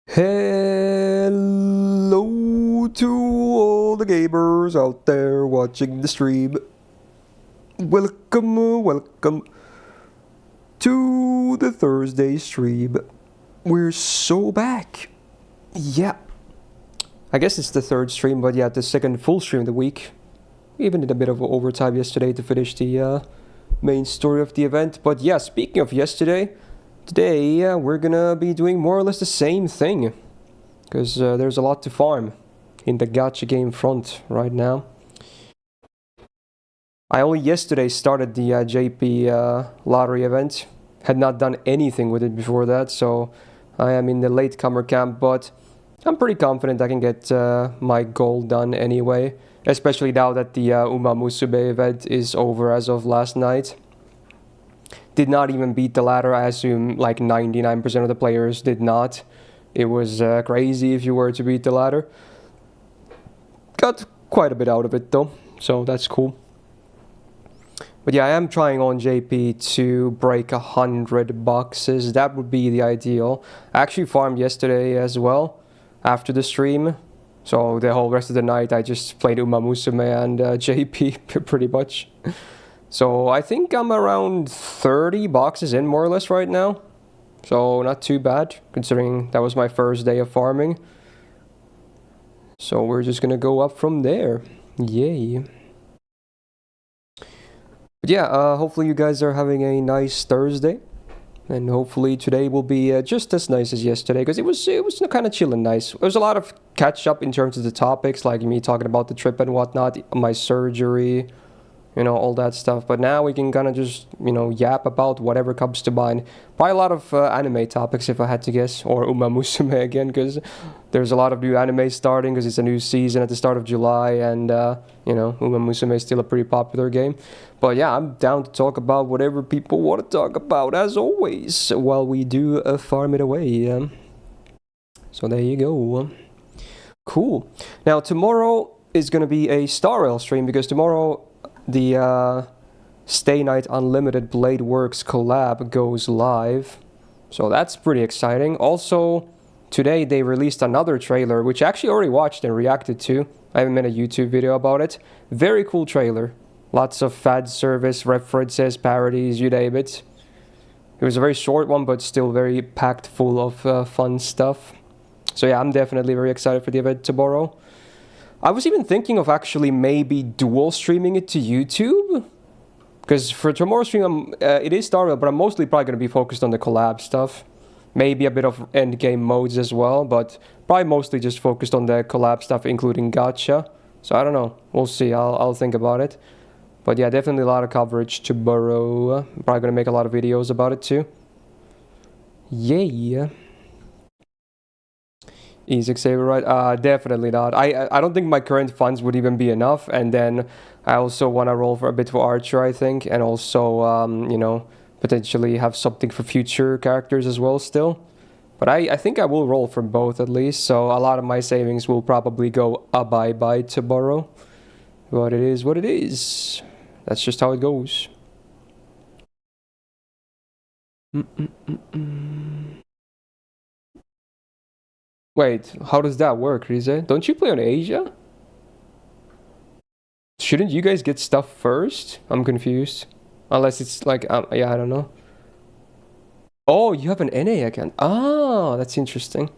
Hello to all the gamers out there watching the stream. Welcome to the Thursday stream. We're so back. Yeah. I guess it's the third stream, but yeah, the second full stream of the week. We even did a bit of overtime yesterday to finish the main story of the event. But yeah, speaking of yesterday, today we're gonna be doing more or less the same thing. Because there's a lot to farm in the gacha game front right now. I only yesterday started the JP lottery event. Had not done anything with it before that, so I am in the latecomer camp, but I'm pretty confident I can get my goal done anyway. Especially now that the Uma Musume event is over as of last night. Did not even beat the ladder. I assume like 99% of the players did not. It was crazy if you were to beat the ladder. Got quite a bit out of it though, so that's cool. But yeah, I am trying on JP to break 100 boxes. That would be the ideal. I actually farmed yesterday as well, after the stream. So the whole rest of the night I just played Uma Musume and JP pretty much. So I think I'm around 30 boxes in more or less right now. So not too bad, considering that was my first day of farming. So we're just gonna go up from there. Yay. But yeah, hopefully you guys are having a nice Thursday. And hopefully today will be just as nice as yesterday, because it was kind of chill and nice. There was a lot of catch up in terms of the topics, like me talking about the trip and whatnot, my surgery, you know, all that stuff. But now we can kind of just, you know, yap about whatever comes to mind. Probably a lot of anime topics if I had to guess, or Uma Musume again, because there's a lot of new anime starting, because it's a new season at the start of July, and, you know, Uma Musume is still a pretty popular game. But yeah, I'm down to talk about whatever people want to talk about, as always, while we do farm it away. So there you go. Cool. Now, tomorrow is going to be a Star Rail stream, because tomorrow the Stay Night Unlimited Blade Works collab goes live. So that's pretty exciting. Also, today they released another trailer, which I actually already watched and reacted to. I haven't made a YouTube video about it. Very cool trailer. Lots of fan service, references, parodies, you name it. It was a very short one, but still very packed full of fun stuff. So yeah, I'm definitely very excited for the event tomorrow. I was even thinking of actually maybe dual streaming it to YouTube. Because for tomorrow's stream, it is Star Rail, but I'm mostly probably going to be focused on the collab stuff. Maybe a bit of endgame modes as well, but probably mostly just focused on the collab stuff, including gacha. So I don't know. We'll see. I'll think about it. But yeah, definitely a lot of coverage tomorrow. Probably going to make a lot of videos about it too. Yay. Easy saver, right? Definitely not. I don't think my current funds would even be enough, and then I also want to roll for a bit for Archer, I think, and also, you know, potentially have something for future characters as well still. But I think I will roll for both at least, so a lot of my savings will probably go bye-bye tomorrow. But it is what it is. That's just how it goes. Wait, how does that work, Rize? Don't you play on Asia? Shouldn't you guys get stuff first? I'm confused. Unless it's like, yeah, I don't know. Oh, you have an NA account. Ah, that's interesting.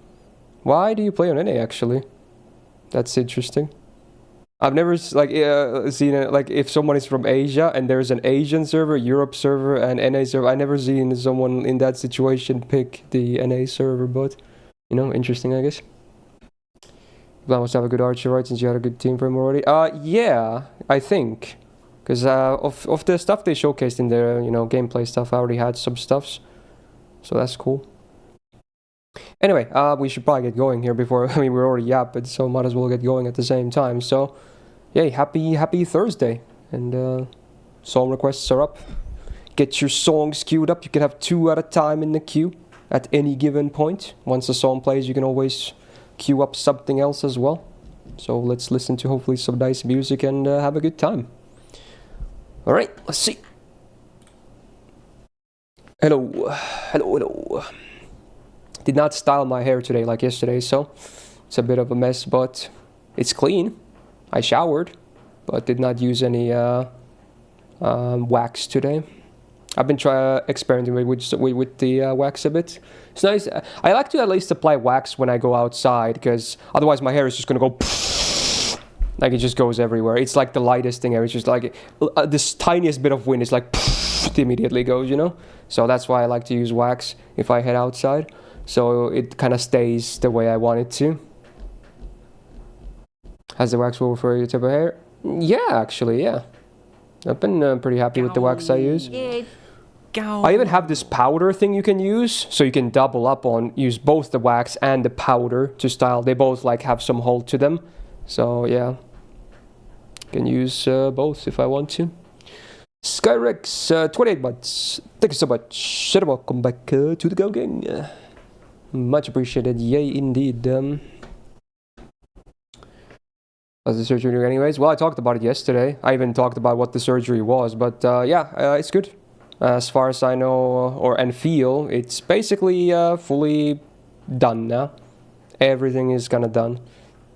Why do you play on NA, actually? That's interesting. I've never, like, seen it, like, if someone is from Asia and there's an Asian server, Europe server, and NA server. I never seen someone in that situation pick the NA server, but, you know, interesting, I guess. Plan was to have a good Archer, right, since you had a good team for him already? Yeah, I think. Because of the stuff they showcased in their, you know, gameplay stuff, I already had some stuffs. So that's cool. Anyway, we should probably get going here before, I mean, we're already yapping, so might as well get going at the same time. So, yay, happy Thursday. And song requests are up. Get your songs queued up. You can have 2 at a time in the queue at any given point. Once a song plays, you can always queue up something else as well. So let's listen to hopefully some nice music and have a good time. Alright, let's see. Hello. Did not style my hair today like yesterday, so it's a bit of a mess, but it's clean. I showered, but did not use any wax today. I've been experimenting with the wax a bit. It's nice. I like to at least apply wax when I go outside, because otherwise my hair is just gonna go like it just goes everywhere. It's like the lightest thing ever. It's just like this tiniest bit of wind is like it immediately goes, you know. So that's why I like to use wax if I head outside, so it kind of stays the way I want it to. Has the wax worked for your type of hair? Yeah, actually, yeah. I've been pretty happy with the wax I use. I even have this powder thing you can use, so you can double up on, use both the wax and the powder to style. They both like have some hold to them, so yeah, can use both if I want to. Skyrex, 28 months. Thank you so much. Welcome back to the Go Gang. Much appreciated. Yay, indeed. How's the surgery anyways? Well, I talked about it yesterday. I even talked about what the surgery was, but yeah, it's good. As far as I know and feel, it's basically fully done now. Everything is kind of done.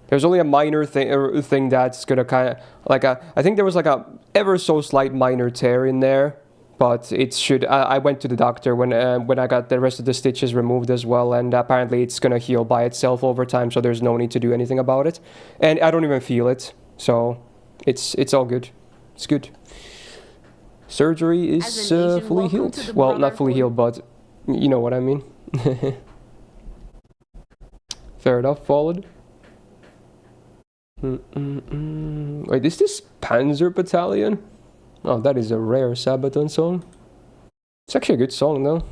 There's only a minor thing that's gonna kind of like I think there was like a ever so slight minor tear in there, but it should. I went to the doctor when I got the rest of the stitches removed as well, and apparently it's gonna heal by itself over time, so there's no need to do anything about it. And I don't even feel it, so it's all good. It's good. Surgery is fully healed. Well, not fully healed, but you know what I mean. Fair enough, followed. Wait, is this Panzer Battalion? Oh, that is a rare Sabaton song. It's actually a good song, though.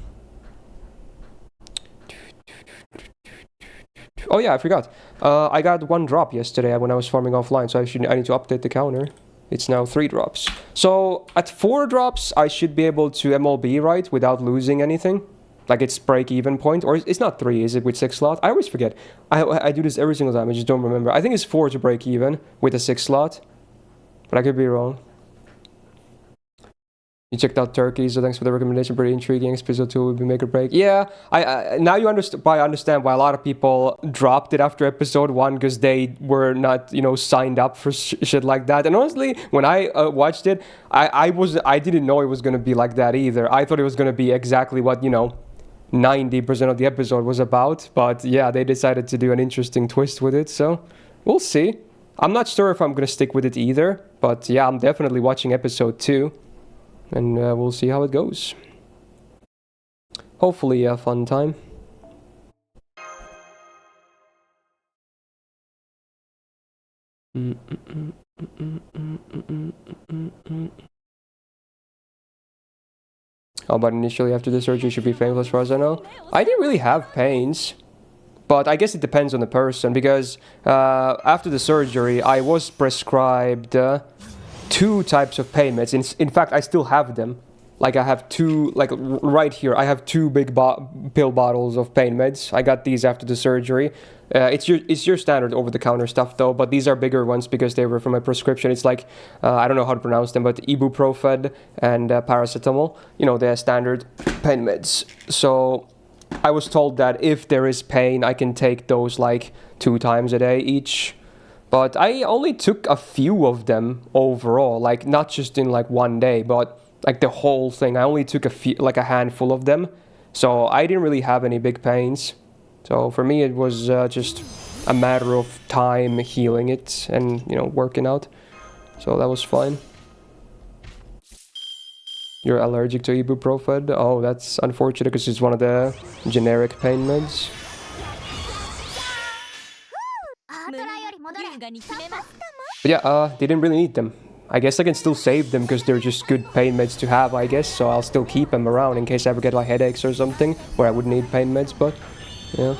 Oh yeah, I forgot. I got 1 drop yesterday when I was farming offline, so I need to update the counter. It's now 3 drops. So at 4 drops, I should be able to MLB right without losing anything. Like it's break-even point, or it's not 3, is it, with 6 slot? I always forget. I do this every single time, I just don't remember. I think it's 4 to break even with a 6 slot, but I could be wrong. You checked out Turkey, so thanks for the recommendation. Pretty intriguing. Episode 2 will be make or break. Yeah, I now you understand why a lot of people dropped it after episode 1, because they were not, you know, signed up for shit like that. And honestly, when I watched it, I didn't know it was gonna be like that either. I thought it was gonna be exactly what, you know, 90% of the episode was about. But yeah, they decided to do an interesting twist with it, so we'll see. I'm not sure if I'm gonna stick with it either, but yeah, I'm definitely watching episode 2. And we'll see how it goes. Hopefully a fun time. Oh, but initially after the surgery should be painful as far as I know. I didn't really have pains, but I guess it depends on the person, because after the surgery I was prescribed 2 types of pain meds. In fact, I still have them. Like I have 2, like right here, I have 2 big pill bottles of pain meds. I got these after the surgery. It's your standard over-the-counter stuff though, but these are bigger ones because they were from a prescription. It's like, I don't know how to pronounce them, but ibuprofen and paracetamol. You know, they're standard pain meds. So I was told that if there is pain, I can take those like 2 times a day each. But I only took a few of them overall, like not just in like one day, but like the whole thing. I only took like a handful of them, so I didn't really have any big pains. So for me, it was just a matter of time healing it and, you know, working out. So that was fine. You're allergic to ibuprofen? Oh, that's unfortunate because it's one of the generic pain meds. But yeah, they didn't really need them. I guess I can still save them because they're just good pain meds to have, I guess. So I'll still keep them around in case I ever get like headaches or something where I would need pain meds, but yeah.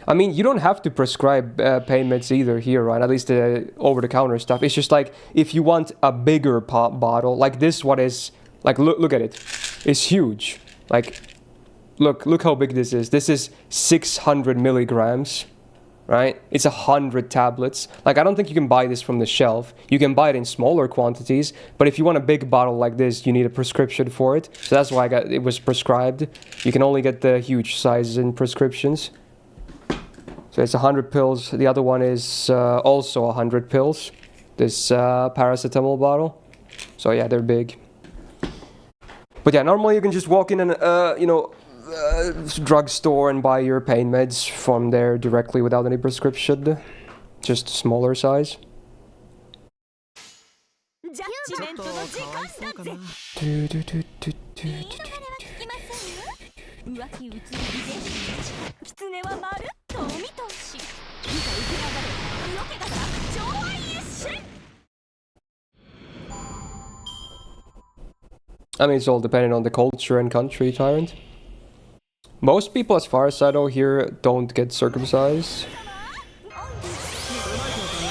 I mean, you don't have to prescribe pain meds either here, right? At least the over-the-counter stuff. It's just like, if you want a bigger bottle, like this one is, like, look at it. It's huge. Like, look how big this is. This is 600 milligrams. right? It's 100 tablets. Like, I don't think you can buy this from the shelf. You can buy it in smaller quantities, but if you want a big bottle like this, you need a prescription for it. So that's why it was prescribed. You can only get the huge sizes in prescriptions. So it's 100 pills. The other one is also 100 pills. This paracetamol bottle. So yeah, they're big. But yeah, normally you can just walk in and, drugstore and buy your pain meds from there directly without any prescription. Just smaller size. I mean, it's all dependent on the culture and country, Tyrant. Most people, as far as I know here, don't get circumcised.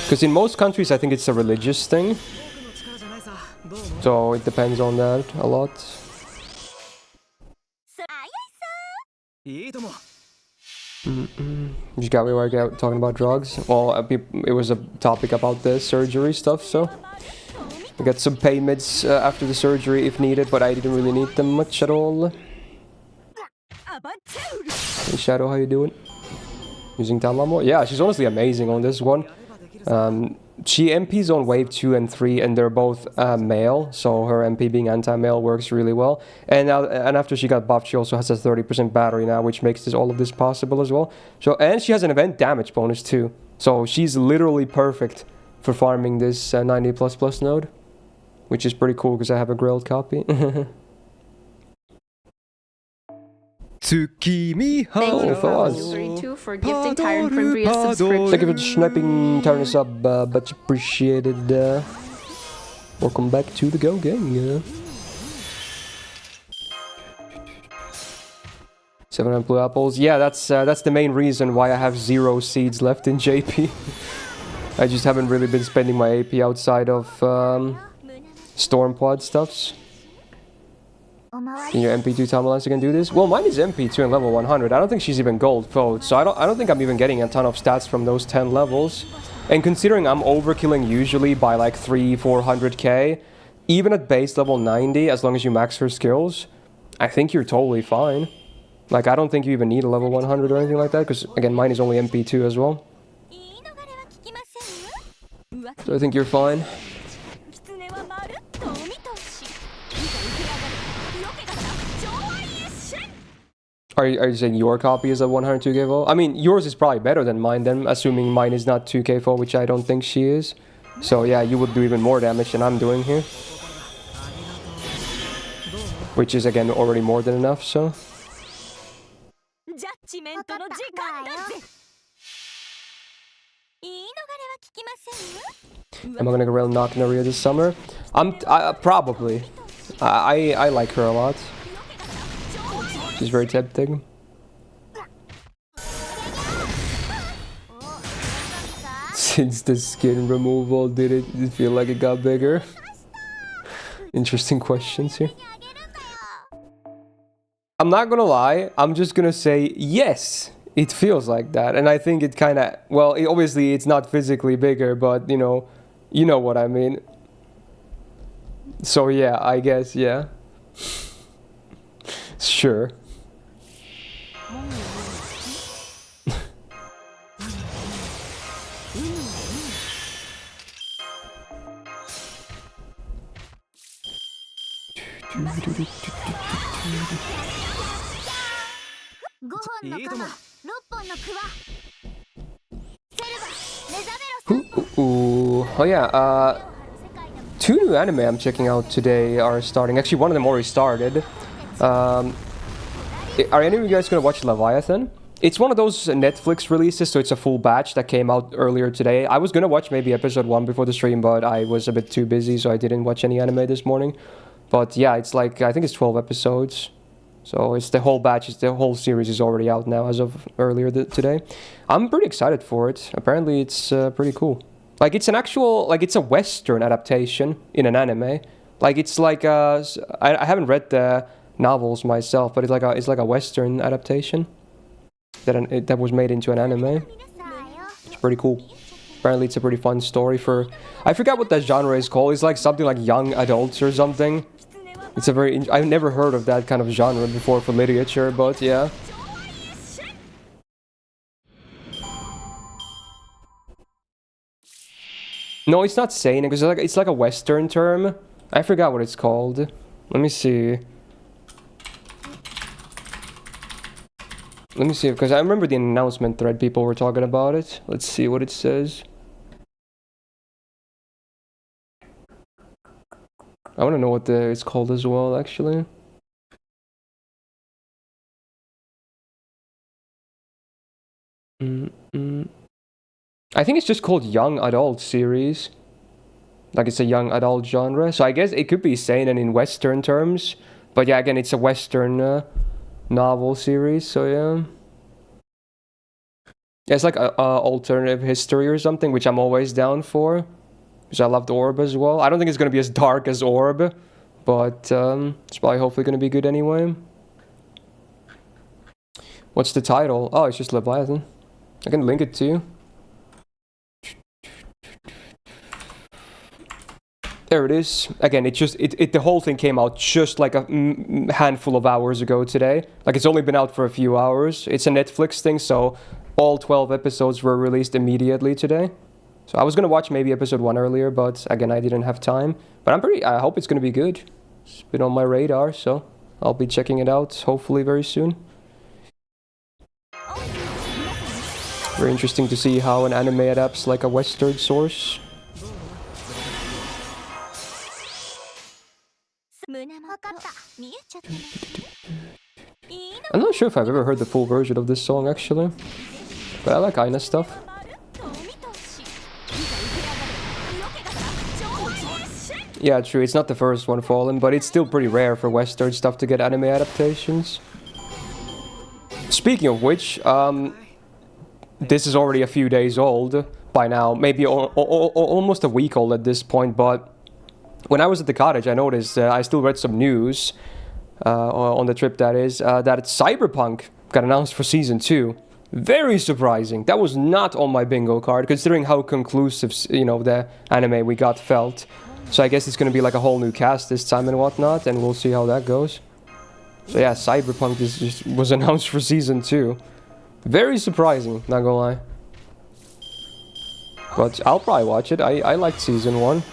Because in most countries, I think it's a religious thing. So it depends on that a lot. You got me right out talking about drugs. Well, it was a topic about the surgery stuff, so... I got some pain meds after the surgery if needed, but I didn't really need them much at all. Hey Shadow, how you doing? Using Tamamo? Yeah, she's honestly amazing on this one. She MPs on wave 2 and 3, and they're both male, so her MP being anti-male works really well. And after she got buffed, she also has a 30% battery now, which makes all of this possible as well. So, and she has an event damage bonus too. So she's literally perfect for farming this 90++ node, which is pretty cool because I have a grilled copy. Tsukimi Thank you for gifting Tyrant Frimbry a subscription. Thank you for sniping Tyrant sub, much appreciated. Welcome back to the Go Gang. 700 blue apples. Yeah, that's the main reason why I have 0 seeds left in JP. I just haven't really been spending my AP outside of storm pod stuffs. Can your MP2 Tamalance can do this? Well, mine is MP2 and level 100. I don't think she's even gold vote, so I don't think I'm even getting a ton of stats from those 10 levels. And considering I'm overkilling usually by like 300-400k, even at base level 90, as long as you max her skills, I think you're totally fine. Like, I don't think you even need a level 100 or anything like that, because again, mine is only MP2 as well. So I think you're fine. Are you saying your copy is a 102k full? I mean, yours is probably better than mine then, assuming mine is not 2k full, which I don't think she is. So yeah, you would do even more damage than I'm doing here. Which is again already more than enough, so... Am I gonna grill Nakanaria this summer? Probably. I like her a lot. She's very tempting. Since the skin removal, did it feel like it got bigger? Interesting questions here. I'm not gonna lie, I'm just gonna say yes, it feels like that. And I think it kinda, well, obviously it's not physically bigger, but you know what I mean. So yeah, I guess, yeah. Sure. Ooh. Oh yeah, 2 new anime I'm checking out today are starting. Actually, one of them already started. Are any of you guys gonna watch Leviathan? It's one of those Netflix releases, so it's a full batch that came out earlier today. I was gonna watch maybe episode 1 before the stream, but I was a bit too busy, so I didn't watch any anime this morning. But yeah, it's like, I think it's 12 episodes. So it's the whole batch, the whole series is already out now as of earlier today. I'm pretty excited for it. Apparently it's pretty cool. Like, it's an actual, like, it's a Western adaptation in an anime. Like, it's like, I haven't read the novels myself, but it's like a Western adaptation that was made into an anime. pretty cool. Apparently it's a pretty fun story for... I forgot what that genre is called. It's like something like young adults or something. It's a very... I've never heard of that kind of genre before for literature, but yeah. No, it's not seinen, because it's like a Western term. I forgot what it's called. Let me see. Let me see, because I remember the announcement thread people were talking about it. Let's see what it says. I want to know what it's called as well, actually. I think it's just called Young Adult Series. Like it's a young adult genre. So I guess it could be seinen in Western terms. But yeah, again, it's a Western novel series, so yeah. Yeah, it's like a alternative history or something, which I'm always down for. Because I loved Orb as well. I don't think it's going to be as dark as Orb. But it's probably hopefully going to be good anyway. What's the title? Oh, it's just Leviathan. I can link it to you. There it is. Again, the whole thing came out just like a handful of hours ago today. Like it's only been out for a few hours. It's a Netflix thing, so all 12 episodes were released immediately today. So I was gonna watch maybe episode 1 earlier, but again, I didn't have time. But I hope it's gonna be good. It's been on my radar, so I'll be checking it out hopefully very soon. Very interesting to see how an anime adapts like a Western source. I'm not sure if I've ever heard the full version of this song actually, but I like Aina's stuff. Yeah, true, it's not the first one fallen, but it's still pretty rare for Western stuff to get anime adaptations. Speaking of which, this is already a few days old by now, maybe almost a week old at this point, but when I was at the cottage, I noticed, I still read some news on the trip that is, that Cyberpunk got announced for Season 2. Very surprising. That was not on my bingo card, considering how conclusive, you know, the anime we got felt. So I guess it's going to be like a whole new cast this time and whatnot, and we'll see how that goes. So yeah, Cyberpunk was announced for Season 2. Very surprising, not gonna lie. But I'll probably watch it. I liked Season 1.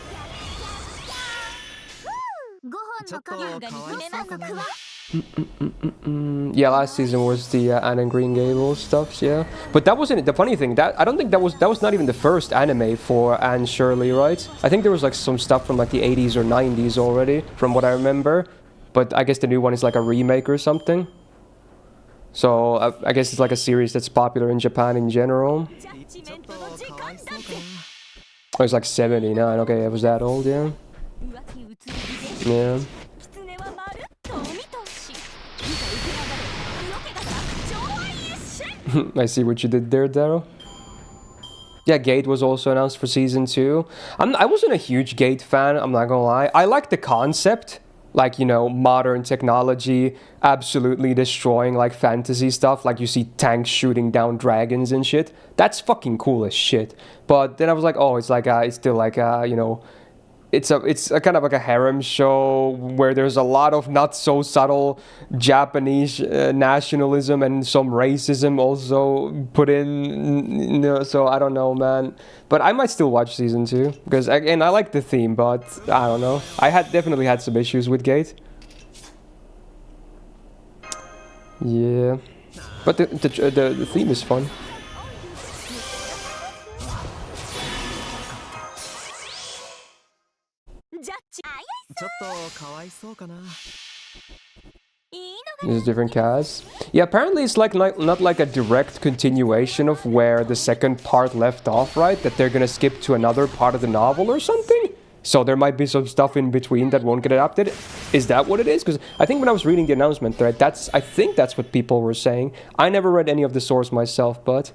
Yeah, last season was the Anne and Green Gables stuff, yeah. But that wasn't the funny thing. I don't think that was not even the first anime for Anne Shirley, right? I think there was like some stuff from like the 80s or 90s already, from what I remember. But I guess the new one is like a remake or something. So I guess it's like a series that's popular in Japan in general. Oh, it's like 79. Okay, it was that old, yeah. Yeah. I see what you did there, Daryl. Yeah, Gate was also announced for Season 2. I wasn't a huge Gate fan, I'm not gonna lie. I like the concept. Like, you know, modern technology absolutely destroying, like, fantasy stuff. Like, you see tanks shooting down dragons and shit. That's fucking cool as shit. But then I was like, oh, it's like, it's still like, you know... It's a kind of like a harem show where there's a lot of not so subtle Japanese nationalism and some racism also put in. You know, so I don't know, man. But I might still watch Season 2 because again I like the theme, but I don't know. I definitely had some issues with Gate. Yeah, but the theme is fun. There's different casts. Yeah, apparently it's like not like a direct continuation of where the second part left off, right? That they're gonna skip to another part of the novel or something? So there might be some stuff in between that won't get adapted. Is that what it is? Because I think when I was reading the announcement thread, I think that's what people were saying. I never read any of the source myself, but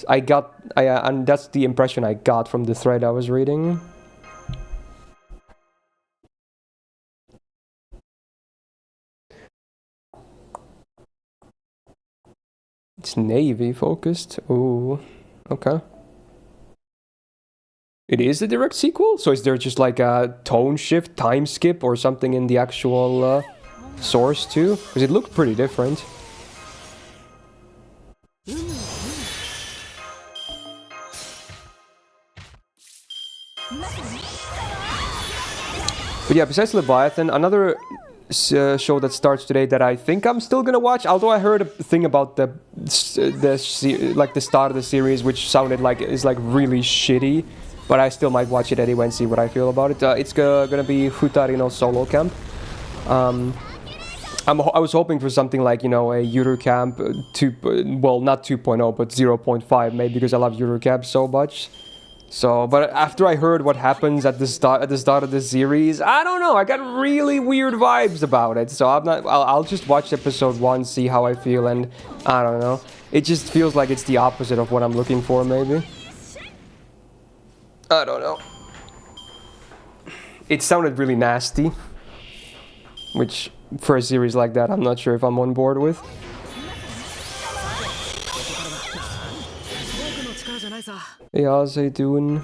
and that's the impression I got from the thread I was reading. It's Navy focused. Ooh, okay. It is a direct sequel? So is there just like a tone shift, time skip, or something in the actual source too? Because it looked pretty different. But yeah, besides Leviathan, another show that starts today that I think I'm still gonna watch. Although I heard a thing about the start of the series, which sounded like is like really shitty, but I still might watch it anyway and see what I feel about it. It's gonna be Futari no Solo Camp. I was hoping for something like, you know, a Yuru Camp 2, well, not 2.0, but 0.5, maybe, because I love Yuru Camp so much. So, but after I heard what happens at the start of the series, I don't know. I got really weird vibes about it. So I'll just watch episode 1, see how I feel, and I don't know. It just feels like it's the opposite of what I'm looking for, maybe. I don't know. It sounded really nasty, which for a series like that, I'm not sure if I'm on board with. Hey, how's he doing?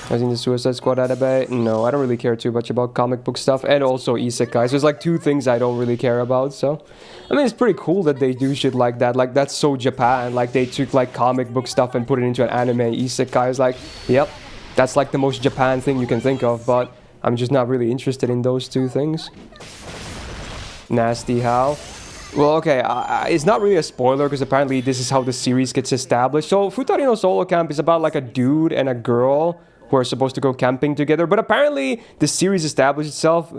I think the Suicide Squad anime? No, I don't really care too much about comic book stuff, and also isekai. So there's like 2 things I don't really care about, so... I mean, it's pretty cool that they do shit like that. Like, that's so Japan. Like, they took like comic book stuff and put it into an anime isekai. It's like, yep, that's like the most Japan thing you can think of, but I'm just not really interested in those 2 things. Nasty how? Well, okay, it's not really a spoiler because apparently this is how the series gets established. So, Futari no Solo Camp is about like a dude and a girl who are supposed to go camping together. But apparently the series established itself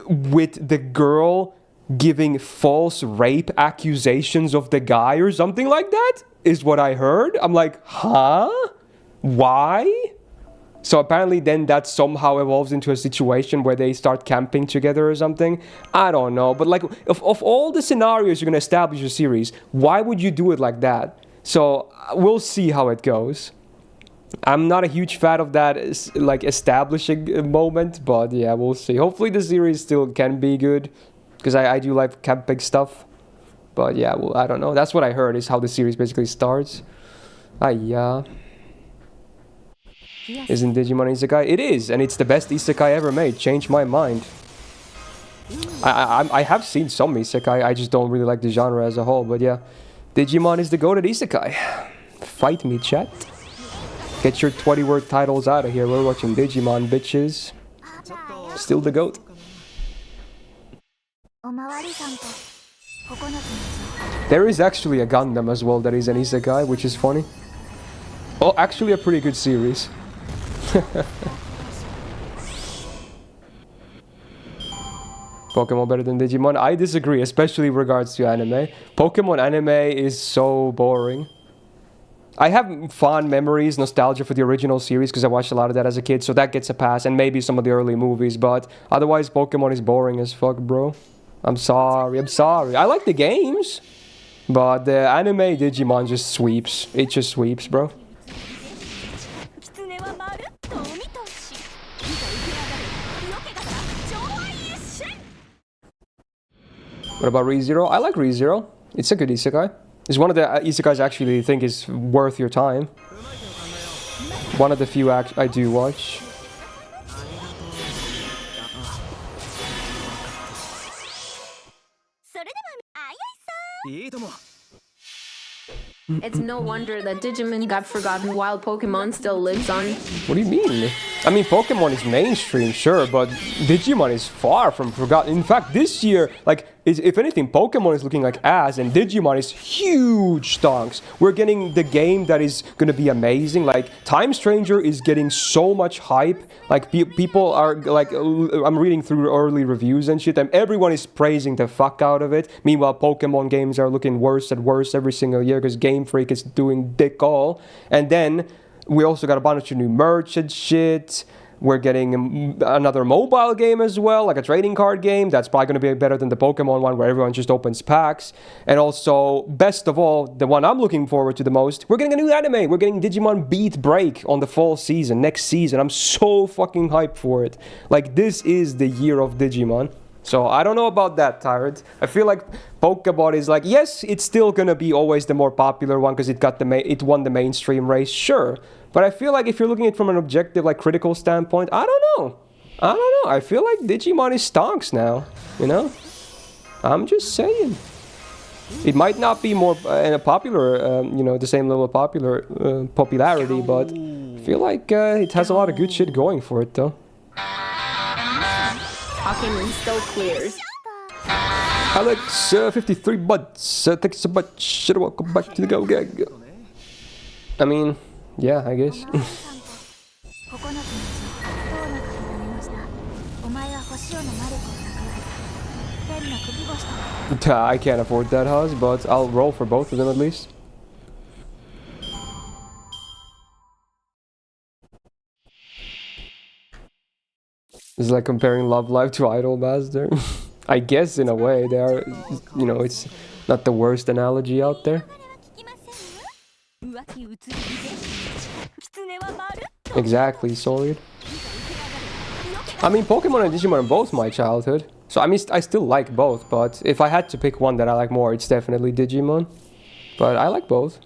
with the girl giving false rape accusations of the guy or something like that, is what I heard. I'm like, huh? Why? So apparently then that somehow evolves into a situation where they start camping together or something. I don't know. But like, of all the scenarios you're going to establish a series, why would you do it like that? So we'll see how it goes. I'm not a huge fan of that like establishing moment, but yeah, we'll see. Hopefully the series still can be good, because I do like camping stuff. But yeah, well, I don't know. That's what I heard is how the series basically starts. Yeah. Yes. Isn't Digimon Isekai? It is, and it's the best Isekai ever made. Changed my mind. I have seen some Isekai, I just don't really like the genre as a whole, but yeah. Digimon is the goated Isekai. Fight me, chat. Get your 20-word titles out of here. We're watching Digimon, bitches. Still the goat. There is actually a Gundam as well that is an Isekai, which is funny. Oh, actually a pretty good series. Pokemon better than Digimon? I disagree, especially in regards to anime. Pokemon anime is so boring. I have fond memories, nostalgia for the original series because I watched a lot of that as a kid, so that gets a pass, and maybe some of the early movies, but otherwise Pokemon is boring as fuck, bro. I'm sorry. I like the games, but the anime Digimon just sweeps. It just sweeps, bro. What about ReZero? I like ReZero. It's a good isekai. It's one of the isekais I actually think is worth your time. One of the few I do watch. It's no wonder that Digimon got forgotten while Pokemon still lives on. What do you mean? I mean, Pokemon is mainstream, sure, but Digimon is far from forgotten. In fact, this year, like, if anything, Pokemon is looking like ass, and Digimon is huge stonks. We're getting the game that is gonna be amazing. Like, Time Stranger is getting so much hype. Like, people are, like, I'm reading through early reviews and shit, and everyone is praising the fuck out of it. Meanwhile, Pokemon games are looking worse and worse every single year, because Game Freak is doing dick all. And then we also got a bunch of new merch and shit. We're getting another mobile game as well, like a trading card game. That's probably going to be better than the Pokemon one where everyone just opens packs. And also, best of all, the one I'm looking forward to the most, we're getting a new anime. We're getting Digimon Beat Break on the fall season, next season. I'm so fucking hyped for it. Like, this is the year of Digimon. So I don't know about that, Tyrant. I feel like Pokemon is like, yes, it's still gonna be always the more popular one because it won the mainstream race, sure. But I feel like if you're looking at it from an objective, like critical standpoint, I don't know. I feel like Digimon is stonks now, you know? I'm just saying. It might not be more in a popular, you know, the same level of popularity, but I feel like it has a lot of good shit going for it, though. Pokemon still clears. Alex, 53 bucks. Thanks so much. Welcome back to the Go Gag. I mean, yeah, I guess. I can't afford that house, but I'll roll for both of them at least. It's like comparing Love Live to Idol Master. I guess in a way they are, you know, it's not the worst analogy out there. Exactly, Solid. I mean, Pokemon and Digimon are both my childhood. So I mean, I still like both, but if I had to pick one that I like more, it's definitely Digimon. But I like both.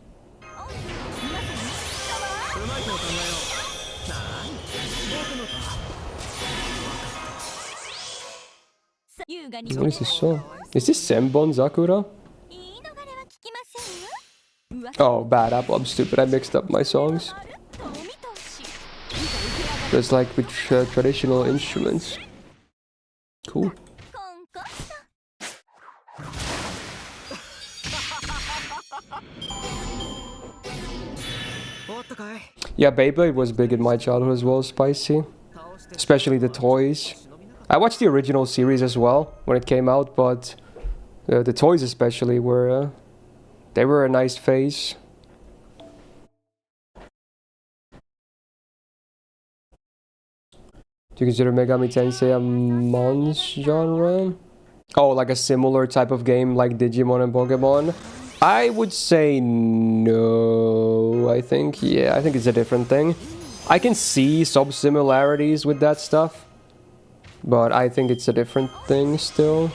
What is this song? Is this Senbon Sakura? Oh, bad apple. I'm stupid. I mixed up my songs. That's like with traditional instruments. Cool. Yeah, Beyblade was big in my childhood as well, Spicy. Especially the toys. I watched the original series as well when it came out, but the toys especially were they were a nice phase. Do you consider Megami Tensei a Mons genre? Oh, like a similar type of game like Digimon and Pokemon? I would say no. I think it's a different thing. I can see some similarities with that stuff, but I think it's a different thing still.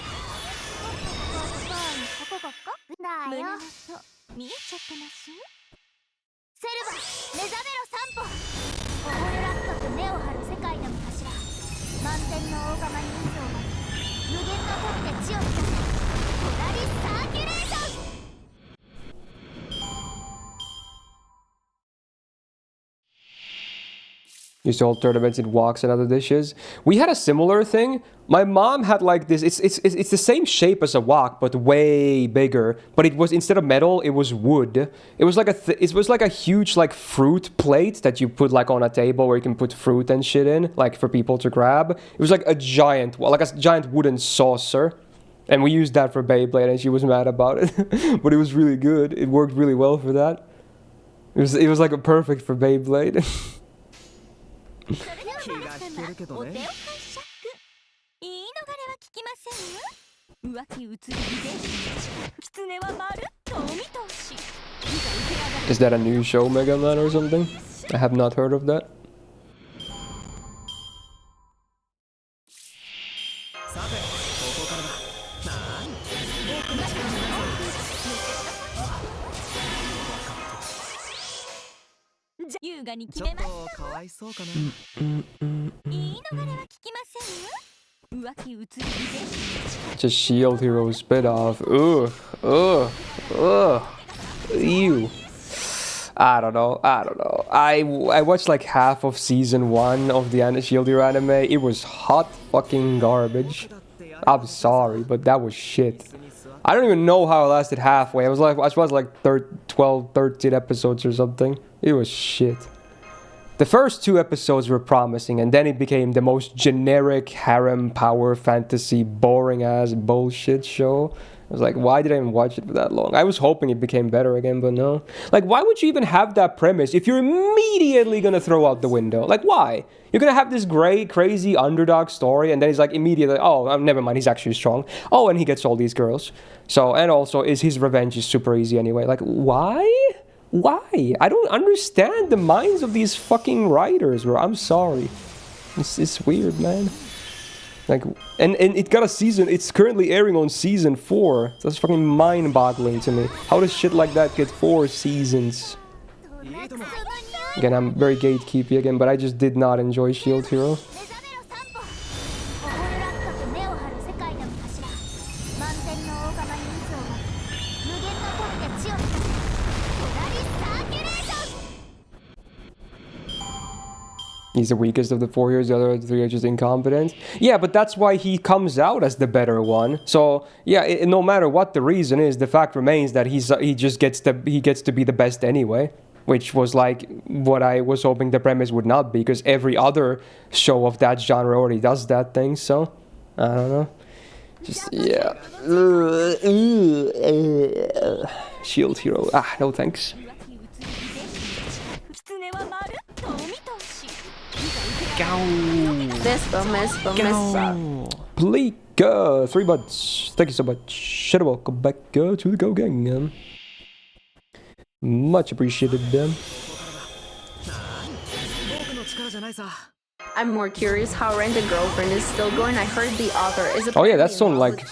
Used to hold tournaments in woks and other dishes. We had a similar thing. My mom had like this. It's the same shape as a wok, but way bigger. But it was, instead of metal, it was wood. It was like a huge like fruit plate that you put like on a table where you can put fruit and shit in, like for people to grab. It was like a giant wooden saucer. And we used that for Beyblade, and she was mad about it. But it was really good. It worked really well for that. It was like a perfect for Beyblade. Is that a new show, Mega Man, or something? I have not heard of that. Just Shield Hero spin-off. Ugh. Ew. I don't know. I watched like half of season 1 of the Shield Hero anime. It was hot fucking garbage. I'm sorry, but that was shit. I don't even know how I lasted halfway. I was like 12, 13 episodes or something. It was shit. The first 2 episodes were promising, and then it became the most generic harem power fantasy boring ass bullshit show. I was like, why did I even watch it for that long? I was hoping it became better again, but no. Like, why would you even have that premise if you're immediately gonna throw out the window? Like, why? You're gonna have this great, crazy underdog story, and then he's like immediately, oh, never mind, he's actually strong. Oh, and he gets all these girls. So, and also, his revenge is super easy anyway. Like, why? Why? I don't understand the minds of these fucking writers, bro. I'm sorry. It's weird, man. Like, and it got a season. It's currently airing on season 4. That's fucking mind-boggling to me. How does shit like that get 4 seasons? Again, I'm very gatekeepy again, but I just did not enjoy Shield Hero. He's the weakest of the 4 heroes, the other 3 are just incompetent. Yeah, but that's why he comes out as the better one. So, yeah, no matter what the reason is, the fact remains that he just gets to be the best anyway. Which was like what I was hoping the premise would not be, because every other show of that genre already does that thing, so I don't know. Just, yeah. Shield Hero. Ah, no thanks. Bleak, 3 buds. Thank you so much. Welcome back to the Go Gang. Much appreciated, them. I'm more curious how Rent a Girlfriend is still going. I heard the author is a. Oh yeah, that's on like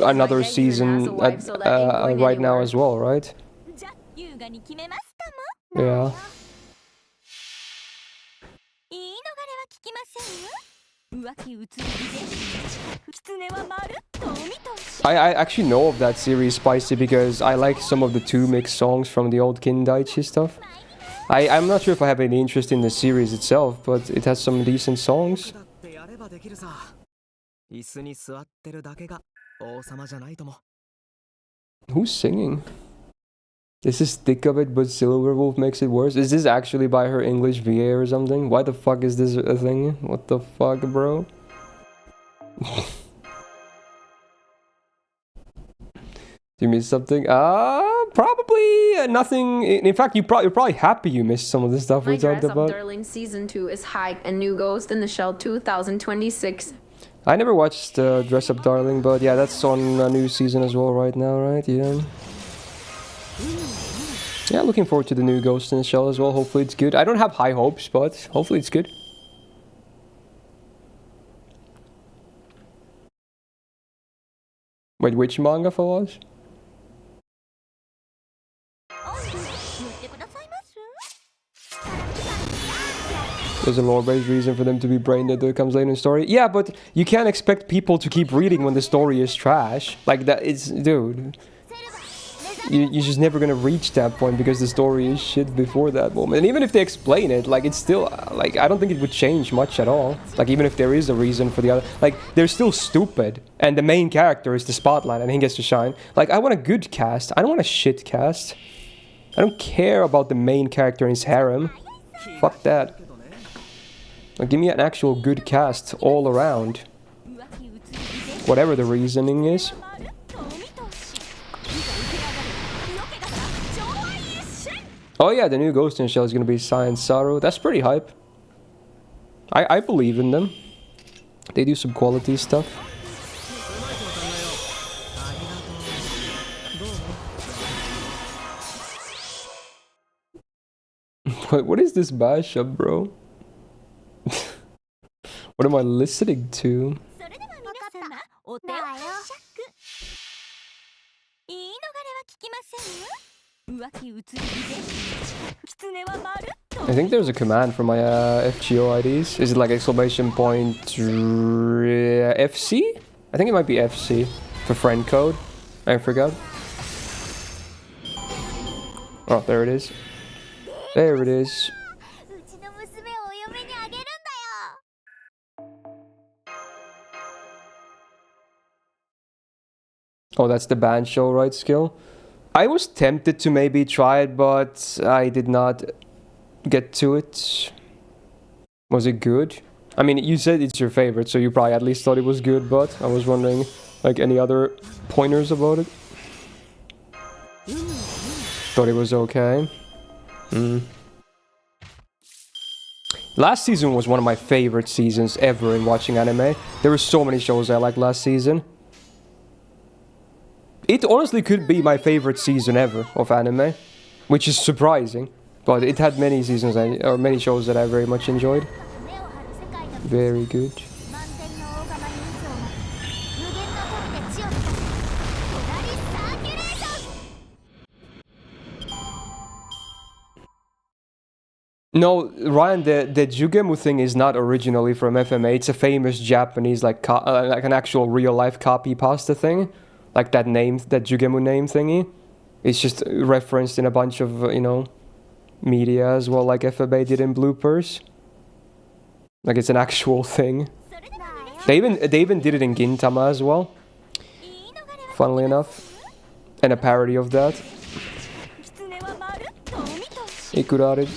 another season right now as well, right? Yeah. I actually know of that series, Spicy, because I like some of the 2-mix songs from the old Kindaichi stuff. I'm not sure if I have any interest in the series itself, but it has some decent songs. Who's singing? This is thick of it, but Silverwolf makes it worse. Is this actually by her English VA or something? Why the fuck is this a thing? What the fuck, bro? You missed something? Probably nothing. In fact, you're probably happy you missed some of the stuff we talked about. Darling Season 2 is hype and new Ghost in the Shell 2026. I never watched Dress Up Darling, but yeah, that's on a new season as well right now, right? Yeah. Yeah, looking forward to the new Ghost in the Shell as well. Hopefully it's good. I don't have high hopes, but hopefully it's good. Wait, which manga follows? There's a lore-based reason for them to be brain dead that comes later in the story. Yeah, but you can't expect people to keep reading when the story is trash. Like that, it's... Dude. You're just never gonna reach that point because the story is shit before that moment. And even if they explain it, like, it's still... Like, I don't think it would change much at all. Like, even if there is a reason for the other... Like, they're still stupid. And the main character is the spotlight and he gets to shine. Like, I want a good cast. I don't want a shit cast. I don't care about the main character and his harem. Fuck that. Like, give me an actual good cast all around. Whatever the reasoning is. Oh yeah, the new Ghost in the Shell is gonna be Science Saru. That's pretty hype. I believe in them. They do some quality stuff. What is this mashup, bro? What am I listening to? I think there's a command for my FGO IDs. Is it like exclamation point FC? I think it might be FC for friend code. I forgot. Oh, there it is. There it is. Oh, that's the band show right skill. I was tempted to maybe try it, but I did not get to it. Was it good? I mean, you said it's your favorite, so you probably at least thought it was good, but I was wondering, like, any other pointers about it? Thought it was okay. Last season was one of my favorite seasons ever in watching anime. There were so many shows I liked last season. It honestly could be my favorite season ever of anime, which is surprising, but it had many seasons or many shows that I very much enjoyed. Very good. No, Ryan, the Jugemu thing is not originally from FMA. It's a famous Japanese like an actual real life copy pasta thing, like that name, that Jugemu name thingy. It's just referenced in a bunch of media as well, like FMA did in bloopers. Like it's an actual thing. They even did it in Gintama as well. Funnily enough, and a parody of that. Ikurare.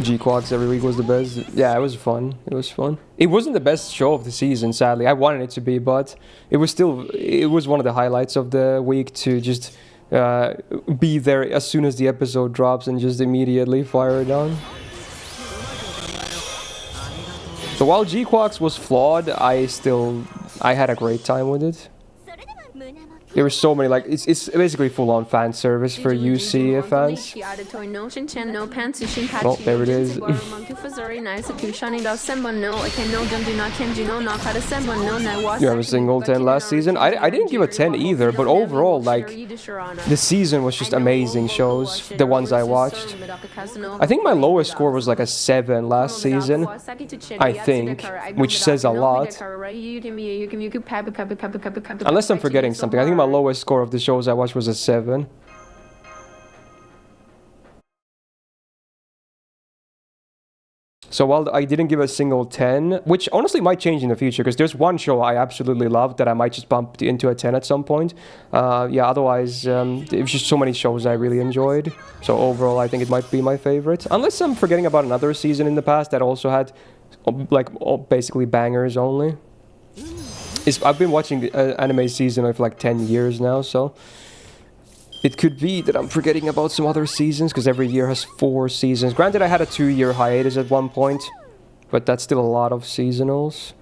G-Quads every week was the best. Yeah, it was fun. It was fun. It wasn't the best show of the season, sadly. I wanted it to be, but it was one of the highlights of the week to just be there as soon as the episode drops and just immediately fire it on. So while G-Quads was flawed, I had a great time with it. There were so many, like, it's basically full-on fan service for UC fans. Well, there it is. You have a single 10 last season? I didn't give a 10 either, but overall, like, the season was just amazing shows, the ones I watched. I think my lowest score was like a 7 last season, I think, which says a lot. Unless I'm forgetting something. I think my lowest score of the shows I watched was a 7. So while I didn't give a single 10, which honestly might change in the future, because there's one show I absolutely loved that I might just bump into a 10 at some point. Yeah, otherwise, there's just so many shows I really enjoyed. So overall, I think it might be my favorite. Unless I'm forgetting about another season in the past that also had, like, basically bangers only. I've been watching the anime season for like 10 years now, so it could be that I'm forgetting about some other seasons, because every year has 4 seasons. Granted, I had a 2-year hiatus at one point, but that's still a lot of seasonals.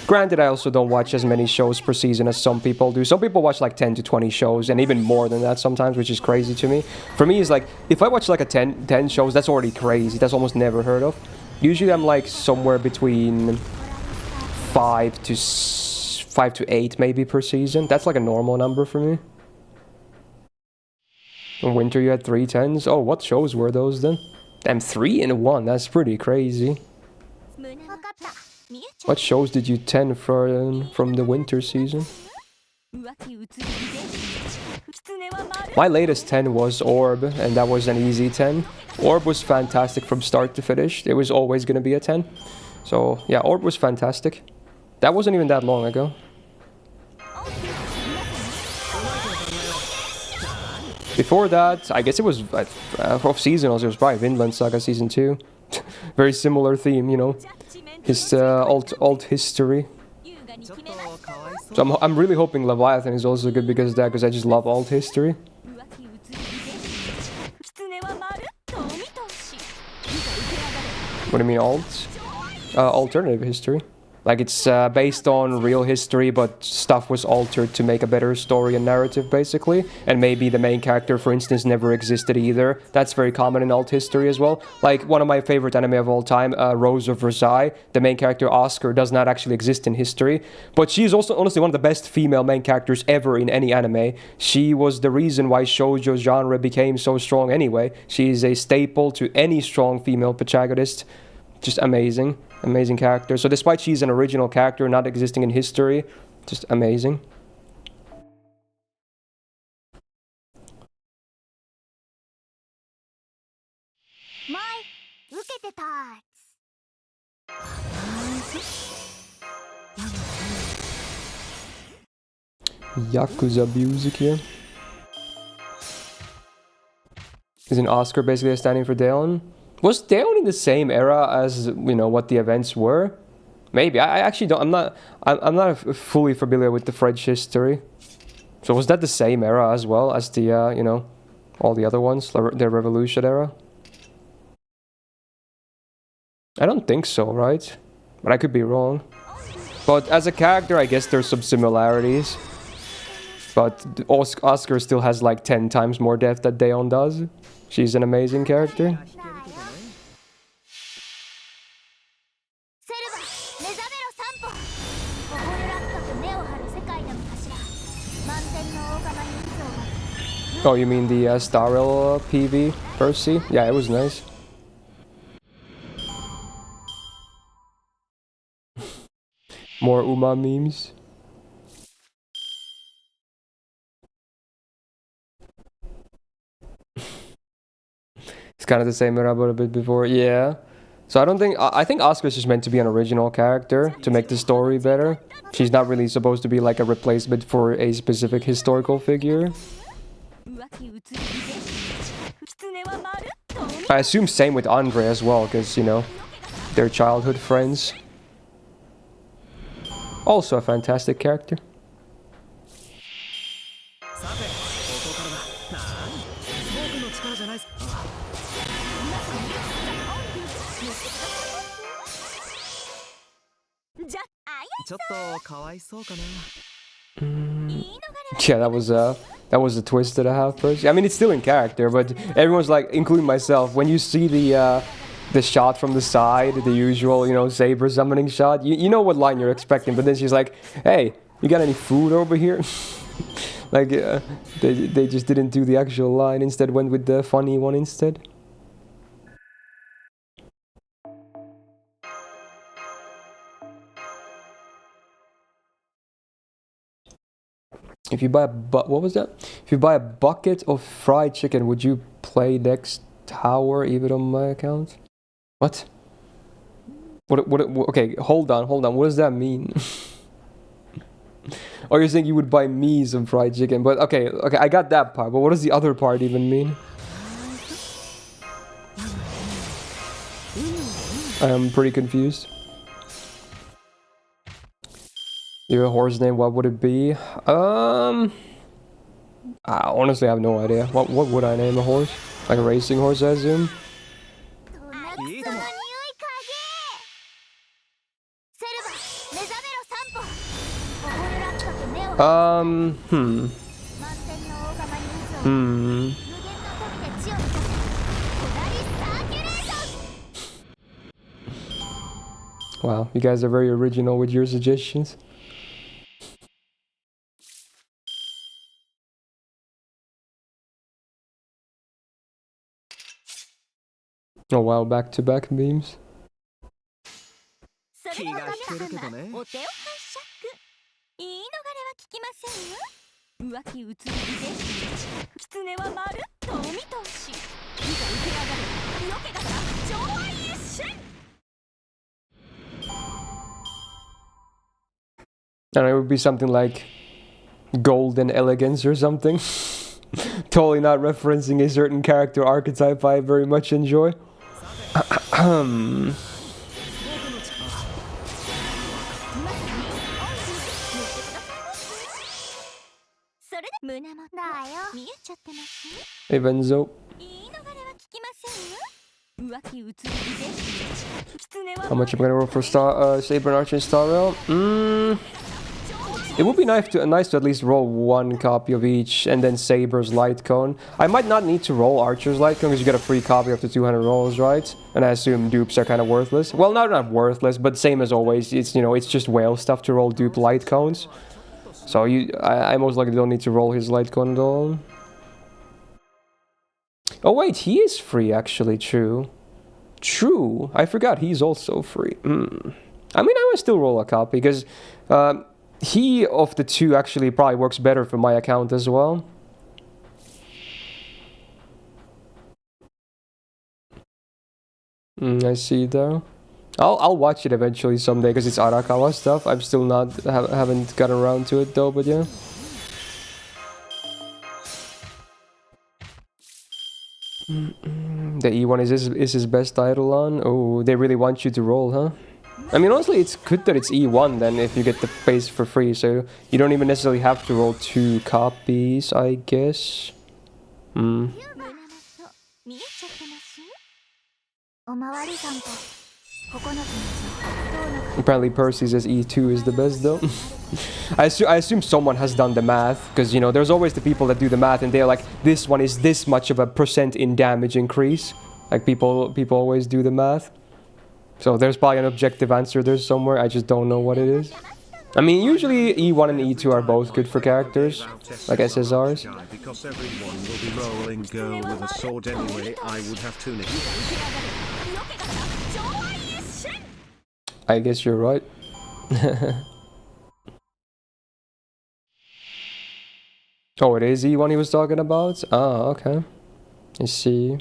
Granted, I also don't watch as many shows per season as some people do. Some people watch like 10 to 20 shows, and even more than that sometimes, which is crazy to me. For me, it's like, if I watch like a 10 shows, that's already crazy. That's almost never heard of. Usually I'm like somewhere between 5 to 8 maybe per season. That's like a normal number for me. In winter you had 3 10s. Oh, what shows were those then? Damn, 3 in 1. That's pretty crazy. What shows did you 10 from the winter season? My latest 10 was Orb, and that was an easy 10. Orb was fantastic from start to finish. It was always going to be a 10. So yeah, Orb was fantastic. That wasn't even that long ago. Before that, I guess it was for seasonals. It was probably Vinland Saga season 2. Very similar theme, you know. His alt history. So I'm really hoping Leviathan is also good because of that, because I just love alt history. What do you mean alt? Alternative history. Like it's based on real history, but stuff was altered to make a better story and narrative, basically. And maybe the main character, for instance, never existed either. That's very common in alt history as well. Like one of my favorite anime of all time, Rose of Versailles. The main character, Oscar, does not actually exist in history. But she is also honestly one of the best female main characters ever in any anime. She was the reason why shoujo genre became so strong anyway. She is a staple to any strong female protagonist. Just amazing. Amazing character. So despite she's an original character not existing in history, just amazing. Yakuza music here. Isn't Oscar basically standing for Daeon? Was Daeon in the same era as, you know, what the events were? Maybe. I actually don't. I'm not fully familiar with the French history. So was that the same era as well as the you know, all the other ones, the Revolution era? I don't think so, right? But I could be wrong. But as a character, I guess there's some similarities. But Oscar still has like 10 times more depth than Daeon does. She's an amazing character. Oh, you mean the Starrel PV Percy? Yeah, it was nice. More Uma memes. It's kind of the same about a bit before. Yeah. So I don't think... I think Asuka's just meant to be an original character to make the story better. She's not really supposed to be like a replacement for a specific historical figure. I assume same with Andre as well, because, you know, they're childhood friends. Also a fantastic character. Yeah, that was a twist that I have personally. I mean, it's still in character, but everyone's like, including myself, when you see the shot from the side, the usual, you know, saber summoning shot, you know what line you're expecting, but then she's like, hey, you got any food over here? Like, they just didn't do the actual line, instead went with the funny one instead. If you buy a what was that? If you buy a bucket of fried chicken, would you play next tower even on my account? What? What? Okay, hold on. What does that mean? Oh, you're saying you would buy me some fried chicken, but okay, I got that part. But what does the other part even mean? I'm pretty confused. Your horse name, what would it be? I honestly have no idea. What would I name a horse? Like a racing horse, I assume? Wow, you guys are very original with your suggestions. Oh wow, back-to-back memes. And it would be something like golden elegance or something. Totally not referencing a certain character archetype I very much enjoy. Hey Benzo. How much am I gonna roll for Saber and Archer and Star Rail? It would be nice to at least roll one copy of each, and then Saber's Light Cone. I might not need to roll Archer's Light Cone, because you get a free copy after 200 rolls, right? And I assume dupes are kind of worthless. Well, not worthless, but same as always. It's, you know, it's just whale stuff to roll dupe Light Cones. So I most likely don't need to roll his Light Cone at all. Oh wait, he is free actually, true. True, I forgot he's also free. I mean, I would still roll a copy, because he of the two actually probably works better for my account as well. I see though. I'll watch it eventually someday, because it's Arakawa stuff. I'm still not haven't gotten around to it though, but yeah. The E1 is his best title on. Oh, they really want you to roll, huh? I mean, honestly, it's good that it's E1 then if you get the base for free, so you don't even necessarily have to roll 2 copies, I guess. Apparently Percy says E2 is the best though. I assume someone has done the math, because, you know, there's always the people that do the math and they're like, this one is this much of a % in damage increase. Like, people always do the math. So there's probably an objective answer there somewhere, I just don't know what it is. I mean, usually E1 and E2 are both good for characters, like SSRs. Because everyone will be rolling girl with a sword anyway, I would have tunic. I guess you're right. Oh, it is E1 he was talking about? Oh, okay. I see.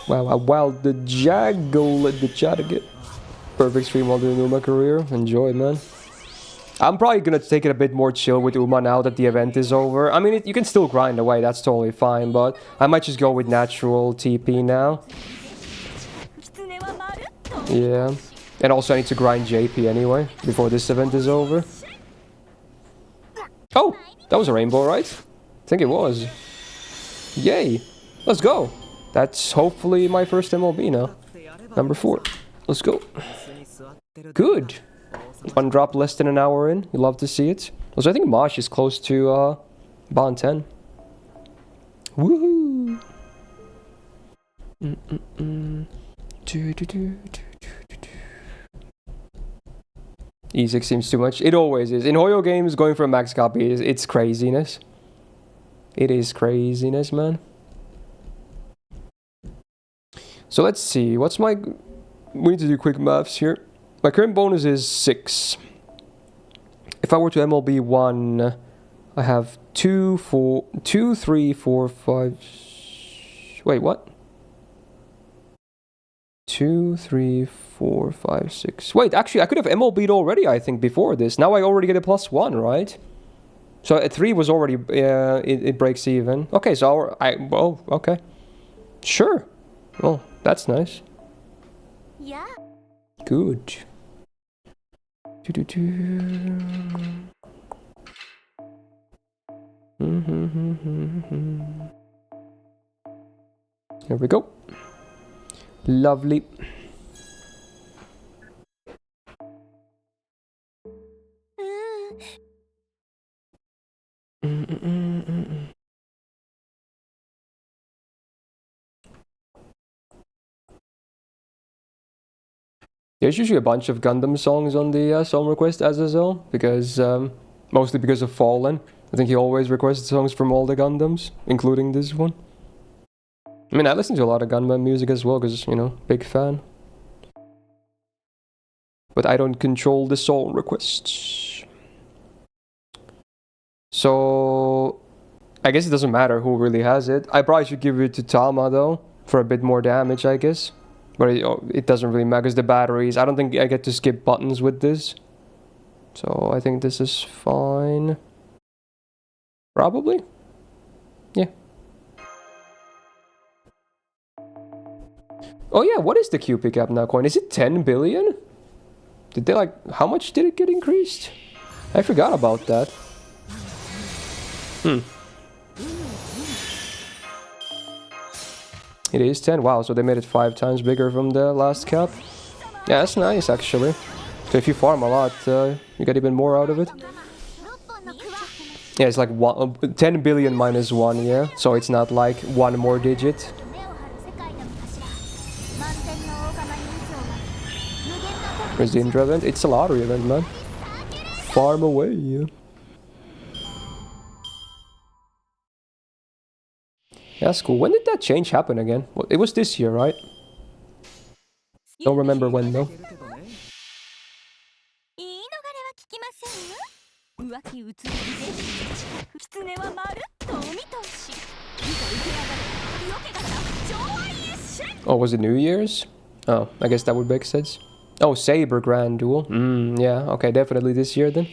Wow, the Jaggle, the Jadagate. Perfect stream while doing Uma career. Enjoy, man. I'm probably gonna take it a bit more chill with Uma now that the event is over. I mean, you can still grind away, that's totally fine, but I might just go with natural TP now. Yeah. And also I need to grind JP anyway, before this event is over. Oh! That was a rainbow, right? I think it was. Yay! Let's go! That's hopefully my first MLB now. Number 4. Let's go. Good! 1 drop less than an hour in. You love to see it. Also, I think Mosh is close to Bond 10. Woohoo! E6 seems too much. It always is. In Hoyo games, going for a max copy, it's craziness. It is craziness, man. So let's see. What's my... We need to do quick maths here. My current bonus is 6. If I were to MLB 1, I have 2, 3, 4, 5... Wait, what? 2, 3, 4, 5, 6... Wait, actually, I could have MLB'd already, I think, before this. Now I already get a +1, right? So at 3 was already... it breaks even. Okay, so well, okay. Sure. Well, that's nice. Yeah. Good. Here we go. Lovely. There's usually a bunch of Gundam songs on the song request SSL, because mostly because of Fallen. I think he always requested songs from all the Gundams, including this one. I mean, I listen to a lot of Gundam music as well, because, you know, big fan. But I don't control the song requests. So, I guess it doesn't matter who really has it. I probably should give it to Tama, though, for a bit more damage, I guess. But it doesn't really matter because the batteries... I don't think I get to skip buttons with this. So I think this is fine. Probably? Yeah. Oh yeah, what is the QP cap now coin? Is it 10 billion? Did they like... How much did it get increased? I forgot about that. It is 10. Wow, so they made it 5 times bigger from the last cap. Yeah, that's nice, actually. So if you farm a lot, you get even more out of it. Yeah, it's like 10 billion minus 1, yeah? So it's not like 1 more digit. Where's the Indra event? It's a lottery event, man. Farm away, yeah. Yeah, that's cool. When did that change happen again? Well, it was this year, right? Don't remember when, though. Oh, was it New Year's? Oh, I guess that would make sense. Oh, Saber Grand Duel. Yeah, okay, definitely this year then.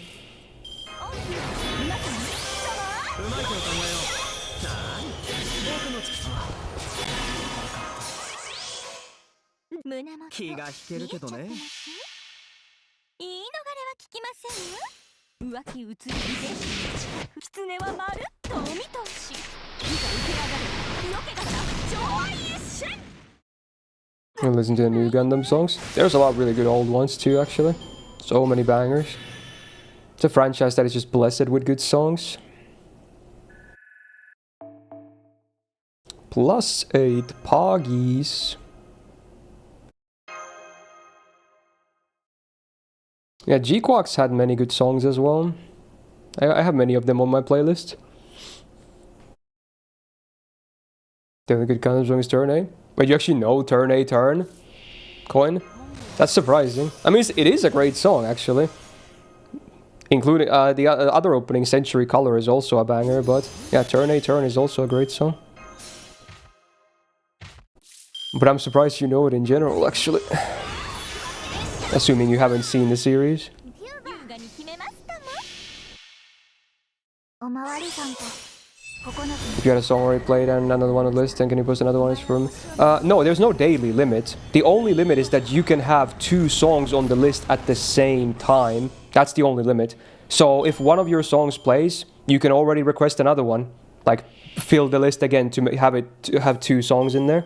I'll listen to the new Gundam songs. There's a lot of really good old ones too, actually. So many bangers. It's a franchise that is just blessed with good songs. +8 Poggies. Yeah, G-Quack's had many good songs as well. I have many of them on my playlist. The only good kind of song is Turn A. Wait, you actually know Turn A Turn? Coin? That's surprising. I mean, it is a great song, actually. Including the other opening, Century Color, is also a banger, but yeah, Turn A Turn is also a great song. But I'm surprised you know it in general, actually. Assuming you haven't seen the series. If you had a song already played and another one on the list, then can you post another one from? No, there's no daily limit. The only limit is that you can have 2 songs on the list at the same time. That's the only limit. So if one of your songs plays, you can already request another one. Like fill the list again to have 2 songs in there.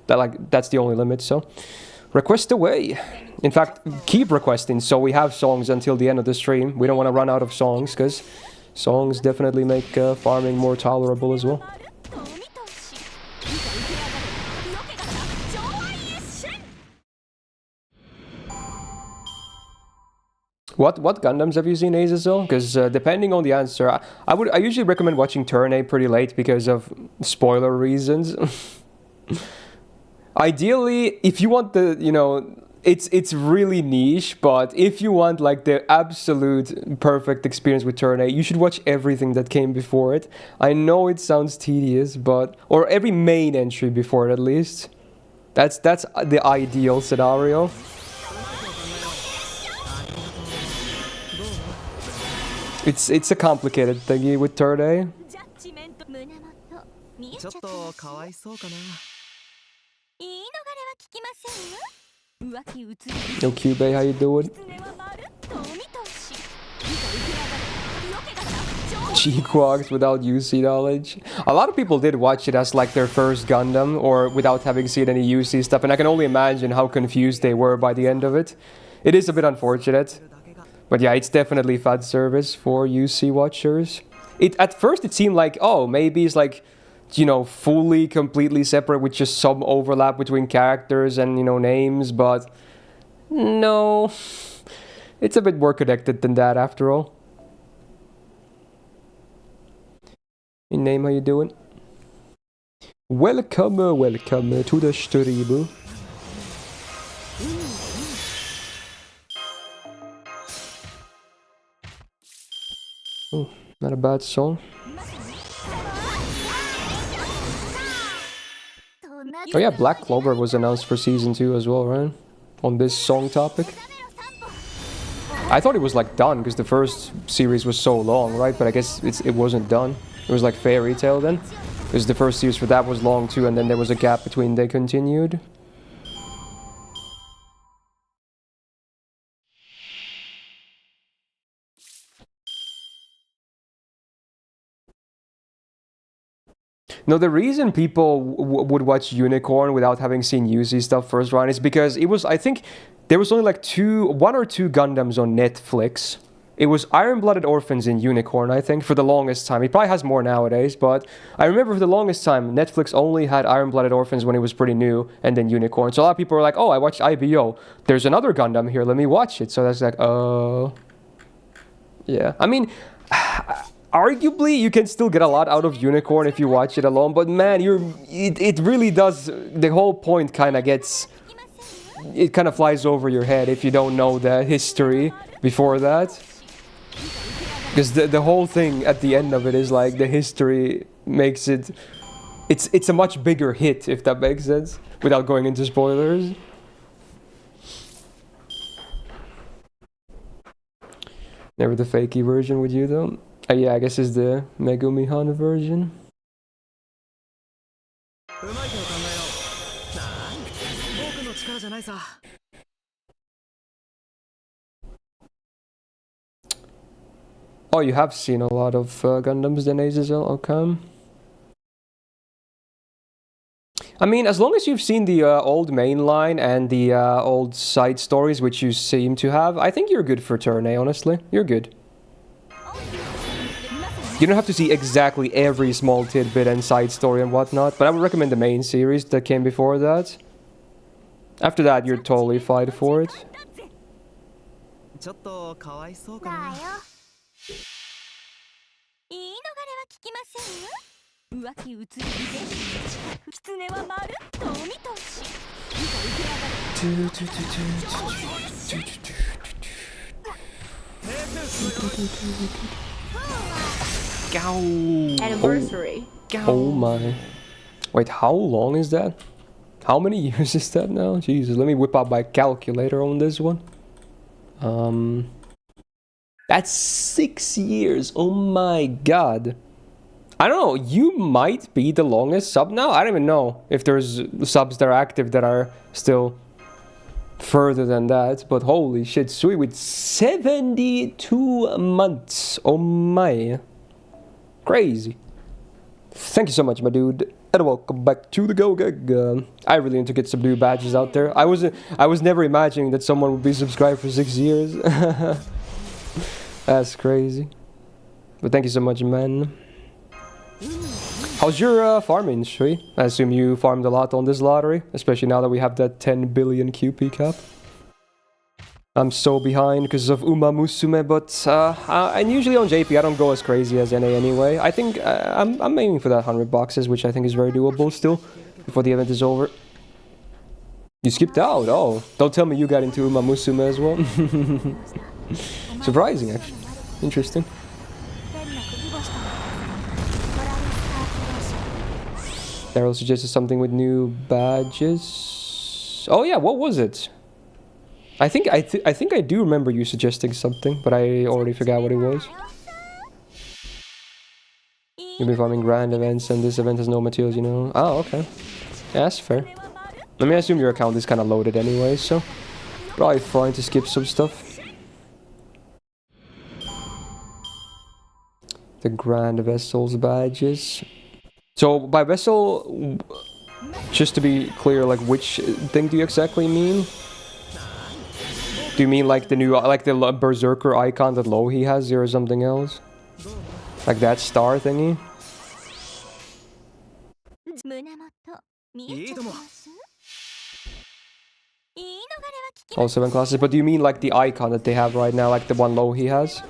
That's the only limit. So request away. In fact, keep requesting so we have songs until the end of the stream. We don't want to run out of songs because songs definitely make farming more tolerable as well. What Gundams have you seen, Azazel? Because depending on the answer, I usually recommend watching Turn A pretty late because of spoiler reasons. Ideally, if you want the, it's really niche, but if you want like the absolute perfect experience with Turn A, you should watch everything that came before it. I know it sounds tedious, or every main entry before it at least. That's the ideal scenario. It's a complicated thingy with Turn A. Yo, Cube, how you doing? G-Quags without UC knowledge. A lot of people did watch it as like their first Gundam, or without having seen any UC stuff, and I can only imagine how confused they were by the end of it. It is a bit unfortunate. But yeah, it's definitely fan service for UC watchers. At first it seemed like, oh, maybe it's like, fully, completely separate with just some overlap between characters and, names, but no. It's a bit more connected than that after all. In name, how you doing? Welcome to the stream. Oh, not a bad song. Oh yeah, Black Clover was announced for Season 2 as well, right? On this song topic. I thought it was like done, because the first series was so long, right? But I guess it wasn't done. It was like Fairy Tail then. Because the first series for that was long too, and then there was a gap between they continued. No, the reason people would watch Unicorn without having seen UC stuff first round is because it was, I think, there was only like 1 or 2 Gundams on Netflix. It was Iron-Blooded Orphans and Unicorn, I think, for the longest time. It probably has more nowadays, but I remember for the longest time, Netflix only had Iron-Blooded Orphans when it was pretty new, and then Unicorn. So a lot of people were like, oh, I watched IBO. There's another Gundam here, let me watch it. So that's like, oh. Yeah, I mean, arguably, you can still get a lot out of Unicorn if you watch it alone, but man, it really does, the whole point kind of gets, it kind of flies over your head if you don't know the history before that. Because the whole thing at the end of it is like the history makes it, it's a much bigger hit, if that makes sense, without going into spoilers. Never the fakey version with you though. Yeah, I guess it's the Megumihan version. Oh, you have seen a lot of Gundams then, Azazel, okay. I mean, as long as you've seen the old main line and the old side stories, which you seem to have, I think you're good for Turn A, honestly. You're good. You don't have to see exactly every small tidbit and side story and whatnot, but I would recommend the main series that came before that. After that, you're totally fine for it. ちょっとかわいそうかだよ。な。言い逃れは聞きませんよ。浮気移りで狐はまるっとお見通し。Anniversary. Oh my. Wait, how long is that? How many years is that now? Jesus, let me whip out my calculator on this one. That's 6 years. Oh my god. I don't know, you might be the longest sub now. I don't even know if there's subs that are active that are still further than that. But holy shit, sweet, with 72 months. Oh my. Crazy. Thank you so much, my dude. And welcome back to the Go Gig. I really need to get some new badges out there. I was never imagining that someone would be subscribed for 6 years. That's crazy. But thank you so much, man. How's your farming, Shui? I assume you farmed a lot on this lottery, especially now that we have that 10 billion QP cap. I'm so behind because of Uma Musume, but and usually on JP I don't go as crazy as NA anyway. I think I'm aiming for that 100 boxes, which I think is very doable still, before the event is over. You skipped out? Oh, don't tell me you got into Uma Musume as well. Surprising, actually. Interesting. Daryl suggested something with new badges. Oh yeah, what was it? I think I do remember you suggesting something, but I already forgot what it was. You'll be farming grand events, and this event has no materials, you know. Oh, okay. Yeah, that's fair. Let me assume your account is kind of loaded anyway, so probably fine to skip some stuff. The grand vessels badges. So by vessel, just to be clear, like which thing do you exactly mean? Do you mean like the new, like the berserker icon that Lohi has, or something else? Like that star thingy? All 7 classes, but do you mean like the icon that they have right now, like the one Lohi has?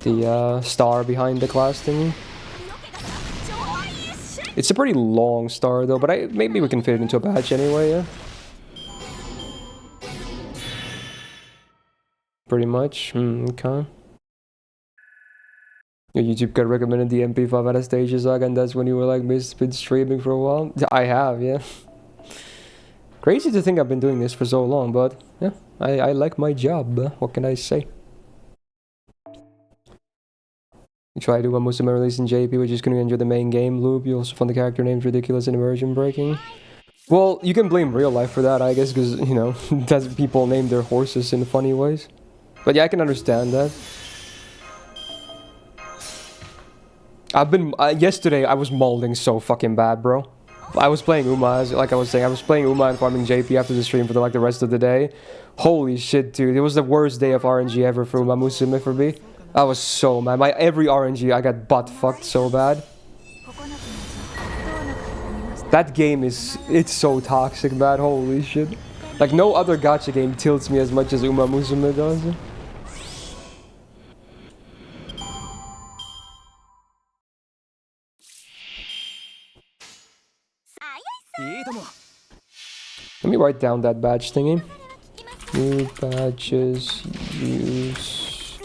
The star behind the class thingy? It's a pretty long star though, but maybe we can fit it into a badge anyway, yeah? Pretty much, okay. Your YouTube got recommended the MP5 at a stage, Zag, and that's when you were like, Myst been streaming for a while? I have, yeah. Crazy to think I've been doing this for so long, but yeah, I like my job, what can I say? You try to do a Musume release in JP, which is going to enjoy the main game loop. You also find the character names ridiculous and immersion breaking. Well, you can blame real life for that, I guess, because, you know, that's people name their horses in funny ways. But yeah, I can understand that. I've been, yesterday I was molding so fucking bad, bro. I was playing Uma, like I was saying, I was playing Uma and farming JP after the stream for the rest of the day. Holy shit, dude, it was the worst day of RNG ever for Uma Musume for me. I was so mad. Every RNG, I got butt fucked so bad. That game it's so toxic, man. Holy shit. Like, no other gacha game tilts me as much as Uma Musume does. Let me write down that badge thingy. New badges, use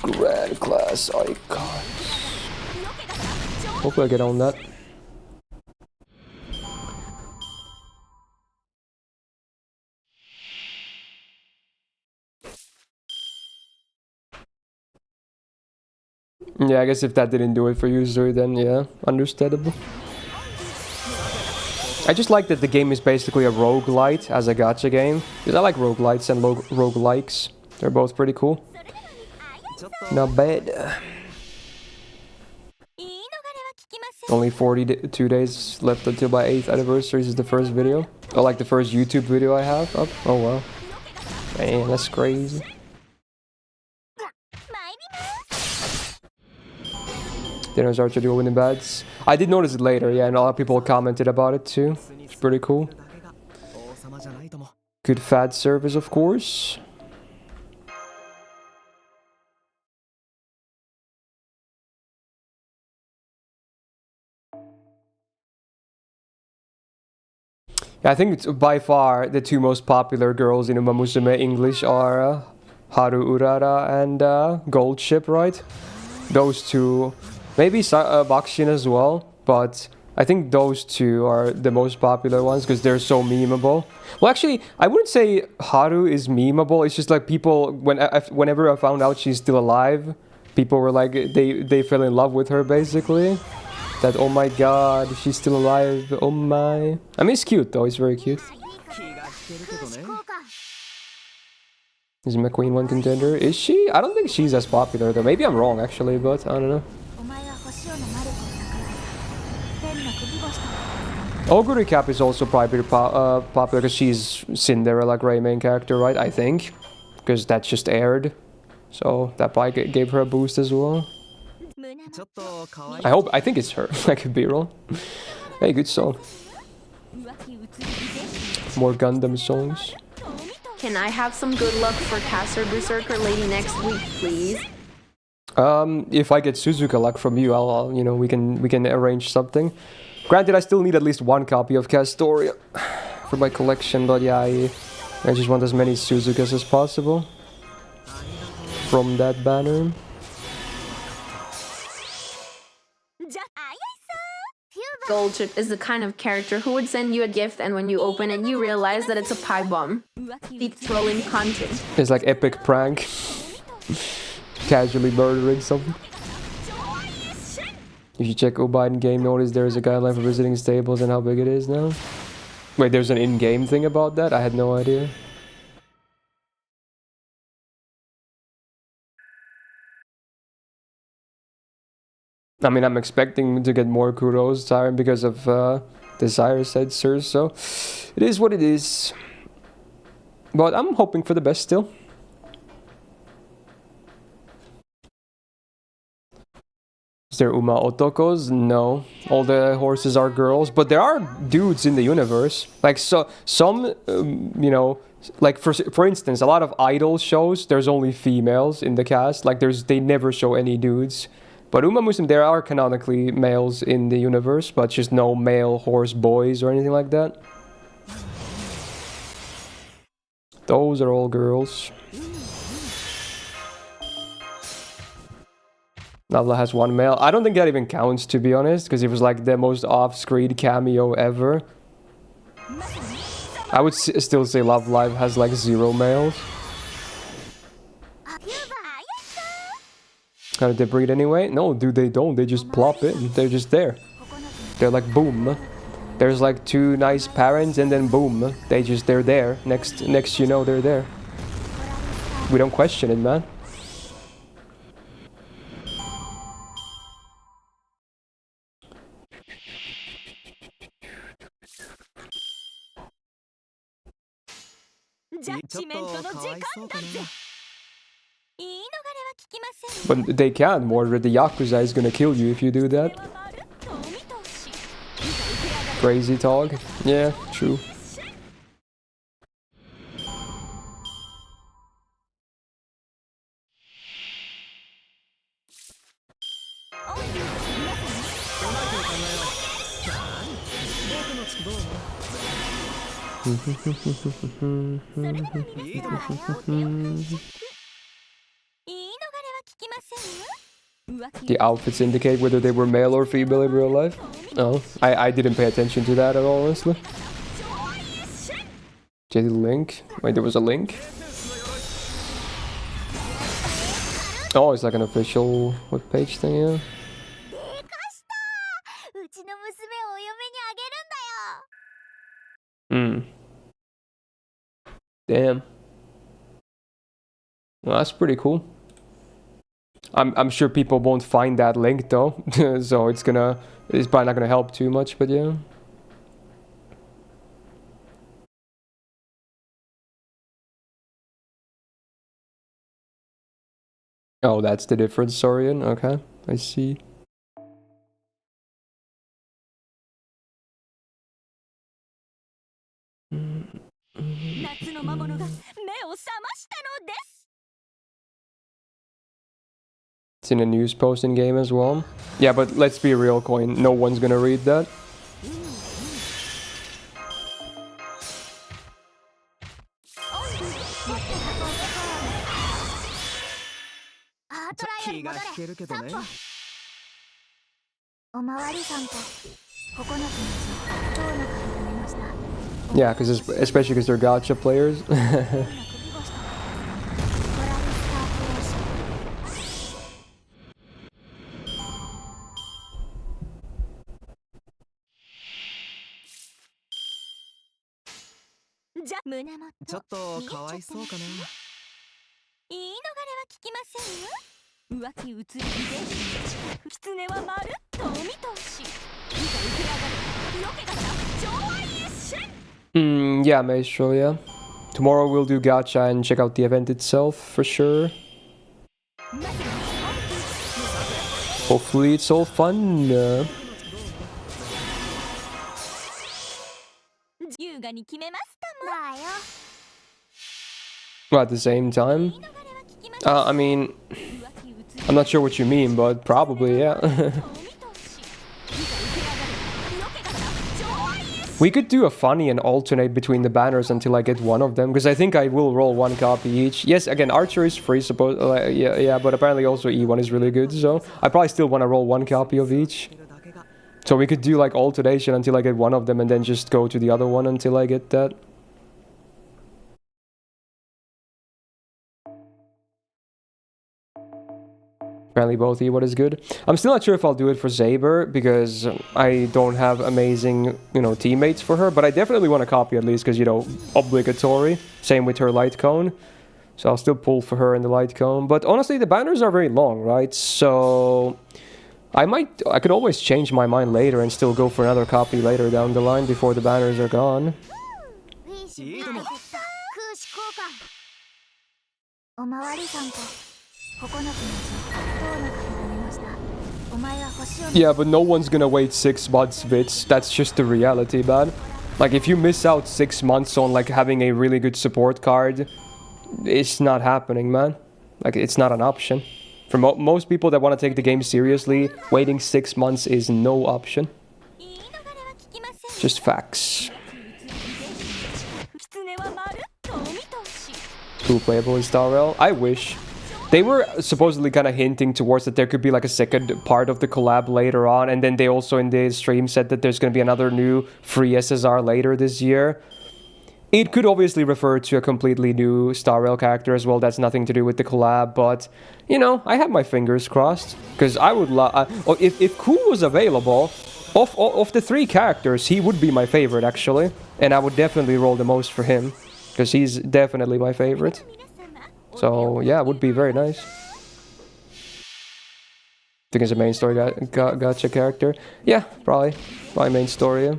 grand class icons. Hopefully I get on that. Yeah, I guess if that didn't do it for you, Zuri, then yeah, understandable. I just like that the game is basically a roguelite as a gacha game. Because I like roguelites and roguelikes. They're both pretty cool. Not bad. Only 42 days left until my 8th anniversary. This is the first video. Oh, like the first YouTube video I have up. Oh, wow. Man, that's crazy. Dinner's Archer Duo winning bads. I did notice it later, yeah, and a lot of people commented about it too. It's pretty cool. Good fad service, of course. I think it's by far the two most popular girls in Uma Musume English are Haru Urara and Gold Ship, right? Those two, maybe Bakshin as well, but I think those two are the most popular ones because they're so memeable. Well, actually, I wouldn't say Haru is memeable. It's just like people, whenever I found out she's still alive, people were like, they fell in love with her basically. That, oh my god, she's still alive, oh my. I mean, it's cute though, it's very cute. Is McQueen one contender? Is she? I don't think she's as popular though. Maybe I'm wrong actually, but I don't know. Oguri Cap is also probably popular because she's Cinderella Grey main character, right? I think. Because that just aired. So that probably gave her a boost as well. I think it's her. I could be wrong. Hey, good song. More Gundam songs. Can I have some good luck for Caster Berserker Lady next week, please? If I get Suzuka luck from you, I'll you know, we can arrange something. Granted, I still need at least one copy of Castoria for my collection, but yeah, I just want as many Suzukas as possible from that banner. Goldchip is the kind of character who would send you a gift and when you open it you realize that it's a pie bomb. Deep trolling content. It's like epic prank. Casually murdering someone. If you check Ubai in game, notice there is a guideline for visiting stables and how big it is now. Wait, there's an in-game thing about that? I had no idea. I mean, I'm expecting to get more kudos, Siren, because of Desire sensors, so it is what it is. But I'm hoping for the best still. Is there Uma Otokos? No. All the horses are girls, but there are dudes in the universe. Like, so some, you know, like for instance, a lot of idol shows, there's only females in the cast. Like, they never show any dudes. But Uma Musume, there are canonically males in the universe, but just no male horse boys or anything like that. Those are all girls. Navla has one male. I don't think that even counts, to be honest, because it was like the most off-screen cameo ever. I would still say Love Live has like 0 males. How did they breed anyway? No, dude, they don't. They just plop in. They're just there. They're like, boom. There's like 2 nice parents and then boom. They're there. Next you know, they're there. We don't question it, man. But they can't, Mordred. The Yakuza is gonna kill you if you do that. Crazy talk. Yeah, true. The outfits indicate whether they were male or female in real life. Oh, I didn't pay attention to that at all, honestly. JD link. Wait, there was a link? Oh, it's like an official webpage thing, yeah. Damn. Well, that's pretty cool. I'm sure people won't find that link though, so it's probably not gonna help too much, but yeah. Oh, that's the difference, Sorian. Okay, I see. It's in a news post in game as well. Yeah, but let's be real, Coin. No one's gonna read that. 気が引けるけどね。おまわりさんと9つのうち今日の鍵が出ました。 Yeah, because especially because they're gacha players. 首をしたトラリスタークローションじゃ胸元ちょっとかわいそうかな。言い逃れは聞きませんよ。浮気移り遺伝子狐はまるっとお見通し。いざ受け上がるロケが上愛一瞬。Yeah, Maestro, yeah. Tomorrow we'll do gacha and check out the event itself for sure. Hopefully it's all fun. 優雅に決めますとも。だよ。 Well, at the same time, I mean, I'm not sure what you mean, but probably, yeah. We could do a funny and alternate between the banners until I get one of them, because I think I will roll one copy each. Yes, again, Archer is free, yeah, but apparently also E1 is really good, so I probably still want to roll one copy of each. So we could do like alternation until I get one of them, and then just go to the other one until I get that. Apparently both E1 is good. I'm still not sure if I'll do it for Saber, because I don't have amazing, teammates for her, but I definitely want a copy at least, because, obligatory. Same with her light cone. So I'll still pull for her in the light cone. But honestly, the banners are very long, right? So I could always change my mind later and still go for another copy later down the line before the banners are gone. おまわりさんと9つのうち今日の鍵が出ました。お前は星を Yeah, but no one's gonna wait 6 months, Bits. That's just the reality, man. Like, if you miss out 6 months on, like, having a really good support card, it's not happening, man. Like, it's not an option. For most people that want to take the game seriously, waiting 6 months is no option. Just facts. Who playable in Star Rail? I wish. They were supposedly kind of hinting towards that there could be like a second part of the collab later on, and then they also in the stream said that there's going to be another new free SSR later this year. It could obviously refer to a completely new Star Rail character as well. That's nothing to do with the collab, but I have my fingers crossed, because I would love. If Ku was available, of the 3 characters, he would be my favorite actually, and I would definitely roll the most for him, because he's definitely my favorite. So yeah, it would be very nice. Think it's a main story gacha character. Yeah, probably my main story. Yeah.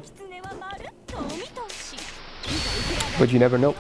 But you never know.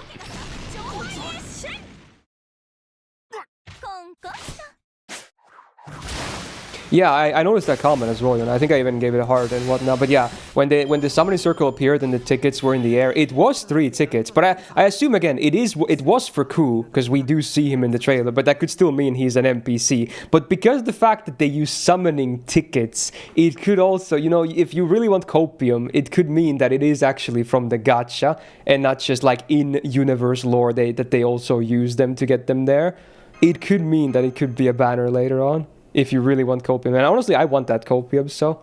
Yeah, I noticed that comment as well, and I think I even gave it a heart and whatnot. But yeah, when the summoning circle appeared and the tickets were in the air, it was 3 tickets. But I assume again it was for Ku, because we do see him in the trailer. But that could still mean he's an NPC. But because the fact that they use summoning tickets, it could also, if you really want copium, it could mean that it is actually from the gacha and not just like in universe lore that they also use them to get them there. It could mean that it could be a banner later on. If you really want copium. And honestly, I want that copium, so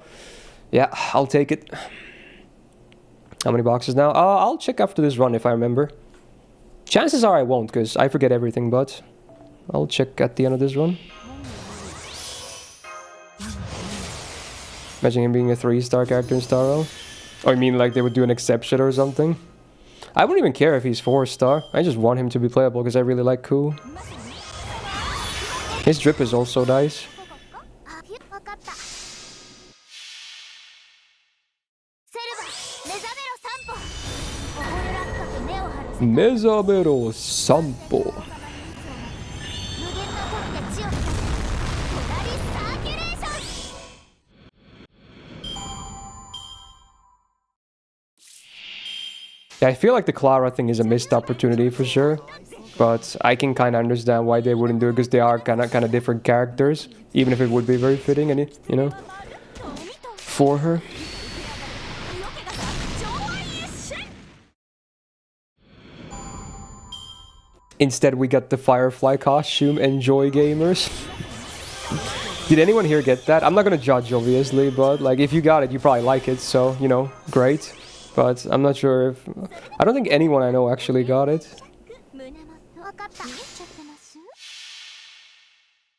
yeah, I'll take it. How many boxes now? I'll check after this run if I remember. Chances are I won't, because I forget everything, but I'll check at the end of this run. Imagine him being a 3-star character in Star Rail. Or I mean, like they would do an exception or something. I wouldn't even care if he's 4-star. I just want him to be playable because I really like Ku. His drip is also nice. Mezabero Sampo. Yeah, I feel like the Clara thing is a missed opportunity for sure, but I can kind of understand why they wouldn't do it, because they are kind of different characters, even if it would be very fitting, and for her. Instead, we got the Firefly costume. Enjoy, gamers. Did anyone here get that? I'm not gonna judge, obviously, but like if you got it, you probably like it, so you know, great. But I'm not sure if I don't think anyone I know actually got it. 胸元わかった見えちゃってます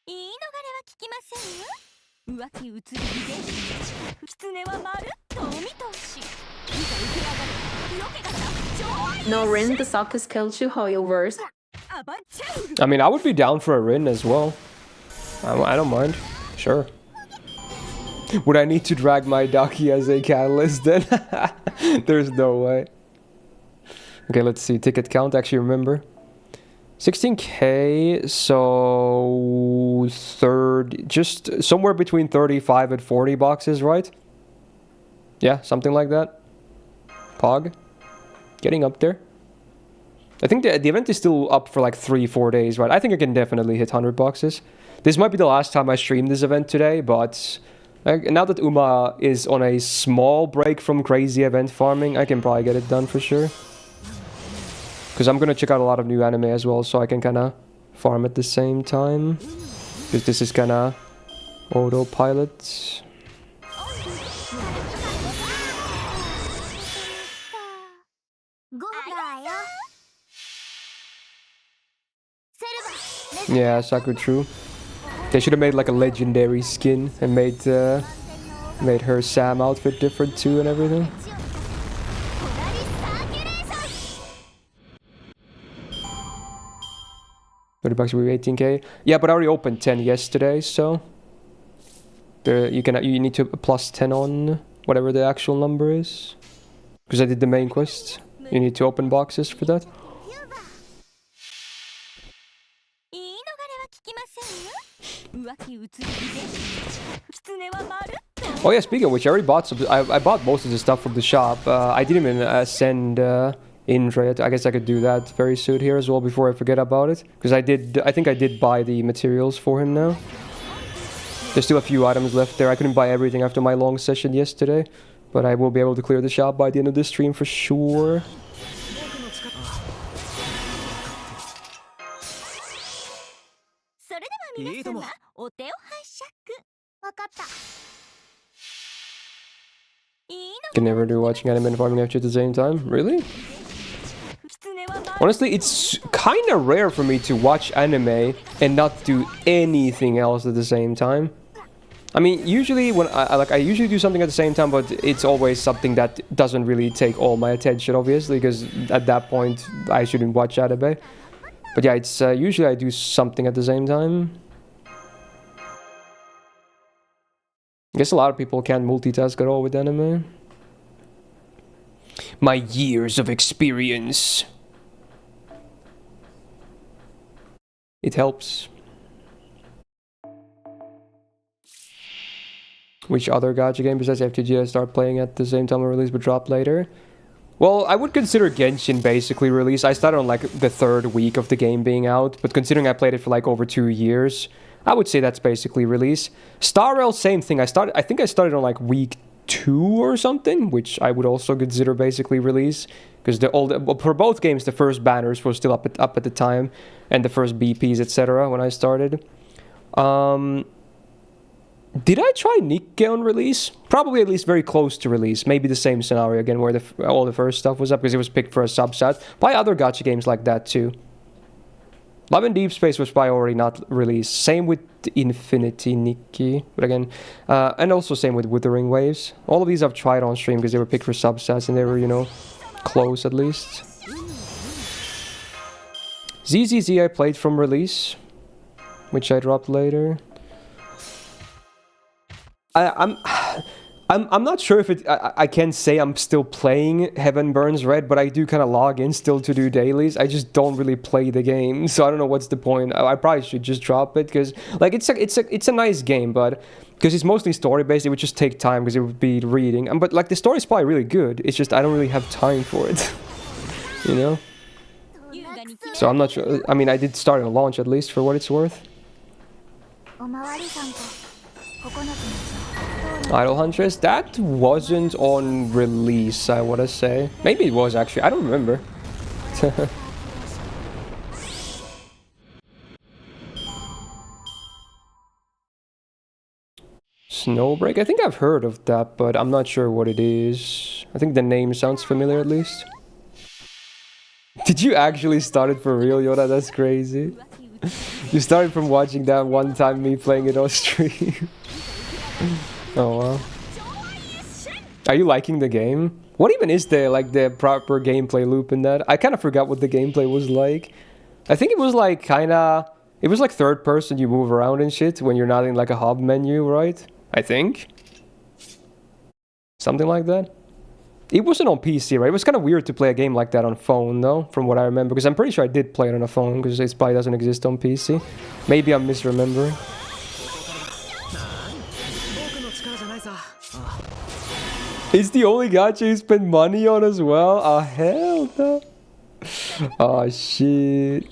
言い逃れは聞きませんよ浮気移り遺伝子狐はまるっとお見通しいざ受け上がれ色気がさ No, Rin, the sock has killed two Hoyoverse. アバンチャウル I mean, I would be down for a Rin as well. I don't mind. Sure. Would I need to drag my Daki as a catalyst then? There's no way. Okay, let's see. Ticket count, actually remember. 16k, so just somewhere between 35 and 40 boxes, right? Yeah, something like that. Pog. Getting up there. I think the event is still up for like 3-4 days, right? I think I can definitely hit 100 boxes. This might be the last time I stream this event today, but now that Uma is on a small break from crazy event farming, I can probably get it done for sure. Because I'm going to check out a lot of new anime as well, so I can kind of farm at the same time. Because this is kind of autopilot. Yeah, Sakura, true. They should have made like a legendary skin and made her Sam outfit different too and everything. 30 bucks will be 18k. Yeah, but I already opened 10 yesterday, so you need to plus 10 on whatever the actual number is. Because I did the main quest. You need to open boxes for that. Oh yeah, speaking of which, I already bought some. I bought most of the stuff from the shop. I didn't even send Indra yet. I guess I could do that very soon here as well before I forget about it. Because I think I did buy the materials for him now. There's still a few items left there. I couldn't buy everything after my long session yesterday. But I will be able to clear the shop by the end of this stream for sure. Can never do watching anime and farming FGO at the same time. Really? Honestly, it's kind of rare for me to watch anime and not do anything else at the same time. I mean, usually when I usually do something at the same time, but it's always something that doesn't really take all my attention, obviously, because at that point I shouldn't watch anime. But yeah, it's usually I do something at the same time. I guess a lot of people can't multitask at all with anime. My years of experience. It helps. Which other gacha game besides FTG I start playing at the same time of release but drop later? Well, I would consider Genshin basically release. I started on like the 3rd week of the game being out, but considering I played it for like over 2 years, I would say that's basically release. Star Rail, same thing. I think I started on like week 2 or something, which I would also consider basically release, because for both games the first banners were still up at the time, and the first BPs, etc. when I started. Did I try Nikke on release? Probably at least very close to release. Maybe the same scenario again, where all the first stuff was up because it was picked for a subset. By other gacha games like that too. Love and Deep Space was probably already not released. Same with Infinity Nikki, but again, and also same with Withering Waves. All of these I've tried on stream because they were picked for subsets and they were, you know, close at least. ZZZ I played from release, which I dropped later. I'm not sure if I can say I'm still playing Heaven Burns Red, but I do kind of log in still to do dailies. I just don't really play the game, so I don't know what's the point. I probably should just drop it because like it's a nice game, but because it's mostly story based, it would just take time because it would be reading. But like the story's probably really good. It's just I don't really have time for it, you know. So I'm not sure. I mean, I did start a launch at least for what it's worth. Idol Huntress, that wasn't on release, I want to say. Maybe it was actually, I don't remember. Snowbreak? I think I've heard of that, but I'm not sure what it is. I think the name sounds familiar at least. Did you actually start it for real, Yoda? That's crazy. You started from watching that one time me playing it on stream. Oh wow. Are you liking the game? What even is the proper gameplay loop in that? I kind of forgot what the gameplay was like. I think it was like kinda... It was like third person, you move around and shit when you're not in like a hub menu, right? I think. Something like that. It wasn't on PC, right? It was kind of weird to play a game like that on phone, though, from what I remember. Because I'm pretty sure I did play it on a phone, because it probably doesn't exist on PC. Maybe I'm misremembering. It's the only gacha you spend money on as well? Oh, hell no. Oh, shit.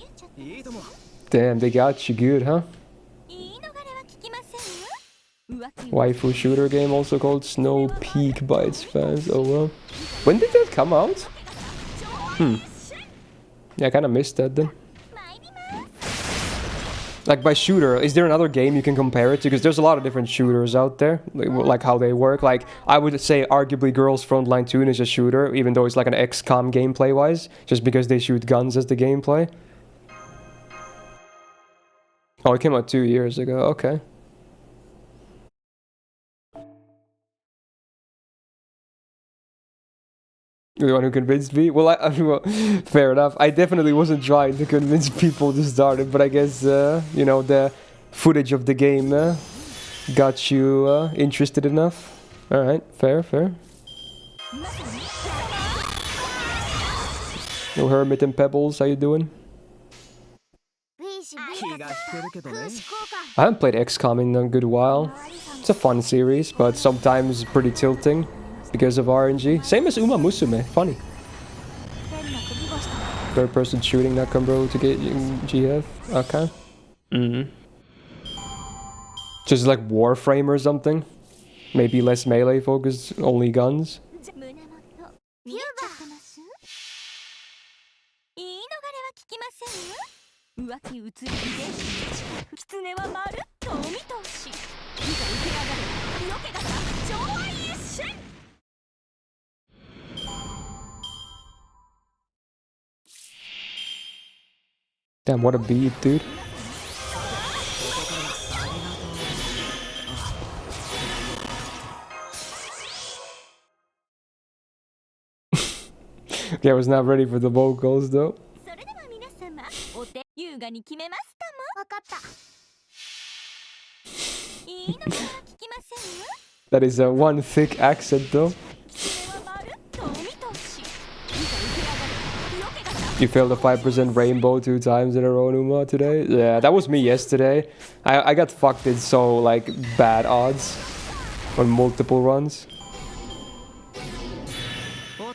Damn, they got you good, huh? Waifu shooter game also called Snow Peak by its fans. Oh well. When did that come out? Yeah, I kind of missed that then. Like by shooter, is there another game you can compare it to? Because there's a lot of different shooters out there, like how they work. Like I would say arguably Girls Frontline 2 is a shooter, even though it's like an XCOM gameplay wise, just because they shoot guns as the gameplay. Oh, it came out 2 years ago, okay. You're the one who convinced me? Well, well, fair enough. I definitely wasn't trying to convince people to start it, but I guess, you know, the footage of the game got you interested enough. Alright, fair, fair. No Hermit and Pebbles, how you doing? I haven't played XCOM in a good while. It's a fun series, but sometimes pretty tilting because of RNG. Same as Uma Musume, funny. Third person shooting that combo to get GF, okay. Just like Warframe or something. Maybe less melee focused, only guns. Damn, what a beat, dude. Okay, I was not ready for the vocals though. That is a one thick accent though. You failed a 5% rainbow 2 times in a row, Numa, today? Yeah, that was me yesterday. I got fucked in so, like, bad odds on multiple runs.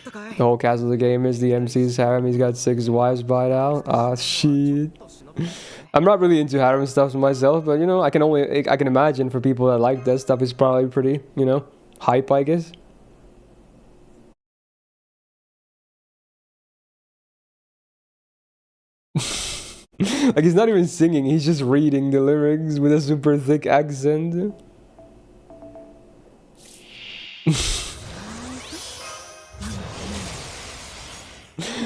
The whole cast of the game is the MC's harem. He's got 6 wives by now. Ah, shit. I'm not really into harem stuff myself, but, you know, I can imagine for people that like that stuff, it's probably pretty, you know, hype, I guess. Like he's not even singing, he's just reading the lyrics with a super thick accent.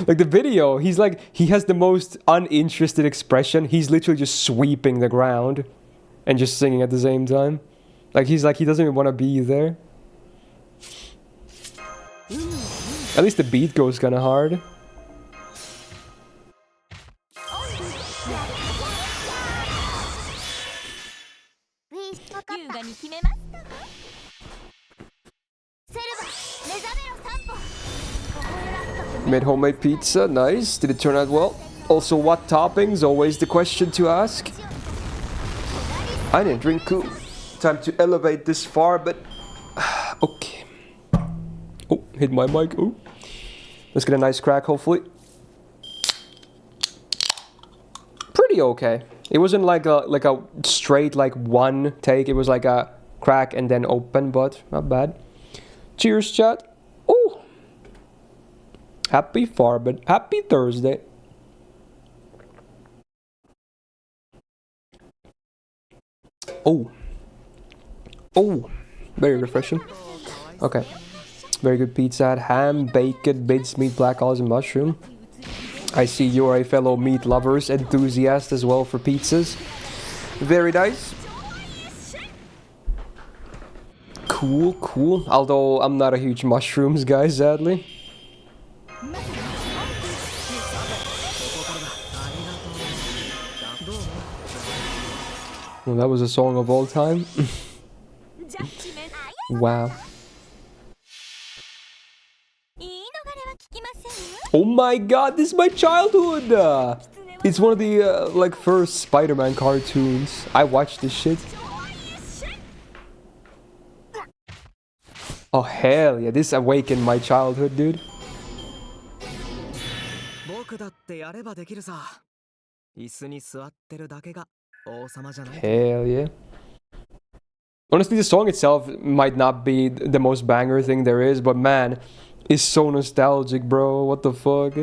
Like the video, he's like, he has the most uninterested expression. He's literally just sweeping the ground and just singing at the same time. Like he's like, he doesn't even want to be there. At least the beat goes kind of hard. Made homemade pizza, nice. Did it turn out well? Also, what toppings? Always the question to ask. I didn't drink cool. Time to elevate this far, but okay. Oh, hit my mic. Oh, let's get a nice crack, hopefully. Pretty okay. It wasn't like a straight like one take. It was like a crack and then open, but not bad. Cheers, chat. Oh. Happy Farbin. Happy Thursday. Oh. Oh. Very refreshing. Okay. Very good pizza. Had ham, bacon, mincemeat, black olives, and mushroom. I see you're a fellow meat lovers enthusiast as well for pizzas. Very nice. Cool, cool. Although I'm not a huge mushrooms guy, sadly. Well, that was a song of all time. Wow. Oh my god, this is my childhood! It's one of the like first Spider-Man cartoons. I watched this shit. Oh hell yeah, this awakened my childhood, dude. Hell yeah. Honestly, the song itself might not be the most banger thing there is, but man, it's so nostalgic, bro. What the fuck?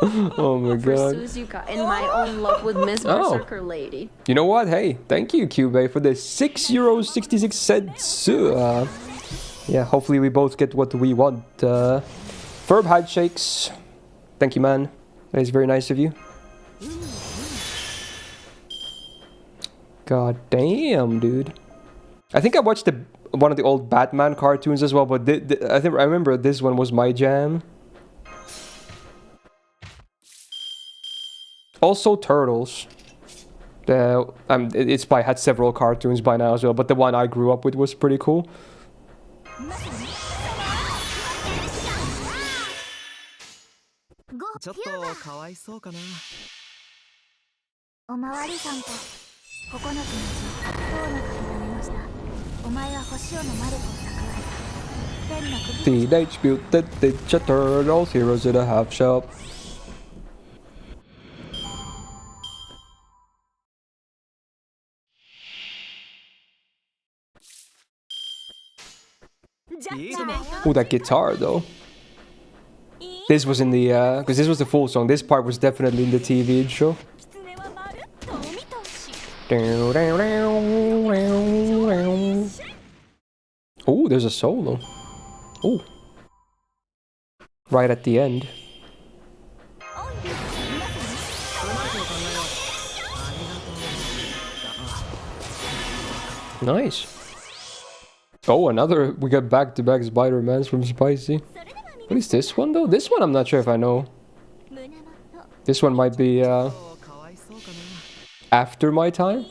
Oh my god. Suzuka in my own love with Miss Berserker Lady. You know what? Hey, thank you, Cube, for the €6.66. Yeah, hopefully we both get what we want. Ferb handshakes. Thank you, man. That is very nice of you. God damn, dude. I think I watched one of the old Batman cartoons as well, but I remember this one was my jam. Also Turtles. It's probably had several cartoons by now as well, but the one I grew up with was pretty cool. Teenage Mutant Ninja Turtles, Heroes in a Half Shell. Oh, that guitar though. This was in the because this was the full song. This part was definitely in the TV intro. Oh, there's a solo. Oh, right at the end. Nice. Oh, another. We got back-to-back Spider-Mans from Spicy. What is this one though? This one I'm not sure if I know. This one might be after my time,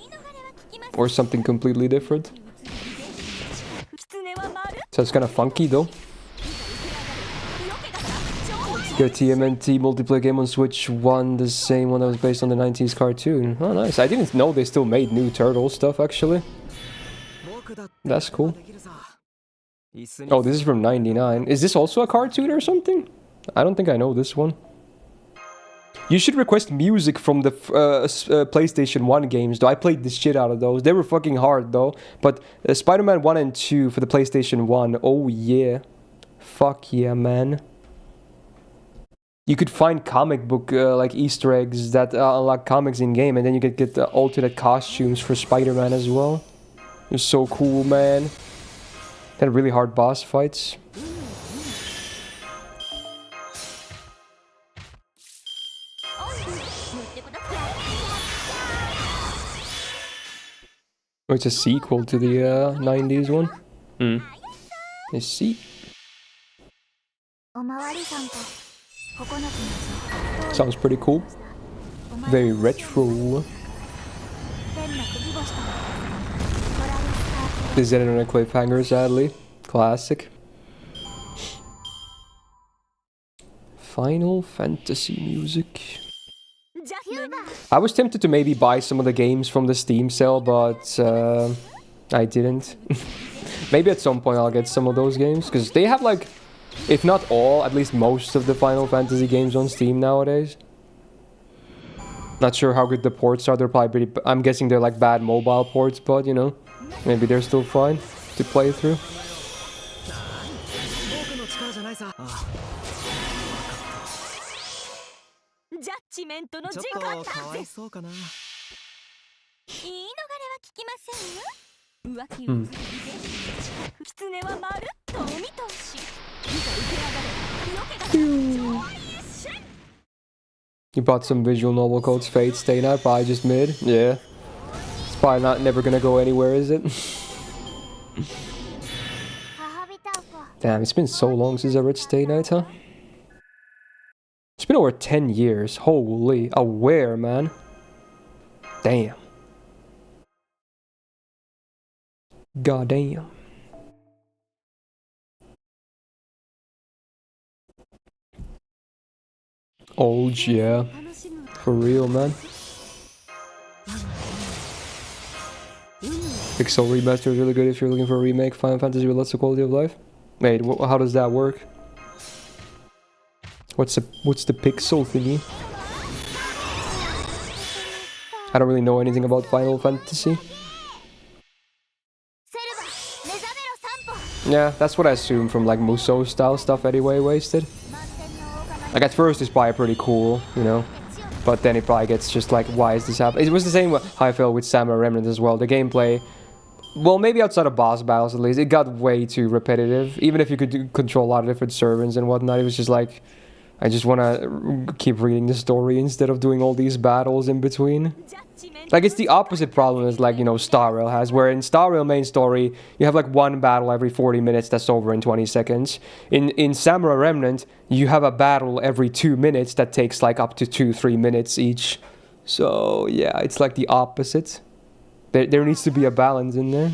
or something completely different. So it's kind of funky though. Got TMNT multiplayer game on Switch 1, the same one that was based on the 90s cartoon. Oh nice, I didn't know they still made new Turtle stuff actually. That's cool. Oh, this is from 99. Is this also a cartoon or something? I don't think I know this one. You should request music from the PlayStation 1 games, though. I played the shit out of those. They were fucking hard, though. But Spider-Man 1 and 2 for the PlayStation 1. Oh, yeah. Fuck yeah, man. You could find comic book, like, Easter eggs that unlock comics in-game, and then you could get the alternate costumes for Spider-Man as well. It was so cool, man. They had really hard boss fights. Oh, it's a sequel to the 90s one. Let's see. Sounds pretty cool. Very retro. This ended on a cliffhanger, sadly. Classic. Final Fantasy music. I was tempted to maybe buy some of the games from the Steam sale, but I didn't. Maybe at some point I'll get some of those games, because they have like, if not all, at least most of the Final Fantasy games on Steam nowadays. Not sure how good the ports are. They're probably pretty, I'm guessing they're like bad mobile ports, but you know, maybe they're still fine to play through. ジャッジメントの時間だぜ。言い逃れは聞きませんよ。浮気を続けて狐はまるっとお見通し。いざ受け上がれ。色気が上位へ進。 You bought some visual novel called Fate Stay Night, probably just mid. Yeah. It's probably not never gonna go anywhere, is it? Damn, it's been so long since I read Stay Night, huh? It's been over 10 years. Holy. Aware, man. Damn. God damn. Oh, yeah. For real, man. Pixel Remaster is really good if you're looking for a remake Final Fantasy with lots of quality of life. Wait, how does that work? What's the pixel thingy? I don't really know anything about Final Fantasy. Yeah, that's what I assume from like Musou style stuff anyway, Wasted. Like at first it's probably pretty cool, you know, but then it probably gets just like, why is this happening? It was the same how I felt with Samurai Remnant as well. The gameplay, well, maybe outside of boss battles at least, it got way too repetitive. Even if you could control a lot of different servants and whatnot, it was just like, I just want to keep reading the story instead of doing all these battles in between. Like, it's the opposite problem as, like, you know, Star Rail has, where in Star Rail main story, you have, like, one battle every 40 minutes that's over in 20 seconds. In Samurai Remnant, you have a battle every 2 minutes that takes, like, up to 2-3 minutes each. So, yeah, it's, like, the opposite. There needs to be a balance in there.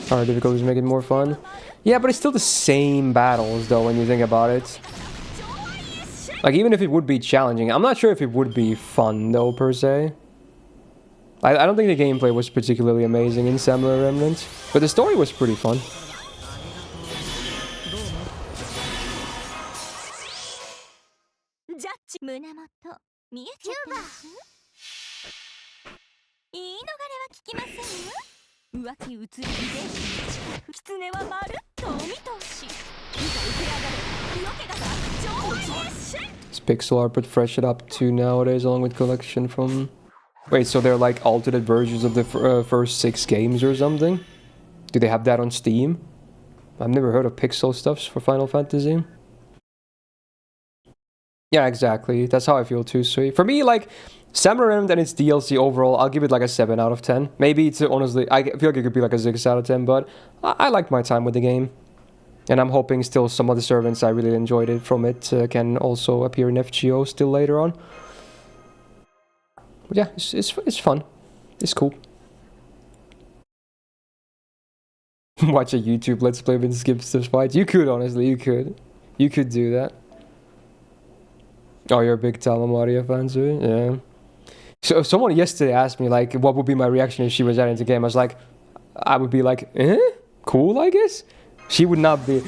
Hard difficulties make it more fun. Yeah, but it's still the same battles, though, when you think about it. Like, even if it would be challenging, I'm not sure if it would be fun, though, per se. I don't think the gameplay was particularly amazing in Samurai Remnant, but the story was pretty fun. Is pixel art but fresh it up to nowadays along with collection from... Wait, so they're like alternate versions of the first 6 games or something? Do they have that on Steam? I've never heard of pixel stuff for Final Fantasy. Yeah, exactly. That's how I feel too, sweet. For me, like, Samurai Remnant and its DLC overall, I'll give it like a 7 out of 10. Maybe it's honestly, I feel like it could be like a 6 out of 10, but I liked my time with the game. And I'm hoping still some of the servants I really enjoyed it from it can also appear in FGO still later on. But yeah, it's fun. It's cool. Watch a YouTube Let's Play with skips the fights. You could, honestly, you could. You could do that. Oh, you're a big Maria fan, too? Yeah. So someone yesterday asked me, like, what would be my reaction if she was added into the game. I was like, I would be like, cool, I guess? She would not be, you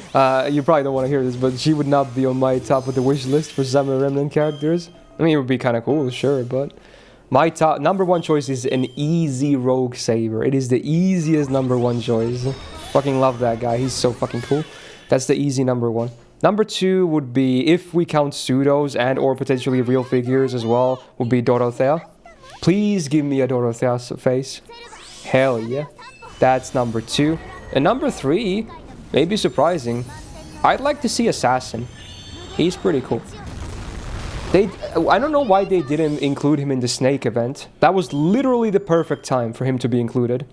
probably don't want to hear this, but she would not be on my top of the wish list for Samurai Remnant characters. I mean, it would be kind of cool, sure, but my top, #1 choice is an easy rogue saber. It is the easiest #1 choice. Fucking love that guy, he's so fucking cool. That's the easy #1. #2 would be, if we count pseudos and or potentially real figures as well, would be Dorothea. Please give me a Dorothea's face. Hell yeah. That's #2. And #3, maybe surprising, I'd like to see Assassin. He's pretty cool. I don't know why they didn't include him in the Snake event. That was literally the perfect time for him to be included.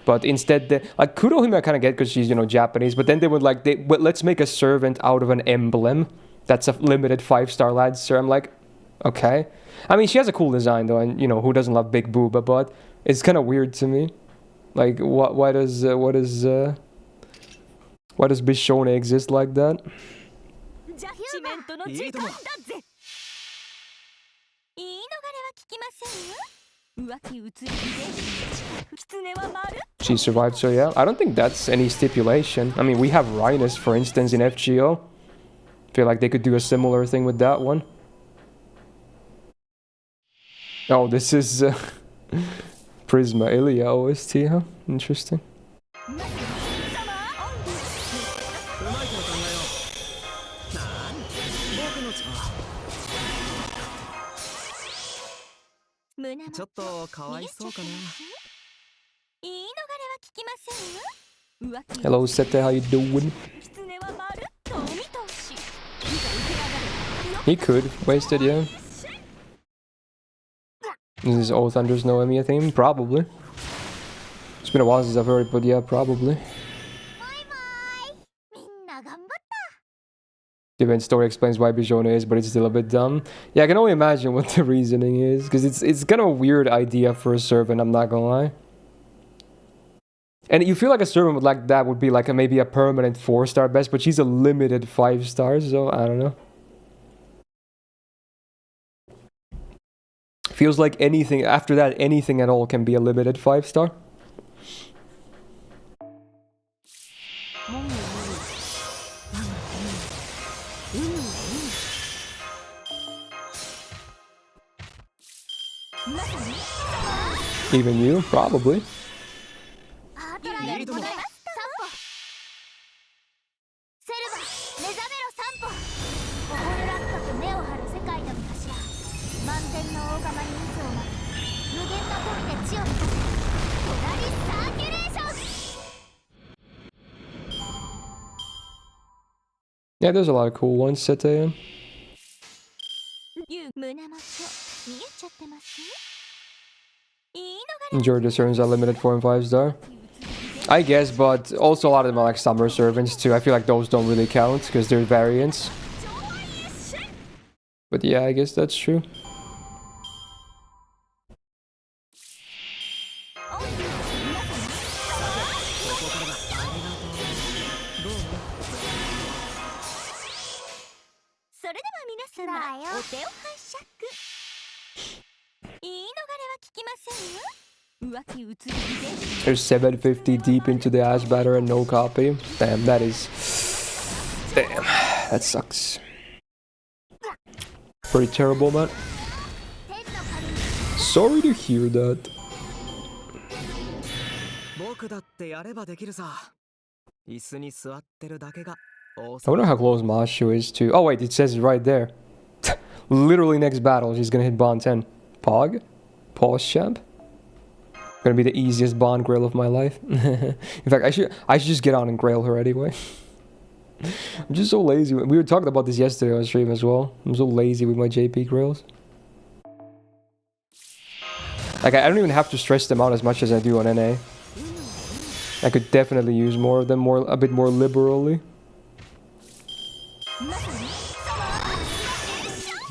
But instead, like, Kurohime I kind of get because she's, you know, Japanese, but then they would like, but let's make a servant out of an emblem. That's a limited 5-star lad, sir. I'm like, okay. I mean, she has a cool design though, and you know, who doesn't love big booba, but it's kind of weird to me. Like, why does Bishone exist like that? She survived, so yeah. I don't think that's any stipulation. I mean, we have Rhinus, for instance, in FGO. Feel like they could do a similar thing with that one. Oh, this is Prisma Ilia OST, huh? Interesting. ちょっとかわいそうかな。言い逃れは聞きませんよ。浮気 Hello, Sete, how you doing? 狐はまるっとお見通し。いざ受け上がれ。 He could. Wasted, yeah. Is this Old Thunder's No Emiya theme? Probably. It's been a while since I've heard it, but yeah, probably. みんな頑張っ The event story explains why Bijona is, but it's still a bit dumb. Yeah, I can only imagine what the reasoning is, because it's kind of a weird idea for a servant, I'm not gonna lie. And you feel like a servant like that would be like maybe a permanent 4-star best, but she's a limited 5 stars, so I don't know. Feels like anything, after that, anything at all can be a limited 5-star. Even you? Probably. パートナーよりございます。散歩。セルバ、目覚めろ散歩。誇る落下と根を張る世界の御頭。満天の大釜に渦を巻き、無限な富で地を満たせ。ポラリスサーキュレーション。 Yeah, there's a lot of cool ones, Sete. 胸元見えちゃってます？ Majority of servants are limited 4 and 5-star. I guess, but also a lot of them are like summer servants too. I feel like those don't really count because they're variants. But yeah, I guess that's true. There's 750 deep into the Ash Batter and no copy. Damn, that is... Damn, that sucks. Pretty terrible, man. Sorry to hear that. I wonder how close Mashu is to... Oh wait, it says it right there. Literally next battle, she's gonna hit Bond 10. Pog? Pause champ? Gonna be the easiest Bond grail of my life. In fact, I should just get on and grail her anyway. I'm just so lazy. We were talking about this yesterday on stream as well. I'm so lazy with my JP grails. Like, I don't even have to stretch them out as much as I do on NA. I could definitely use more of them a bit more liberally.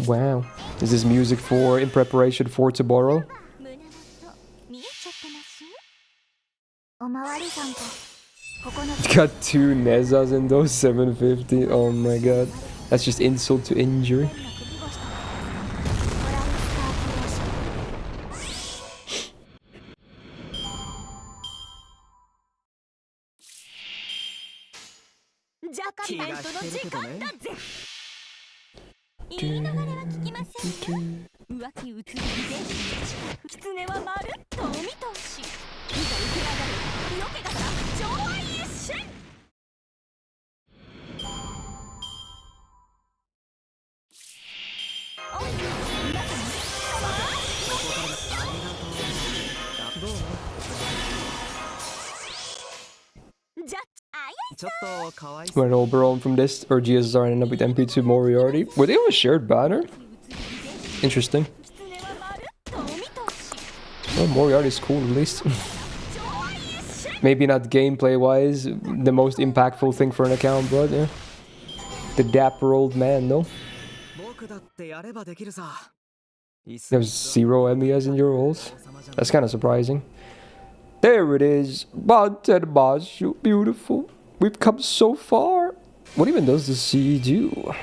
Wow. Is this music in preparation for tomorrow? Got 2 Nezas in those 750. Oh my god. That's just insult to injury. Went Oberon from this, or GSR ended up with MP2 Moriarty. Were they on a shared banner? Interesting. Well, Moriarty's cool at least. Maybe not gameplay-wise the most impactful thing for an account, but yeah. The dapper old man, though. There's 0 Emias in your roles. That's kind of surprising. There it is. Bond 10 Mashu. Beautiful. We've come so far. What even does the C do?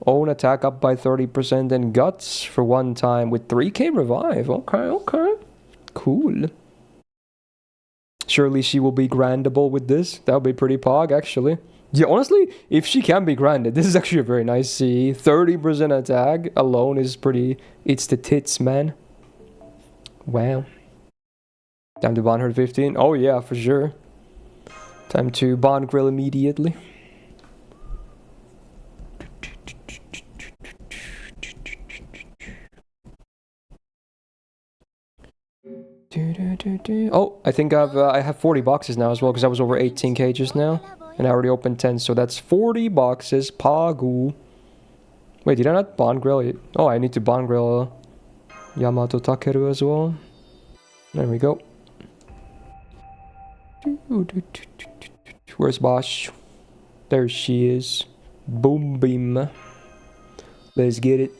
Own attack up by 30% and guts for 1 time with 3k revive. Okay, okay. Cool. Surely she will be grandable with this. That would be pretty pog, actually. Yeah, honestly, if she can be granded, this is actually a very nice C. 30% attack alone is pretty... It's the tits, man. Wow. Time to bond her 15. Oh yeah, for sure. Time to bond grill immediately. Oh, I think I have 40 boxes now as well, because I was over 18k just now. And I already opened 10, so that's 40 boxes. Pagu. Wait, did I not bond grill it? Oh, I need to bond grill Yamato Takeru as well. There we go. Where's Bosch? There she is. Boom beam. Let's get it.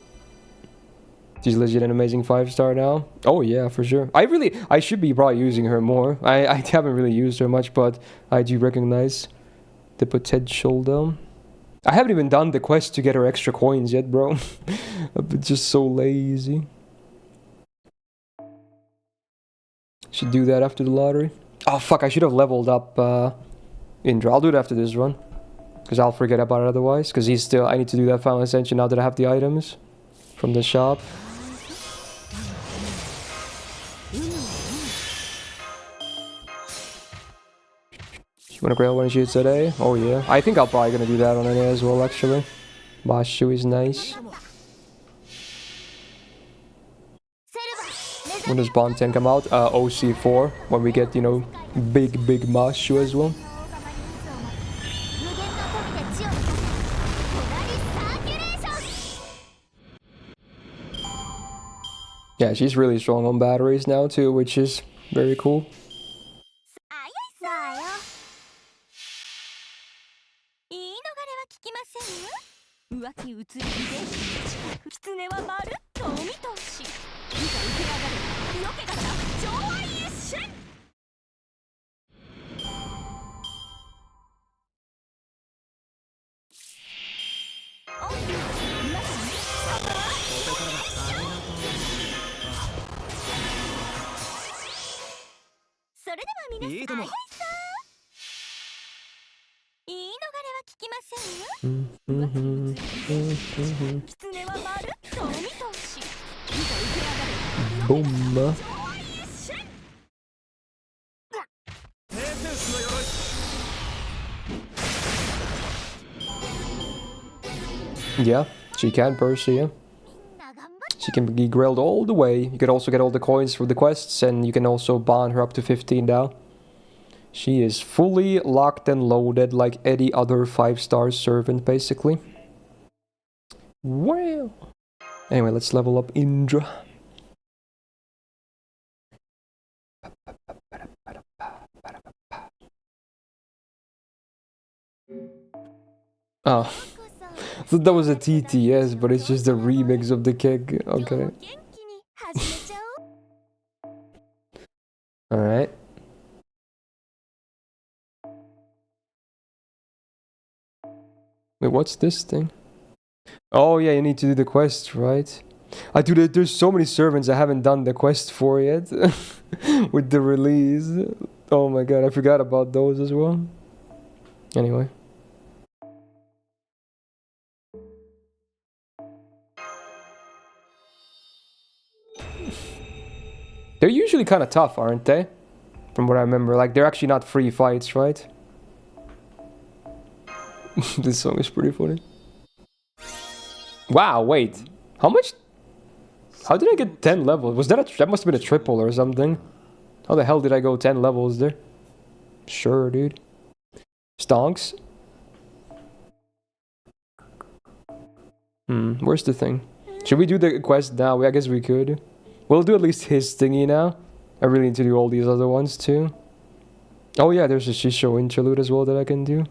She's legit an amazing 5-star now. Oh yeah, for sure. I should be probably using her more. I haven't really used her much, but I do recognize the potential though. I haven't even done the quest to get her extra coins yet, bro. I'm just so lazy. Should do that after the lottery. Oh fuck, I should have leveled up Indra. I'll do it after this run, because I'll forget about it otherwise, because I need to do that final ascension now that I have the items from the shop. You wanna grab one of you today? Oh yeah. I think I'm probably gonna do that on NA as well actually. Bashu is nice. When does Bond 10 come out? OC4, when we get, you know, big Mashu as well. Yeah, she's really strong on batteries now too, which is very cool. Boom. Yeah, she can burst you. She can be grilled all the way. You could also get all the coins for the quests, and you can also bond her up to 15 now. She is fully locked and loaded like any other 5-star servant, basically. Well. Anyway, let's level up Indra. Oh. I thought that was a TTS, but it's just a remix of the keg. Okay. Alright. Wait, what's this thing? Oh yeah, you need to do the quest, right? Dude, there's so many servants I haven't done the quest for yet. With the release. Oh my god, I forgot about those as well. Anyway. They're usually kind of tough, aren't they? From what I remember. Like, they're actually not free fights, right? This song is pretty funny. Wow, wait. How much? How did I get 10 levels? Was that that must have been a triple or something? How the hell did I go 10 levels there? Sure, dude. Stonks. Where's the thing? Should we do the quest now? I guess we could. We'll do at least his thingy now. I really need to do all these other ones too. Oh yeah, there's a Shisho interlude as well that I can do.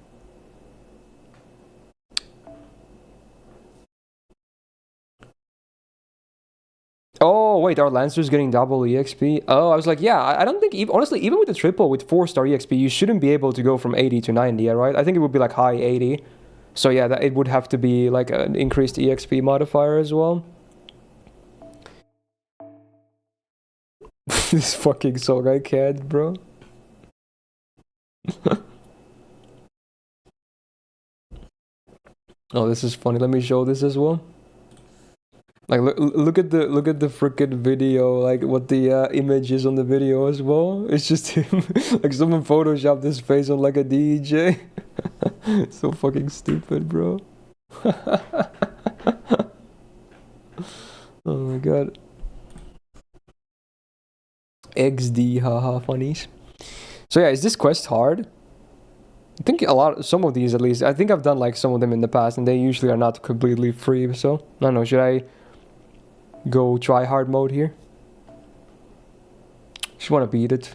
Oh wait, our Lancer's getting double EXP. Oh, I was like, yeah, I don't think, honestly, even with the triple with 4-star EXP, you shouldn't be able to go from 80 to 90, right? I think it would be like high 80. So yeah, it would have to be like an increased EXP modifier as well. This fucking song, I can't, bro. Oh, this is funny. Let me show this as well. Like, look at the freaking video. Like, what the image is on the video as well. It's just him. Like, someone photoshopped his face on like a DJ. So fucking stupid, bro. Oh my god. XD, haha, funnies. So yeah, is this quest hard? I think some of these at least, I think I've done like some of them in the past and they usually are not completely free, so I don't know, should I go try hard mode here? Just want to beat it.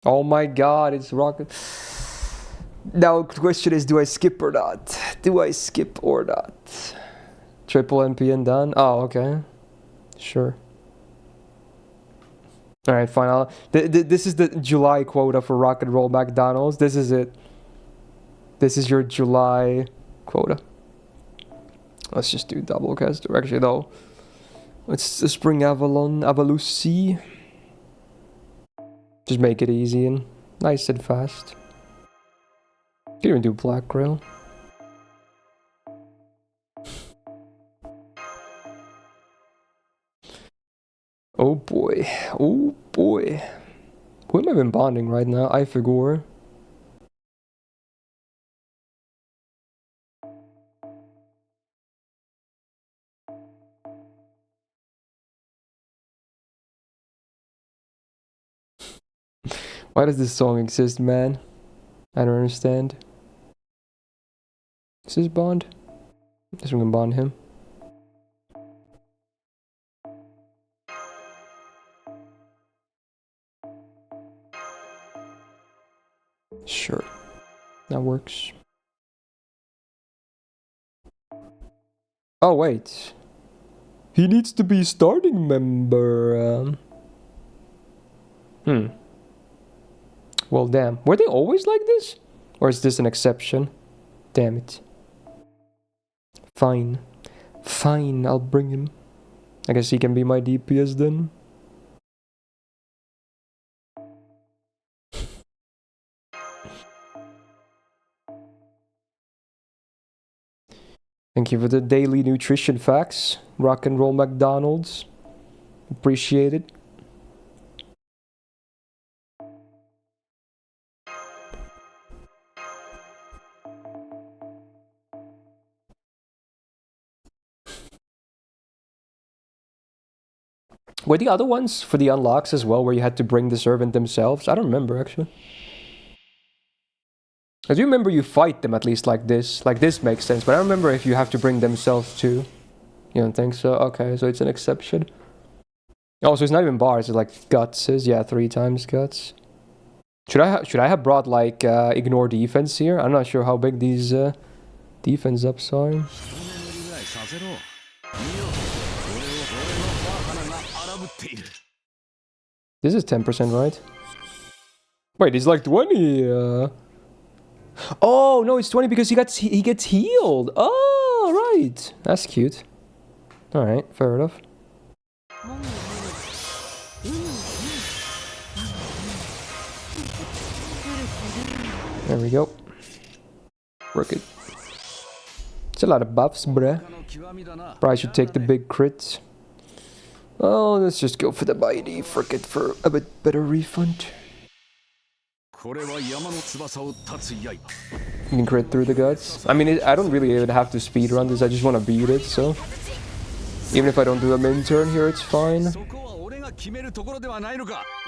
Oh my god, it's rocket. Now the question is, do I skip or not? Do I skip or not? Triple NPN done? Oh, okay. Sure. Alright, fine. This is the July quota for Rock and Roll McDonald's. This is it. This is your July quota. Let's just do double cast. Actually, no. Let's just bring Avalusi. Just make it easy and nice and fast. Can't even do Black Grill. Oh boy. Oh boy. Who am I been bonding right now? FGO. Why does this song exist, man? I don't understand. Is this bond? Guess we can bond him. Sure. That works. Oh, wait. He needs to be starting member. Well, damn. Were they always like this? Or is this an exception? Damn it. Fine. Fine, I'll bring him. I guess he can be my DPS then. Thank you for the daily nutrition facts. Rock and Roll McDonald's. Appreciate it. Were the other ones for the unlocks as well, where you had to bring the servant themselves? I don't remember, actually. I do remember you fight them at least like this. Like this makes sense, but I don't remember if you have to bring themselves too. You don't think so? Okay, so it's an exception. Oh, so it's not even bars, it's like guts. Yeah, 3 times guts. Should I have brought like ignore defense here? I'm not sure how big these defense ups are. This is 10%, right? Wait, he's like 20. Oh no, it's 20 because he gets healed. Oh right, that's cute. All right, fair enough. There we go. Work it. It's a lot of buffs, bruh. Probably should take the big crit. Oh, let's just go for the mighty. Frick it for a bit better refund. You can crit through the guts. I mean, I don't really even have to speedrun this. I just want to beat it, so... Even if I don't do a min turn here, it's fine.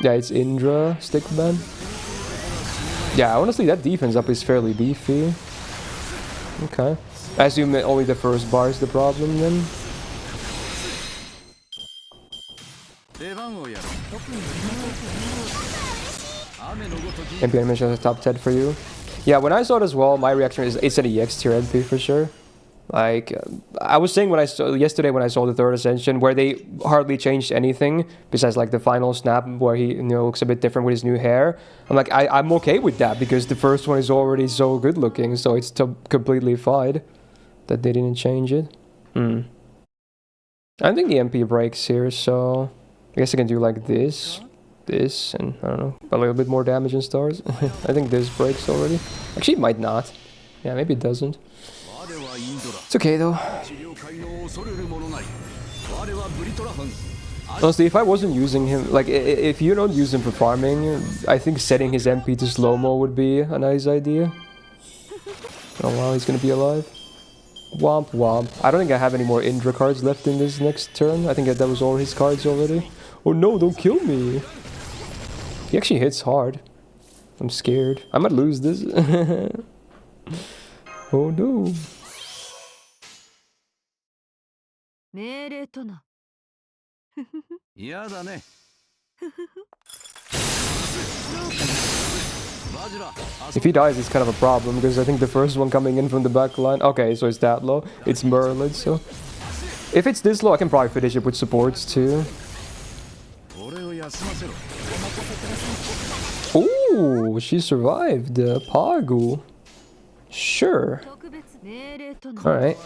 Yeah, it's Indra, Stickman. Yeah, honestly, that defense up is fairly beefy. Okay. I assume that only the first bar is the problem, then. MP animation is a top 10 for you. Yeah, when I saw it as well, my reaction is it's an EX tier MP for sure. Like, I was saying yesterday when I saw the third ascension, where they hardly changed anything besides like the final snap where he looks a bit different with his new hair. I'm like, I'm okay with that because the first one is already so good looking, so it's completely fine that they didn't change it. I think the MP breaks here, so I guess I can do like this, and I don't know, a little bit more damage and stars. I think this breaks already. Actually, it might not. Yeah, maybe it doesn't. It's okay though. Honestly, if I wasn't using him, like if you don't use him for farming, I think setting his MP to slow-mo would be a nice idea. Oh wow, he's gonna be alive. Womp womp. I don't think I have any more Indra cards left in this next turn. I think that was all his cards already. Oh no, don't kill me. He actually hits hard. I'm scared. I might lose this. Oh no. 命令とな。やだね。 If he dies, it's kind of a problem, because I think the first one coming in from the back line... Okay, so it's that low. It's Merlin, so... If it's this low, I can probably finish it with supports, too. Ooh, she survived. Pagu. Sure. 特別命令とな。 Alright.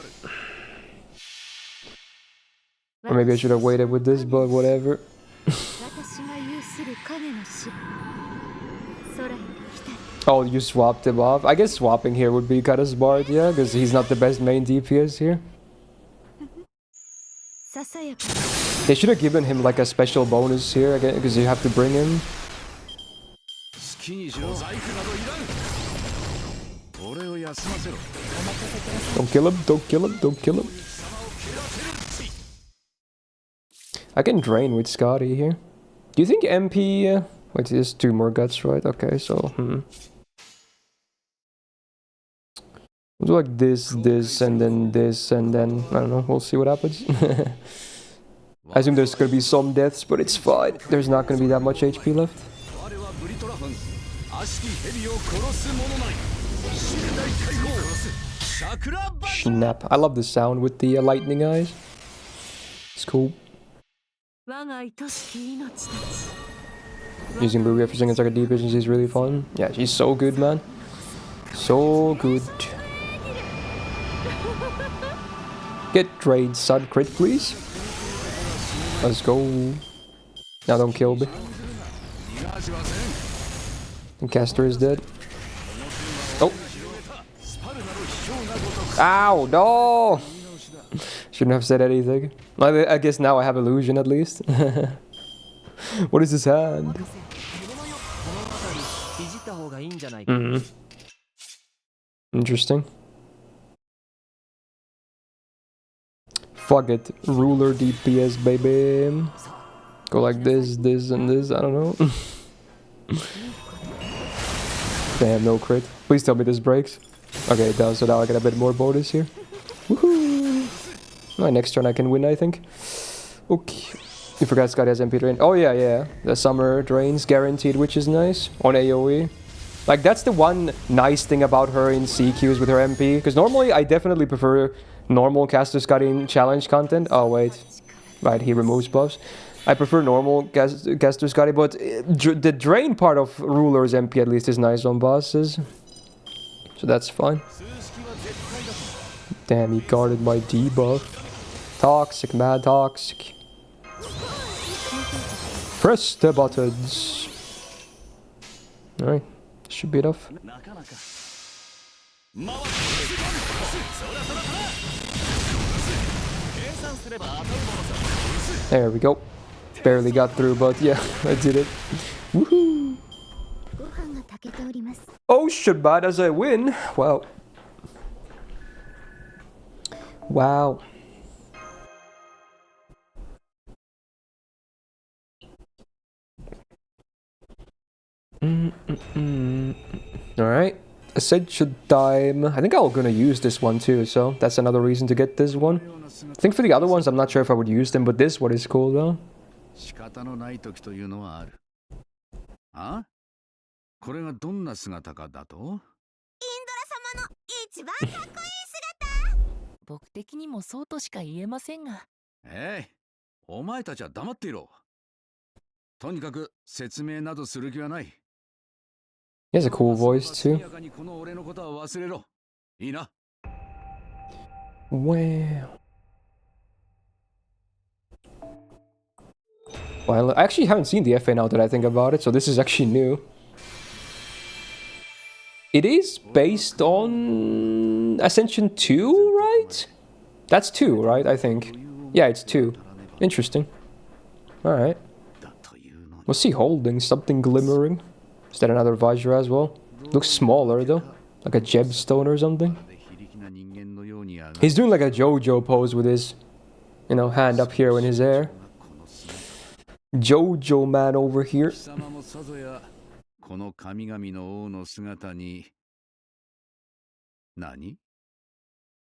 Or maybe I should have waited with this, but whatever. 私が有する影の城。空より来たり。 Oh, you swapped him off? I guess swapping here would be kind of smart, yeah? Because he's not the best main DPS here. ささやか They should have given him like a special bonus here, again, because you have to bring him. 好きにしろ。細工などいらん。俺を休ませろ。 Don't kill him, don't kill him, don't kill him. I can drain with Scotty here. Do you think MP... wait, there's 2 more guts, right? Okay, so... We'll do like this, and then... I don't know, we'll see what happens. I assume there's gonna be some deaths, but it's fine. There's not gonna be that much HP left. Snap. I love the sound with the lightning eyes. It's cool. 我が愛しき命たち。 Using Ruby for seconds like a deep vision is really fun. Yeah, she's so good, man. So good. Get drained, son. Crit, please. Let's go. Now don't kill me. And Caster is dead. Oh. Ow, no! Shouldn't have said anything. I guess now I have illusion at least. What is his hand? Interesting. Fuck it. Ruler DPS, baby. Go like this, this, and this. I don't know. Damn, no crit. Please tell me this breaks. Okay, it does. So now I get a bit more bonus here. Woohoo! My next turn I can win, I think. Okay. You forgot Scotty has MP drain. Oh yeah. The summer drains guaranteed, which is nice. On AoE. Like, that's the one nice thing about her in CQs with her MP. Because normally I definitely prefer normal caster Scotty in challenge content. Oh wait. Right, he removes buffs. I prefer normal caster Scotty, but the drain part of Ruler's MP at least is nice on bosses. So that's fine. Damn, he guarded my debuff. Toxic, mad toxic. Press the buttons. Alright, should be enough. There we go. Barely got through, but yeah, I did it. Woohoo! ご飯が炊けております。 Oh shit, bad as I win. Wow. Wow. Alright. Ascension time. I think I'm gonna use this one too, so that's another reason to get this one. I think for the other ones, I'm not sure if I would use them, but this one is cool though. 仕方のない時というのはある。あ？これがどんな姿かだと？インドラ様の一番かっこいい姿。僕的にもそうとしか言えませんが。ええ、お前たちは黙っていろ。とにかく説明などする気はない。He has a cool voice too. 速やかにこの俺のことは忘れろ。いいな。Wow. Well, I actually haven't seen the FA now that I think about it, so this is actually new. It is based on Ascension 2, right? That's 2, right? I think. Yeah, it's 2. Interesting. Alright. What's he holding? Something glimmering? Is that another Vajra as well? Looks smaller though. Like a gemstone or something. He's doing like a JoJo pose with his, you know, hand up here in his hair. JoJo man over here. 貴様もさぞやこの神々の王の姿に何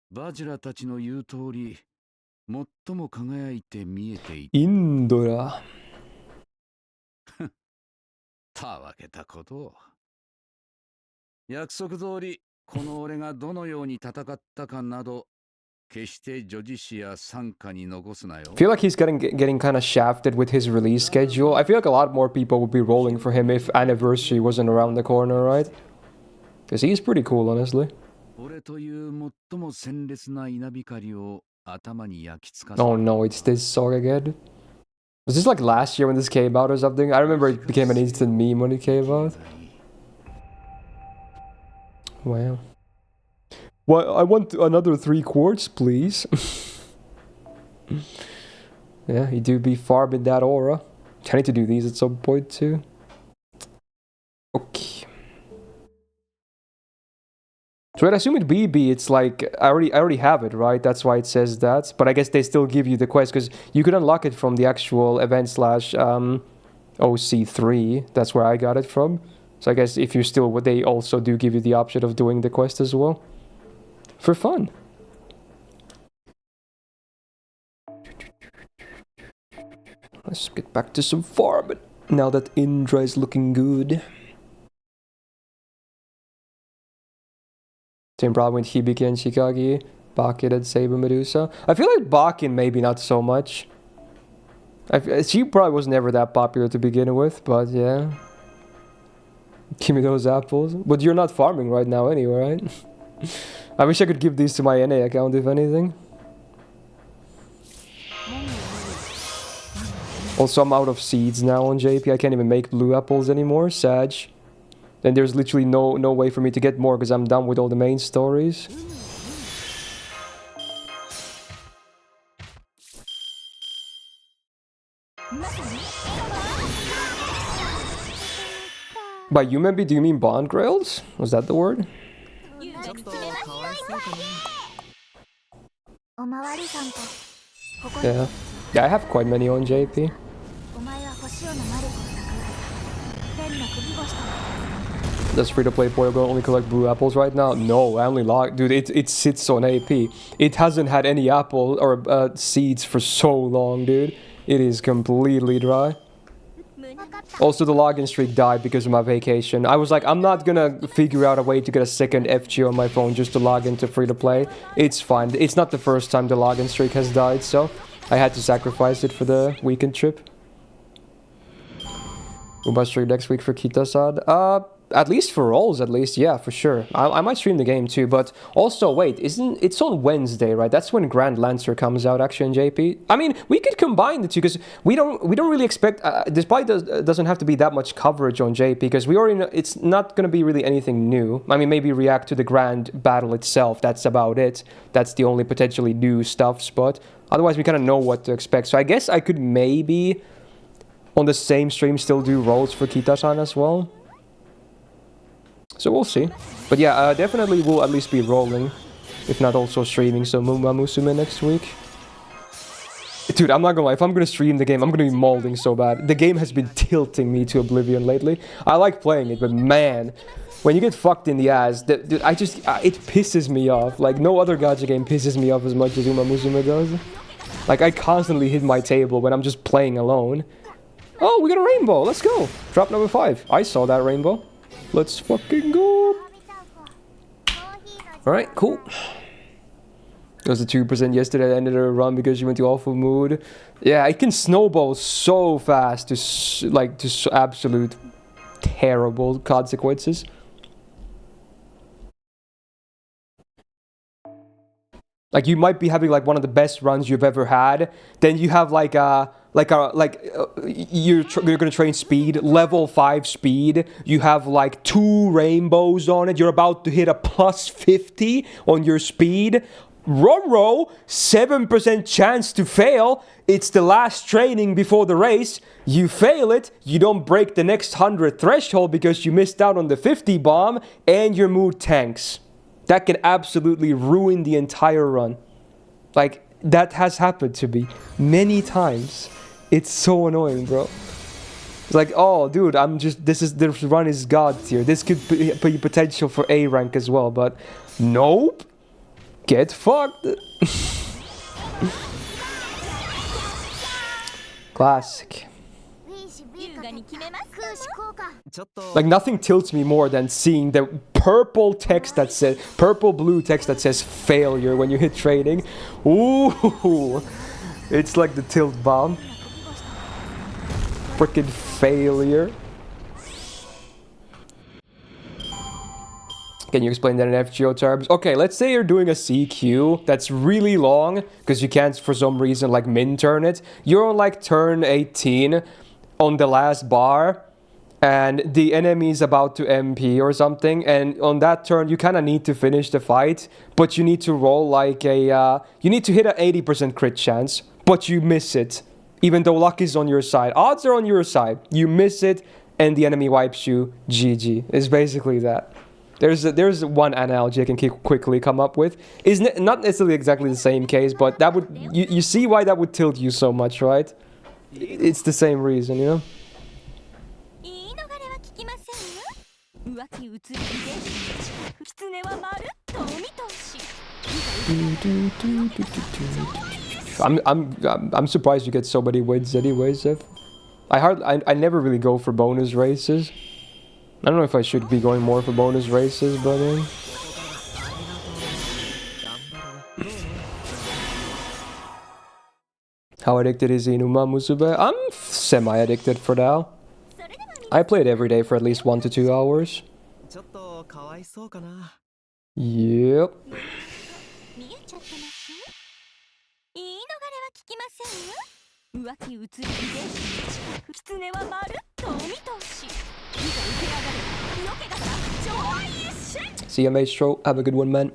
バジラたちの言う通り最も輝いて見えていインドラ。たわけたことを。約束通りこの俺がどのように戦ったかなど決して女子誌や傘下に残すなよ。I feel like he's getting kind of shafted with his release schedule. I feel like a lot more people would be rolling for him if Anniversary wasn't around the corner, right? Because he's pretty cool, honestly. 俺という最も鮮烈な稲光を頭に焼き付かせ。 Oh no, it's this song again. Was this like last year when this came out or something? I remember it became an instant meme when it came out. Wow. Well, I want another 3 quarts, please. Yeah, you do be farming that aura. I need to do these at some point too. Okay. So I assume with BB it's like I already have it, right? That's why it says that. But I guess they still give you the quest because you could unlock it from the actual event / OC3. That's where I got it from. So I guess if you're still, they also do give you the option of doing the quest as well. For fun. Let's get back to some farming now that Indra is looking good. Same problem with Hibiki and Shikagi, Bakin and Saber Medusa. I feel like Bakin maybe not so much. She probably was never that popular to begin with, but yeah. Give me those apples. But you're not farming right now anyway, right? I wish I could give these to my NA account, if anything. Also, I'm out of seeds now on JP. I can't even make blue apples anymore. Sag. Then there's literally no way for me to get more because I'm done with all the main stories. By Yumebi, do you mean bond grails? Was that the word? Yeah. Yeah, I have quite many on JP. Does free-to-play Porygon only collect blue apples right now? No, I only log... Dude, it sits on AP. It hasn't had any apple or seeds for so long, dude. It is completely dry. Also, the login streak died because of my vacation. I was like, I'm not gonna figure out a way to get a second FGO on my phone just to log into free-to-play. It's fine. It's not the first time the login streak has died, so I had to sacrifice it for the weekend trip. We must stream next week for Kita-san. At least for rolls, at least, yeah, for sure. I might stream the game too, but also, wait, it's on Wednesday, right? That's when Grand Lancer comes out, actually, in JP. I mean, we could combine the two, because we don't really expect, despite doesn't have to be that much coverage on JP, because we already know it's not going to be really anything new. I mean, maybe react to the Grand Battle itself, that's about it. That's the only potentially new stuff, but otherwise we kind of know what to expect. So I guess I could maybe, on the same stream, still do rolls for Kita-san as well. So we'll see. But yeah, definitely we'll at least be rolling. If not also streaming some Mumba Musume next week. Dude, I'm not gonna lie. If I'm gonna stream the game, I'm gonna be molding so bad. The game has been tilting me to oblivion lately. I like playing it, but man, when you get fucked in the ass, dude, it pisses me off. Like, no other gacha game pisses me off as much as Uma Musume does. Like, I constantly hit my table when I'm just playing alone. Oh, we got a rainbow. Let's go. Drop number 5. I saw that rainbow. Let's fucking go. Alright, cool. It was the 2% yesterday. I ended a run because you went to awful mood. Yeah, it can snowball so fast to absolute terrible consequences. Like, you might be having like one of the best runs you've ever had. Then you have you're gonna train speed, level 5 speed. You have like 2 rainbows on it. You're about to hit a plus 50 on your speed. Ruh-roh, 7% chance to fail. It's the last training before the race. You fail it. You don't break the next 100 threshold because you missed out on the 50 bomb, and your mood tanks. that can absolutely ruin the entire run. Like, that has happened to me many times. It's so annoying, bro. It's like, oh, dude, this run is god tier. This could be potential for A rank as well, but nope. Get fucked. Classic. Like, nothing tilts me more than seeing the purple blue text that says failure when you hit training. Ooh, it's like the tilt bomb. Freaking failure. Can you explain that in FGO terms? Okay, let's say you're doing a CQ that's really long because you can't for some reason like min turn it. You're on like turn 18 on the last bar and the enemy is about to MP or something, and on that turn you kind of need to finish the fight, but you need to roll like you need to hit an 80% crit chance, but you miss it. Even though luck is on your side. Odds are on your side. You miss it and the enemy wipes you. GG. It's basically that. There's one analogy I can quickly come up with. Is not necessarily exactly the same case, but that would you see why that would tilt you so much, right? It's the same reason, you know? I'm surprised you get so many wins anyways, Zef. I never really go for bonus races. I don't know if I should be going more for bonus races, but how addicted is Inuma Musube? I'm semi-addicted for now. I play it every day for at least 1 to 2 hours. Yep. See you, Maestro. Have a good one, man.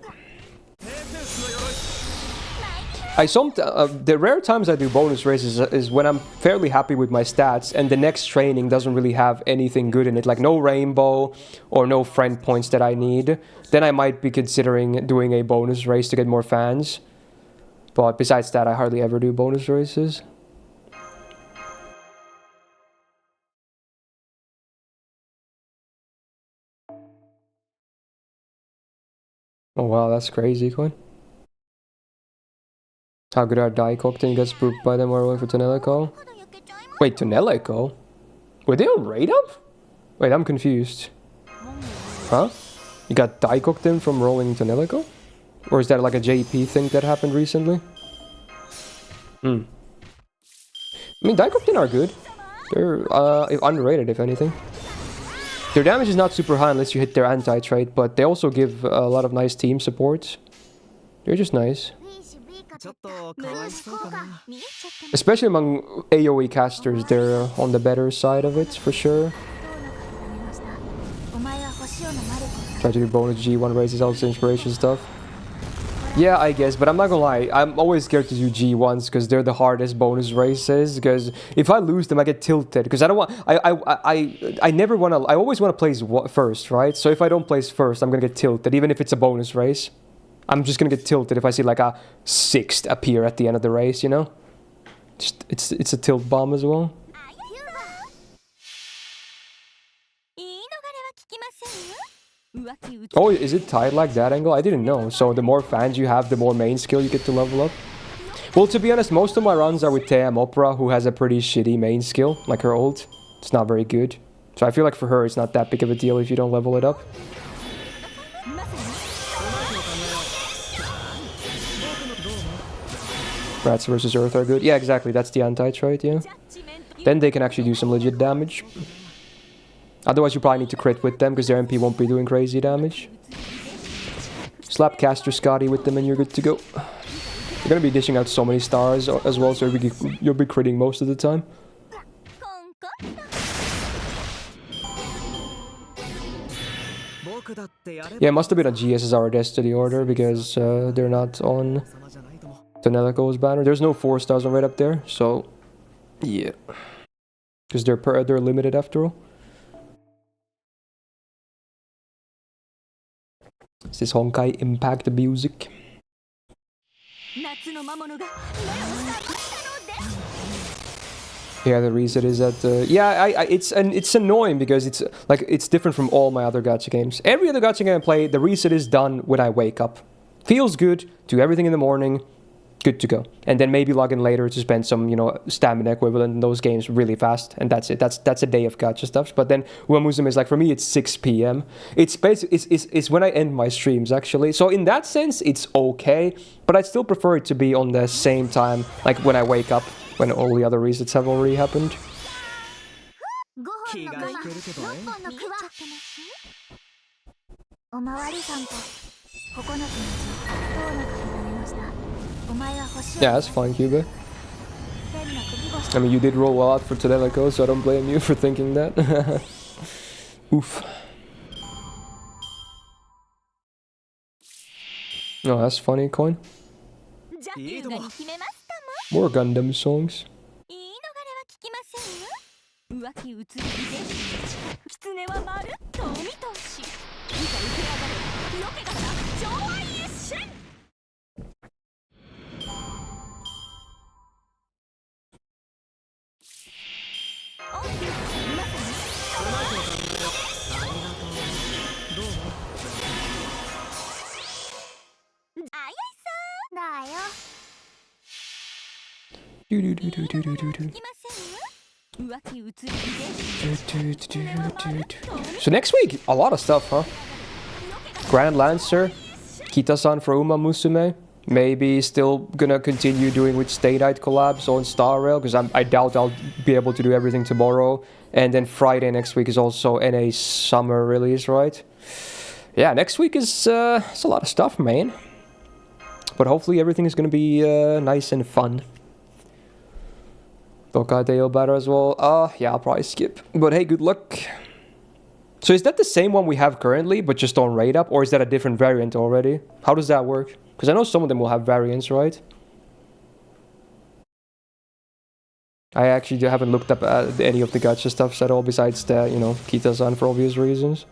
The rare times I do bonus races is when I'm fairly happy with my stats and the next training doesn't really have anything good in it, like no rainbow or no friend points that I need. Then I might be considering doing a bonus race to get more fans. But besides that, I hardly ever do bonus races. Oh wow, that's crazy, Coin. How good are Daikokten? You got spooked by them or wait for Tonelico? Wait, Tonelico? Were they on raid up? Wait, I'm confused. Huh? You got Daikokten from rolling Tonelico? Or is that like a JP thing that happened recently? I mean, Daikokten are good. They're underrated, if anything. Their damage is not super high unless you hit their anti-trait, but they also give a lot of nice team support. They're just nice. Especially among AoE casters, they're on the better side of it, for sure. Try to do bonus G1 races, also inspiration stuff. Yeah, I guess, but I'm not gonna lie, I'm always scared to do G1s because they're the hardest bonus races, because if I lose them I get tilted, because I don't want, I never want to, I always want to place first, right? So if I don't place first, I'm gonna get tilted, even if it's a bonus race. I'm just gonna get tilted if I see like a 6th appear at the end of the race, you know? Just, it's a tilt bomb as well. Oh, is it tied like that angle? I didn't know. So the more fans you have, the more main skill you get to level up. Well, to be honest, most of my runs are with TM Opera, who has a pretty shitty main skill, like her ult. It's not very good. So I feel like for her, it's not that big of a deal if you don't level it up. Rats versus Earth are good. Yeah, exactly. That's the anti-trait, yeah. Then they can actually do some legit damage. Otherwise, you probably need to crit with them because their MP won't be doing crazy damage. Slap Caster Scotty with them and you're good to go. You're gonna be dishing out so many stars as well, so you'll be critting most of the time. Yeah, it must have been a GSSR Destiny order because they're not on Tonelico's banner. There's no 4 stars on right up there, so yeah. Because they're limited after all. It's this Honkai Impact music. 夏の魔物が目を覚ましたのです Yeah, the reason is that it's annoying because it's different from all my other gacha games. Every other gacha game I play, the reset is done when I wake up. Feels good, do everything in the morning, good to go. And then maybe log in later to spend some, stamina equivalent in those games really fast, and that's it. That's a day of gacha stuff. But then Uamusume is like, for me, it's 6 p.m. It's when I end my streams, actually. So in that sense, it's okay, but I'd still prefer it to be on the same time, like when I wake up, when all the other resets have already happened. 5本のクマ6本のクワ見えちゃってますおまわりさんと9つのうちどうのかになりましたお前は星を Yeah, that's fine, Cuba. 変な首越し I mean, you did roll well out for Tedelico, so I don't blame you for thinking that. Oof. Oh, that's funny, Coin. じゃあ優雅に決めますか More Gundam songs. 言い逃れは聞きませんよ浮気移り遺伝子狐は丸とお見通しいざ受け上がれよけがさ上愛一瞬おいまさにあやいさんだよ Do do do do do do do do. 聞きませんよ浮気移り遺伝子 So next week, a lot of stuff, huh? Grand Lancer, Kita-san for Uma Musume. Maybe still gonna continue doing with Stay Night collabs on Star Rail, because I doubt I'll be able to do everything tomorrow. And then Friday next week is also NA summer release, right? Yeah, next week is it's a lot of stuff, man. But hopefully everything is gonna be nice and fun. Tokateo better as well. Yeah, I'll probably skip. But hey, good luck. So is that the same one we have currently, but just on rate up? Or is that a different variant already? How does that work? Because I know some of them will have variants, right? I actually haven't looked up any of the gacha stuffs at all, besides the, Kita-san for obvious reasons.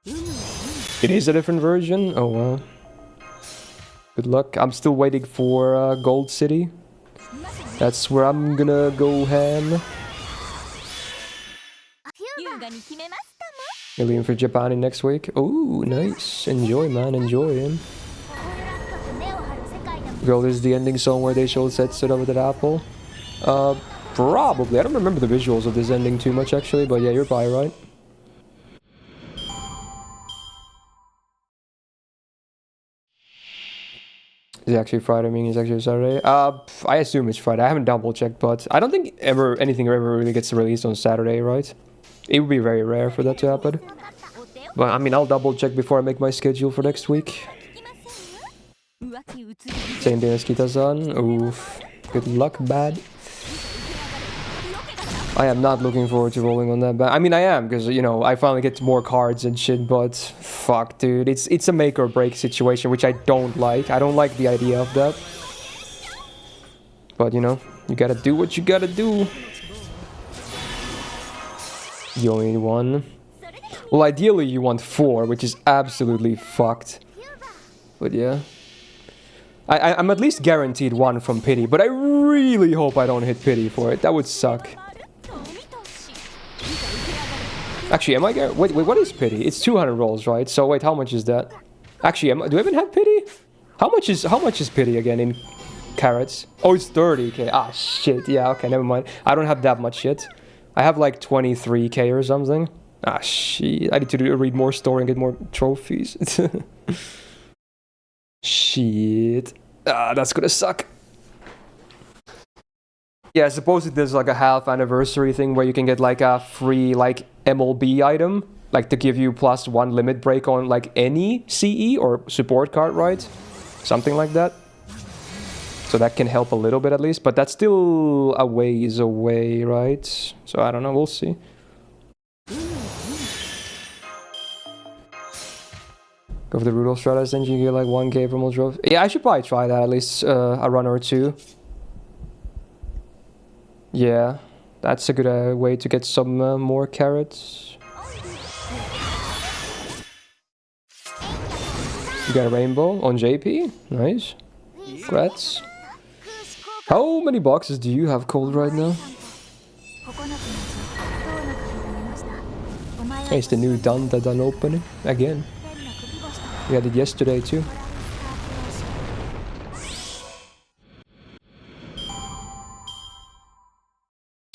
It is a different version? Oh, well. Good luck. I'm still waiting for Gold City. That's where I'm gonna go ham. 優雅に決めますか Alien for Japan in next week. Oh, nice. Enjoy, man. Enjoy him. も根を張る世界でも Girl, this is the ending song where they showed Setsuda with that apple. Probably. I don't remember the visuals of this ending too much, actually. But yeah, you're probably right. Is it actually Friday? I mean, it's actually Saturday. I assume it's Friday. I haven't double checked, but I don't think anything ever really gets released on Saturday, right? It would be very rare for that to happen. But I mean, I'll double check before I make my schedule for next week. 浮気移り Same day as Kita-san. Oof. Good luck, bad. I am not looking forward to rolling on that bad. I mean, I am, because, I finally get more cards and shit, but fuck, dude. It's a make or break situation, which I don't like. I don't like the idea of that. But, you gotta do what you gotta do. You only need one. Well, ideally you want 4, which is absolutely fucked. But yeah. I'm at least guaranteed 1 from Pity, but I really hope I don't hit Pity for it. That would suck. とお見通し Actually, am I wait, what is Pity? It's 200 rolls, right? So wait, how much is that? Actually, do I even have Pity? How much is Pity again in carats? Oh, it's 30k. Ah, shit. Yeah, okay, never mind. I don't have that much yet. I have like 23k or something. Ah, shit. I need to read more story and get more trophies. Shit. Ah, that's gonna suck. Yeah, I suppose there's like a half anniversary thing where you can get like a free like MLB item, like to give you +1 limit break on like any CE or support card, right? Something like that. So that can help a little bit at least, but that's still a ways away, right? So I don't know, we'll see. Go for the Rudolph Stratus, then you get like 1k from Ultra. Yeah, I should probably try that, at least a run or two. Yeah, that's a good way to get some more carrots. You got a rainbow on JP. Nice. Congrats. How many boxes do you have cold right now? Hey, it's the new done opening again. We had it yesterday too.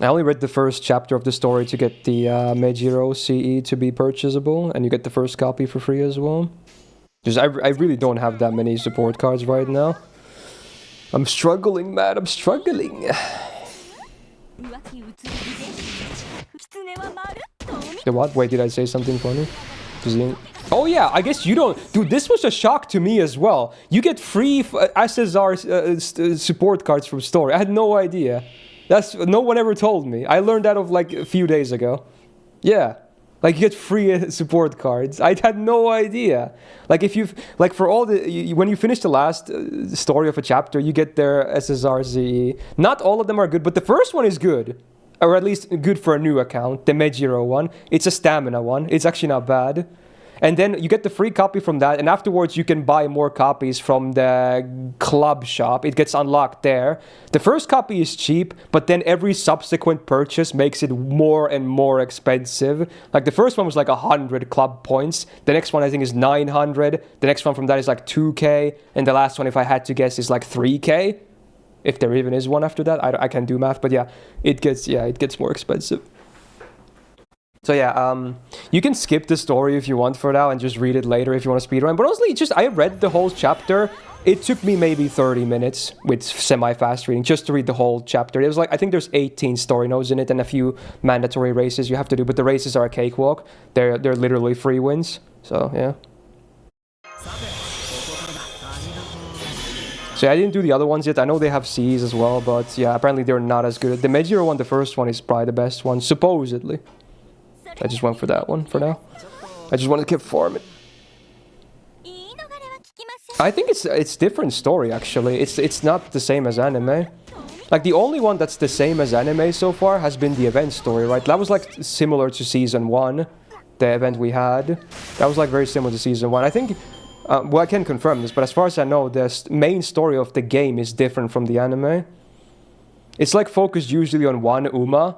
I only read the first chapter of the story to get the Meijiro CE to be purchasable, and you get the first copy for free as well. Because I really don't have that many support cards right now. I'm struggling, man. I'm struggling. The what? Wait, did I say something funny? Oh yeah, I guess you don't... Dude, this was a shock to me as well. You get free SSR support cards from store. I had no idea. No one ever told me. I learned that of like a few days ago. Yeah. Like, you get free support cards. I had no idea. Like, if you've... Like, for all the... when you finish the last story of a chapter, you get their SSRCE. Not all of them are good, but the first one is good. Or at least good for a new account. The Meijiro one. It's a stamina one. It's actually not bad. And then you get the free copy from that, and afterwards you can buy more copies from the club shop. It gets unlocked there. The first copy is cheap, but then every subsequent purchase makes it more and more expensive. Like, the first one was like 100 club points. The next one I think is 900. The next one from that is like 2k. And the last one, if I had to guess, is like 3k. If there even is one after that. I can't do math, but yeah, it gets more expensive. So yeah, you can skip the story if you want for now and just read it later if you want to speedrun. But honestly, I read the whole chapter. It took me maybe 30 minutes with semi-fast reading just to read the whole chapter. It was like, I think there's 18 story nodes in it and a few mandatory races you have to do. But the races are a cakewalk. They're literally free wins. So yeah. So yeah, I didn't do the other ones yet. I know they have Cs as well, but yeah, apparently they're not as good. The Meijiro one, the first one, is probably the best one, supposedly. I just went for that one for now. I just wanted to keep farming. I think it's different story actually. It's not the same as anime. Like, the only one that's the same as anime so far has been the event story, right? That was like similar to season 1, the event we had. That was like very similar to season 1. I think, well, I can confirm this, but as far as I know, the main story of the game is different from the anime. It's like focused usually on one Uma,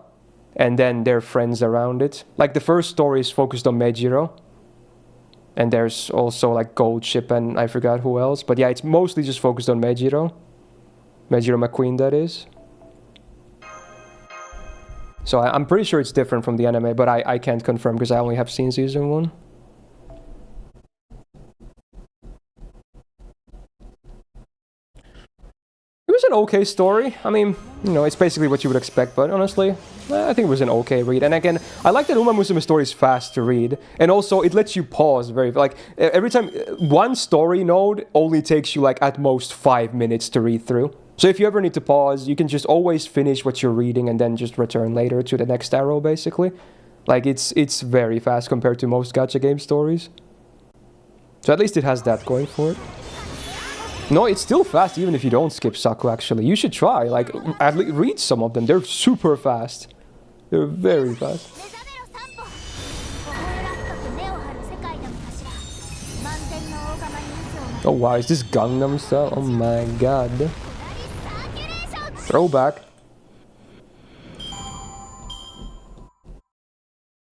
and then their friends around it. Like, the first story is focused on Meijiro. And there's also like Gold Ship and I forgot who else. But yeah, it's mostly just focused on Meijiro. Meijiro McQueen, that is. So I'm pretty sure it's different from the anime, but I can't confirm because I only have seen season 1. It was an okay story. I mean, you know, it's basically what you would expect, but honestly, I think it was an okay read. And again, I like that Uma Musume story is fast to read. And also, it lets you pause like, every time, one story node only takes you like at most 5 minutes to read through. So if you ever need to pause, you can just always finish what you're reading and then just return later to the next arrow, basically. Like, it's very fast compared to most gacha game stories. So at least it has that going for it. No, it's still fast even if you don't skip Saku, actually. You should try, like, at least read some of them. They're super fast. They're very fast. Oh wow, is this Gangnam Style? Oh my god. Throwback.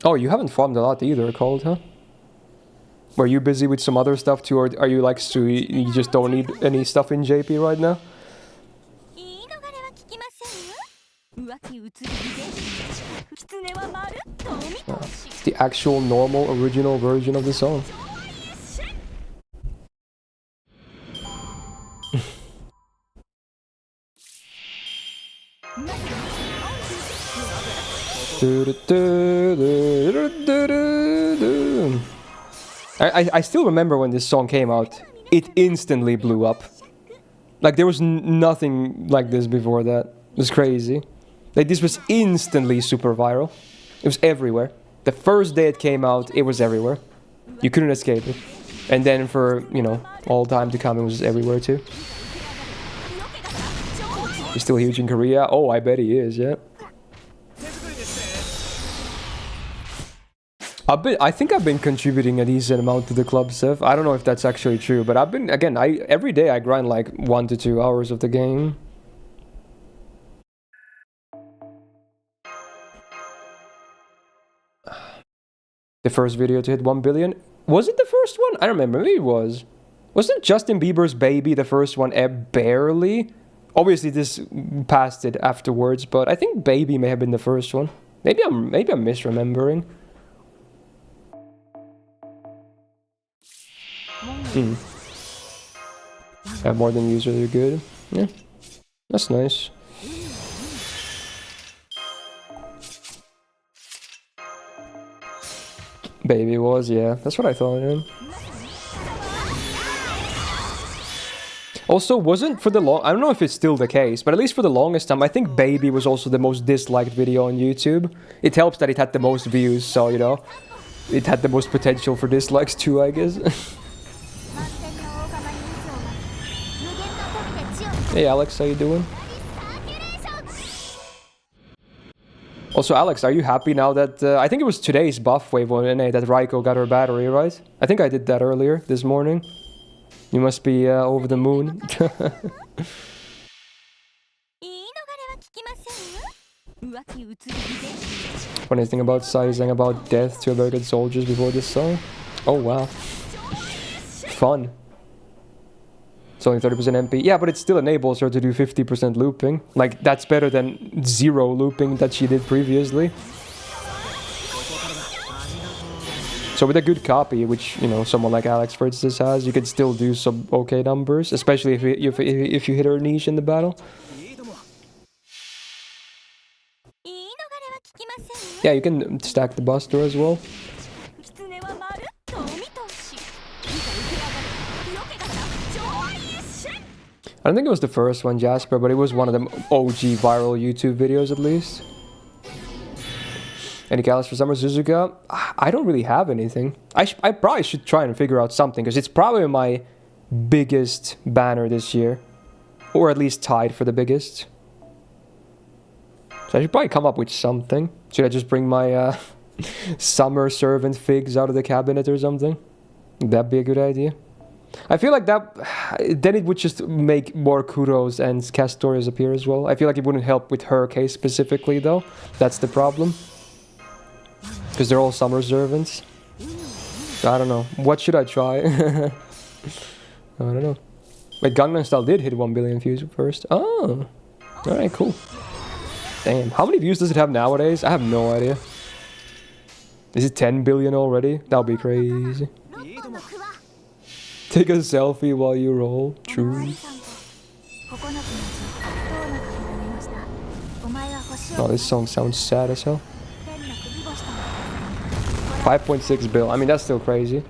Oh, you haven't farmed a lot either, Cold, huh? Were you busy with some other stuff too, or are you like Sui, you just don't need any stuff in JP right now? It's the actual normal original version of the song. I still remember when this song came out. It instantly blew up. Like, there was nothing like this before that. It was crazy. Like, this was instantly super viral. It was everywhere. The first day it came out, it was everywhere. You couldn't escape it. And then for, you know, all time to come, it was everywhere too. He's still huge in Korea? Oh, I bet he is, yeah. I think I've been contributing a decent amount to the club stuff. I don't know if that's actually true, but I've been, again, every day I grind like 1 to 2 hours of the game. The first video to hit 1 billion. Was it the first one? I don't remember. Maybe it was. Wasn't Justin Bieber's Baby the first one? Barely. Obviously, this passed it afterwards, but I think Baby may have been the first one. Maybe I'm misremembering. Have more than users are good. Yeah, that's nice. Baby was, yeah. That's what I thought, yeah. Also, wasn't for the long... I don't know if it's still the case, but at least for the longest time, I think Baby was also the most disliked video on YouTube. It helps that it had the most views, so, you know, it had the most potential for dislikes too, I guess. Hey Alex, how you doing? Also, Alex, are you happy now that... I think it was today's buff wave on NA that Raiko got her battery, right? I think I did that earlier this morning. You must be over the moon. Funny thing about sizing about death to American soldiers before this song. Oh wow. Fun. It's only 30% MP. Yeah, but it still enables her to do 50% looping. Like, that's better than 0 looping that she did previously. So with a good copy, which, you know, someone like Alex, for instance, has, you can still do some okay numbers, especially if you hit her niche in the battle. Yeah, you can stack the Buster as well. I don't think it was the first one, Jasper, but it was one of the OG viral YouTube videos at least. Any catalyst for Summer Suzuka? I don't really have anything. I probably should try and figure out something, because it's probably my biggest banner this year. Or at least tied for the biggest. So I should probably come up with something. Should I just bring my summer servant figs out of the cabinet or something? Would that be a good idea? I feel like that, then it would just make more Kuros and Castorias appear as well. I feel like it wouldn't help with her case specifically though. That's the problem. Because they're all summer servants. I don't know. What should I try? I don't know. Wait, Gangnam Style did hit 1 billion views first. Oh. Alright, cool. Damn. How many views does it have nowadays? I have no idea. Is it 10 billion already? That would be crazy. Take a selfie while you roll. True. Oh, this song sounds sad as hell. 5.6 bill. I mean, that's still crazy.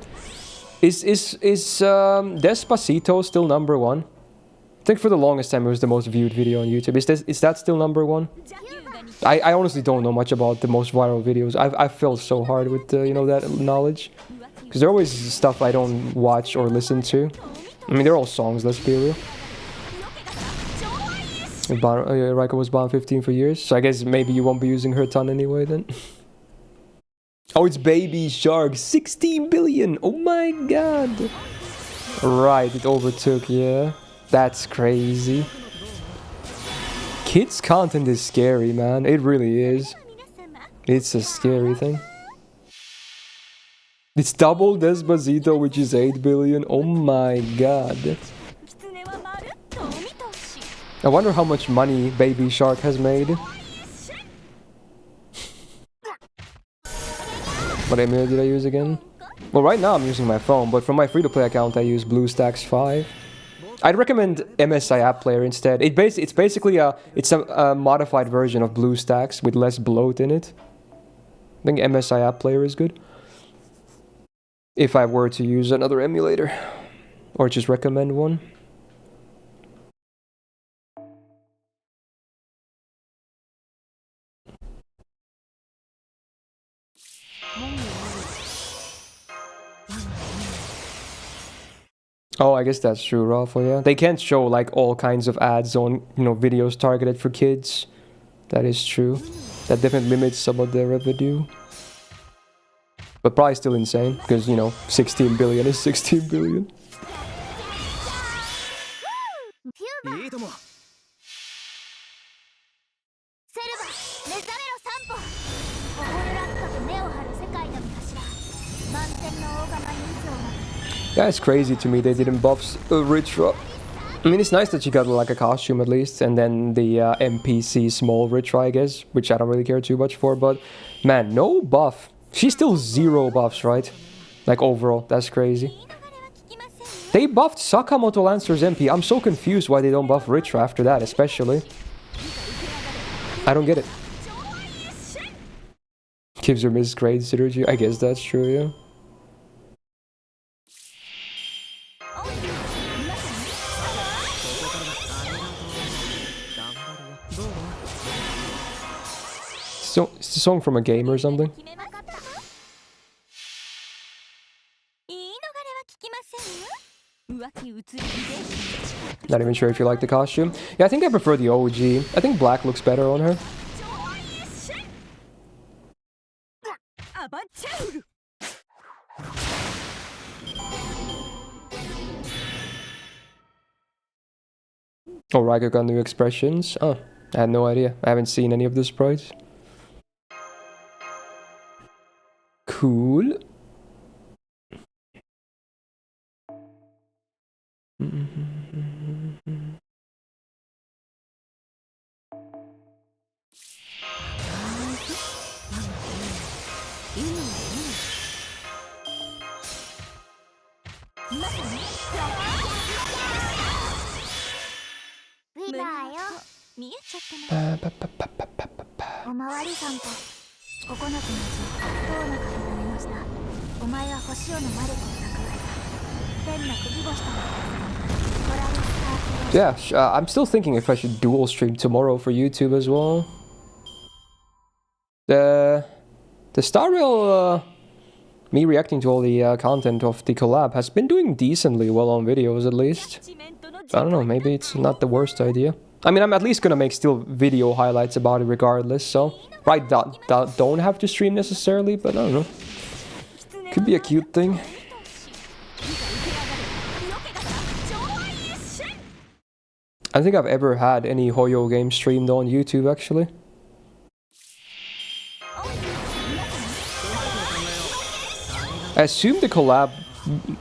Is Despacito still #1? I think for the longest time it was the most viewed video on YouTube. Is that still #1? I honestly don't know much about the most viral videos. I felt so hard with you know, that knowledge. Because they're always stuff I don't watch or listen to. I mean, they're all songs, let's be real. Raiko was banned 15 for years, so I guess maybe you won't be using her ton anyway then. Oh, it's Baby Shark, 16 billion! Oh my god! Right, it overtook, yeah. That's crazy. Kids content is scary, man. It really is. It's a scary thing. It's double Despacito, which is 8 billion. Oh my god. I wonder how much money Baby Shark has made. What emulator did I use again? Well, right now I'm using my phone, but from my free-to-play account I use BlueStacks 5. I'd recommend MSI App Player instead. It's basically a modified version of BlueStacks with less bloat in it. I think MSI App Player is good. If I were to use another emulator, or just recommend one. Oh, I guess that's true, Rafa, yeah. They can't show like all kinds of ads on, you know, videos targeted for kids. That is true. That definitely limits some of their revenue. But probably still insane, because, you know, 16 billion is 16 billion. いいともセルバ目覚めろ散歩オホルラッカと根を張る世界の見頭満天の大釜人数を待 Yeah, it's crazy to me they didn't buff Ritra. I mean, it's nice that she got like a costume at least, and then the NPC small Ritra, I guess, which I don't really care too much for, but man, no buff. She's still 0 buffs, right? Like overall, that's crazy. They buffed Sakamoto Lancer's MP. I'm so confused why they don't buff Ritra after that, especially. I don't get it. Gives her misgrade synergy. I guess that's true, yeah. So, it's a song from a game or something. 決めまかった言い逃れは聞きませんよ浮気移りで Not even sure if you like the costume. Yeah, I think I prefer the OG. I think black looks better on her. アバンチャウル Oh, Riker got new expressions. Oh, I had no idea. I haven't seen any of the sprites. Cool.おまわりさんと9つのうち10の鍵が目の下お前は星尾の魔力を蓄えた天の釘星となったトラリスター Yeah, I'm still thinking if I should dual stream tomorrow for YouTube as well. The Star Rail, me reacting to all the content of the collab has been doing decently well on videos at least. I don't know, maybe it's not the worst idea. I mean, I'm at least gonna make still video highlights about it regardless, so... Right, don't have to stream necessarily, but I don't know. Could be a cute thing. I don't think I've ever had any Hoyo game streamed on YouTube, actually. I assume the collab...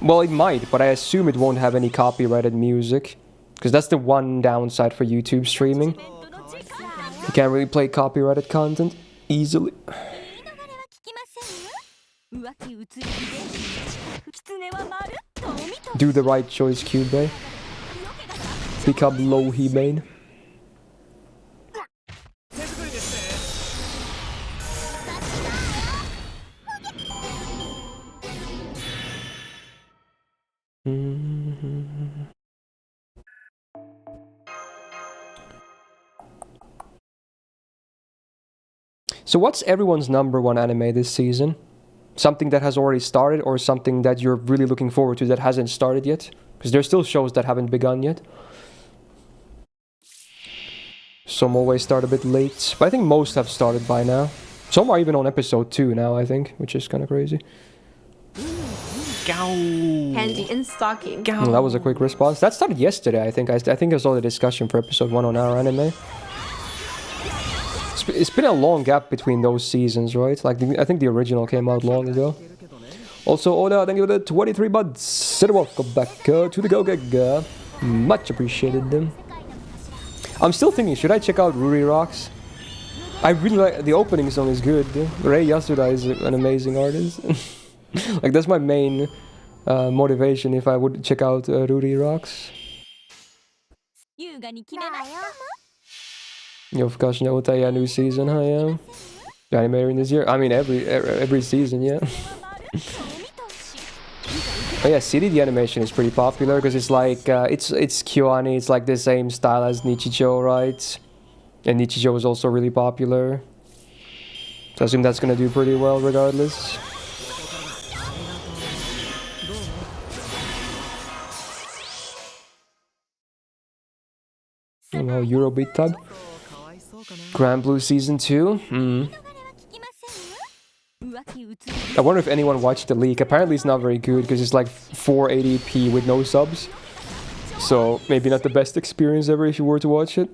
Well, it might, but I assume it won't have any copyrighted music. Because that's the one downside for YouTube streaming. You can't really play copyrighted content easily. Do the right choice, Cube. Become Lohi main. So what's everyone's #1 anime this season? Something that has already started or something that you're really looking forward to that hasn't started yet? Because there's still shows that haven't begun yet. Some always start a bit late, but I think most have started by now. Some are even on episode 2 now, I think, which is kind of crazy. Handy in stocking. Well, that was a quick response. That started yesterday, I think. I think I saw the discussion for episode 1 on our anime. It's been a long gap between those seasons, right? Like, I think the original came out long ago. Also, Oda, thank you for the 23 buds. Welcome back to the Go Gig. Much appreciated them. I'm still thinking, should I check out Ruri Rocks? I really like... The opening song is good. Rei Yasuda is an amazing artist. Like, that's my main motivation if I would check out Ruri Rocks. Yofukashi no Uta, yeah, new season, huh, yeah. The animating this year? I mean, every season, yeah. Oh yeah, City, the animation is pretty popular, because it's like, it's Kyoani, it's like the same style as Nichijou, right? And Nichijou is also really popular. So I assume that's gonna do pretty well regardless. You know, Eurobeat tab. Grand Blue Season 2? I wonder if anyone watched the leak. Apparently it's not very good because it's like 480p with no subs. So maybe not the best experience ever if you were to watch it.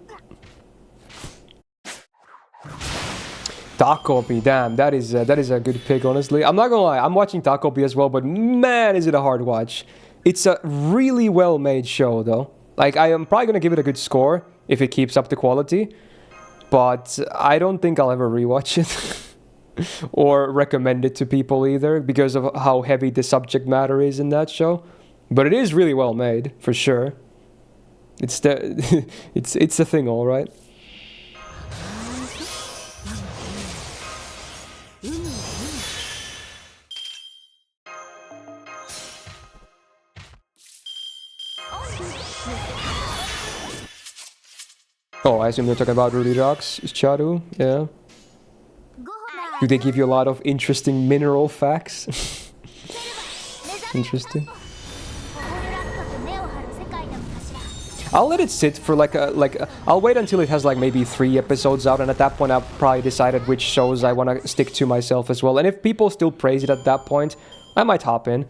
Takopi, damn, that is a good pick, honestly. I'm not gonna lie, I'm watching Takopi as well, but man, is it a hard watch. It's a really well-made show, though. Like, I am probably gonna give it a good score if it keeps up the quality, but I don't think I'll ever rewatch it or recommend it to people either because of how heavy the subject matter is in that show. But it is really well made, for sure. It's it's a thing, all right. Oh, I assume they're talking about Rudy Rocks, Charu, yeah. Do they give you a lot of interesting mineral facts? Interesting. I'll let it sit for I'll wait until it has like maybe 3 episodes out, and at that point I've probably decided which shows I want to stick to myself as well. And if people still praise it at that point, I might hop in.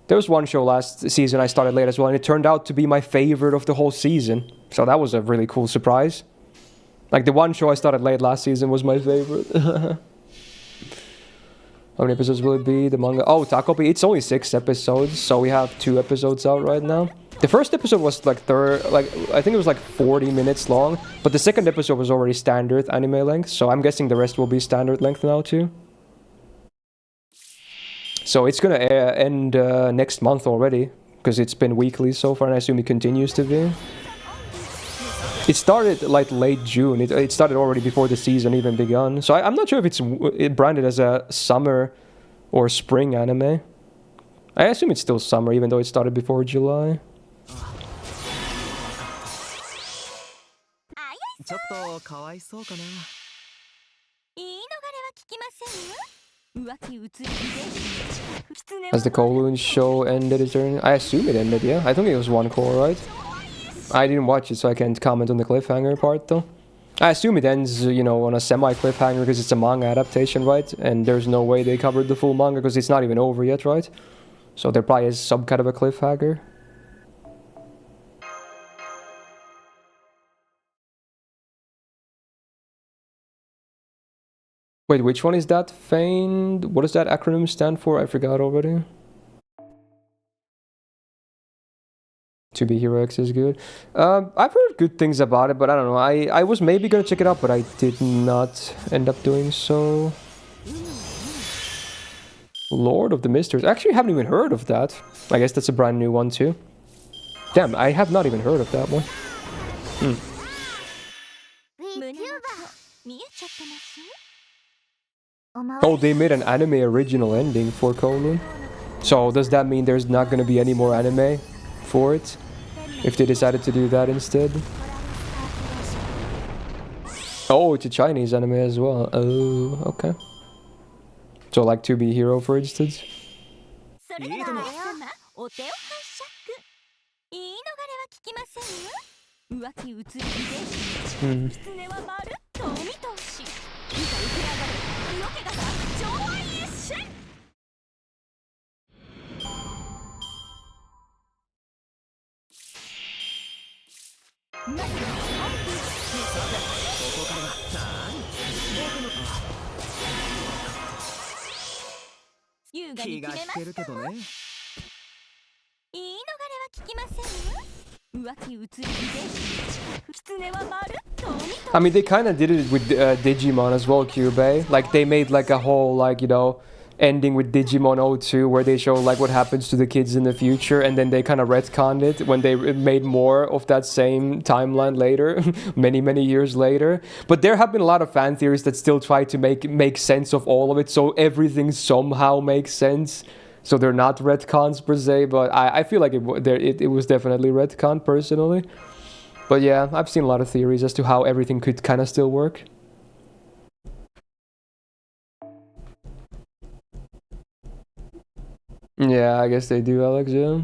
There was one show last season I started late as well, and it turned out to be my favorite of the whole season. So that was a really cool surprise. Like, the one show I started late last season was my favorite. How many episodes will it be? The manga? Oh, Takopi, it's only 6 episodes, so we have 2 episodes out right now. The first episode was I think it was like 40 minutes long, but the second episode was already standard anime length, so I'm guessing the rest will be standard length now too. So it's gonna end next month already, because it's been weekly so far, and I assume it continues to be. It started like late June. It started already before the season even begun. So I'm not sure if it's branded as a summer or spring anime. I assume it's still summer, even though it started before July. Has the Kowloon show ended? I assume it ended, yeah. I think it was one core, right? I didn't watch it, so I can't comment on the cliffhanger part, though. I assume it ends, you know, on a semi-cliffhanger because it's a manga adaptation, right? And there's no way they covered the full manga because it's not even over yet, right? So there probably is some kind of a cliffhanger. Wait, which one is that? Feigned? What does that acronym stand for? I forgot already. To Be Hero X is good. I've heard good things about it, but I don't know. I was maybe gonna check it out, but I did not end up doing so. Lord of the Misters. Actually, I haven't even heard of that. I guess that's a brand new one too. Damn, I have not even heard of that one. Oh, they made an anime original ending for Kowloon. So does that mean there's not gonna be any more anime for it? If they decided to do that instead? Oh, it's a Chinese anime as well. Oh, okay. So like To Be Hero, for instance? I mean, they kind of did it with Digimon as well, Kyubey. Like, they made like a whole, like, you know, ending with Digimon 02 where they show like what happens to the kids in the future, and then they kind of retconned it when they made more of that same timeline later, many years later. But there have been a lot of fan theories that still try to make sense of all of it, so everything somehow makes sense. So they're not retcons per se, but I feel like it was definitely retcon personally. But yeah, I've seen a lot of theories as to how everything could kind of still work. Yeah, I guess they do, Alex, yeah.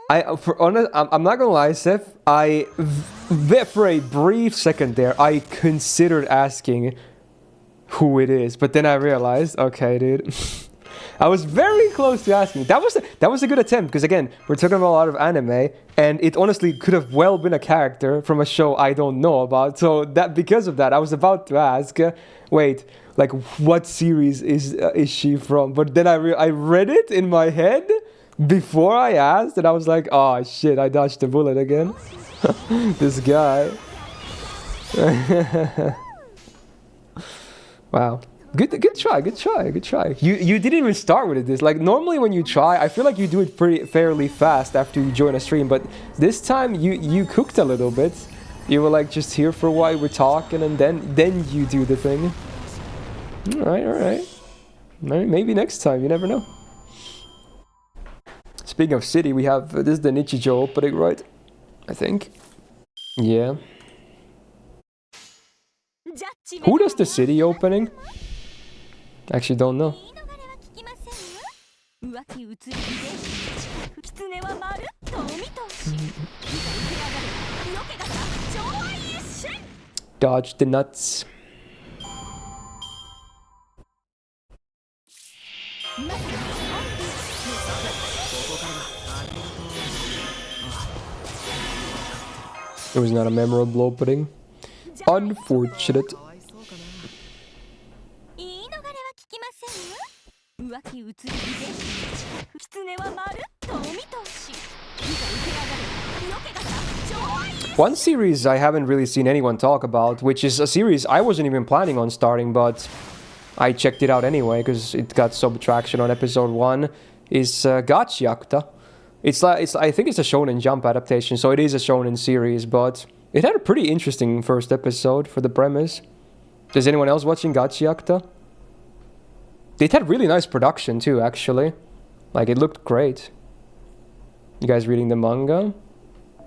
I'm not gonna lie, Seth. For a brief second there, I considered asking who it is, but then I realized, okay, dude. I was very close to asking. That was a good attempt, because again, we're talking about a lot of anime, and it honestly could have well been a character from a show I don't know about. So that because of that, I was about to ask, wait, like what series is she from? But then I read it in my head before I asked, and I was like, oh shit, I dodged the bullet again. This guy. Wow. Good try. You didn't even start with this. Like normally when you try, I feel like you do it fairly fast after you join a stream, but this time you cooked a little bit. You were like just here for a while, we're talking, and then you do the thing. All right. Maybe next time, you never know. Speaking of city, we have this is the Nichijou opening, right? I think. Yeah. Who does the city opening? Actually, don't know. Dodge the nuts. It was not a memorable opening. Unfortunate. One series I haven't really seen anyone talk about, which is a series I wasn't even planning on starting, but I checked it out anyway because it got some traction on episode 1, is Gachiakta. I think it's a Shonen Jump adaptation, so it is a shonen series, but it had a pretty interesting first episode for the premise. Is anyone else watching Gachiakta? It had really nice production too, actually. Like, it looked great. You guys reading the manga?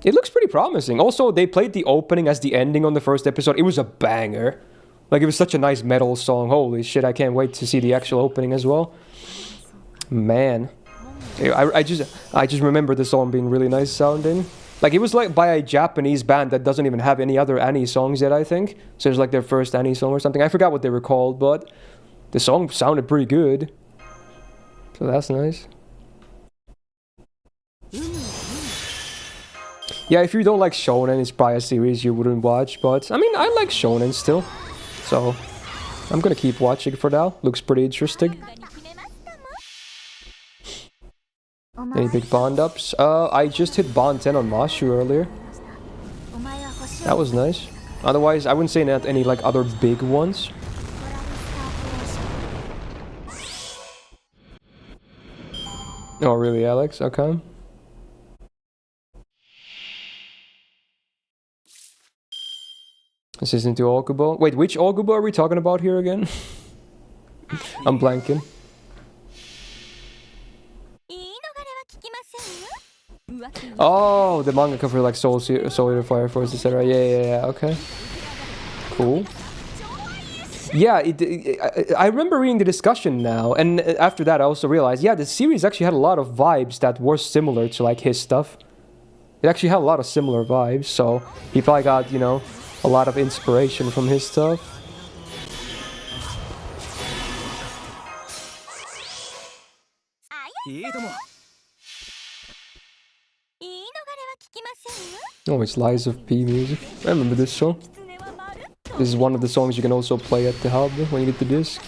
It looks pretty promising. Also, they played the opening as the ending on the first episode. It was a banger. Like, it was such a nice metal song. Holy shit, I can't wait to see the actual opening as well. Man. I just remember the song being really nice sounding. Like, it was like by a Japanese band that doesn't even have any other Annie songs yet, I think. So it was like their first Annie song or something. I forgot what they were called, but the song sounded pretty good. So that's nice. Yeah, if you don't like shonen, it's probably a series you wouldn't watch, but I mean, I like shonen still. So I'm gonna keep watching for now. Looks pretty interesting. Any big bond ups? I just hit bond 10 on Mashu earlier. That was nice. Otherwise, I wouldn't say not any like other big ones. Oh really, Alex? Okay. This isn't to Okubo. Wait, which Okubo are we talking about here again? I'm blanking. Oh, the manga cover like Soul Eater, Fire Force, etc. Yeah, okay. Cool. Yeah, I remember reading the discussion now, and after that I also realized, yeah, the series actually had a lot of vibes that were similar to like his stuff. It actually had a lot of similar vibes, so he probably got, you know, a lot of inspiration from his stuff. Oh, it's Lies of P music. I remember this song. This is one of the songs you can also play at the hub when you get the disc.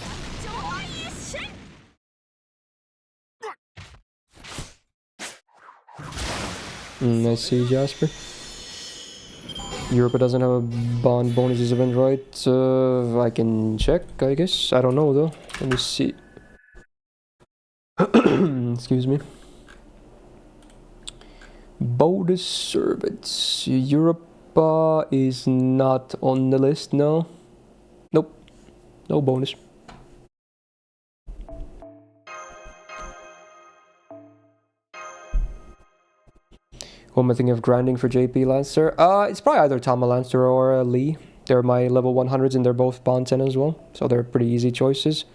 I see, Jasper. Europa doesn't have a bond bonuses event, right? I can check, I guess. I don't know though. Let me see. Excuse me. Bonus servants. Europa is not on the list, no. Nope. No bonus. What am I thinking of grinding for JP Lancer? It's probably either Tama Lancer or Lee. They're my level 100s and they're both bond 10 as well. So they're pretty easy choices.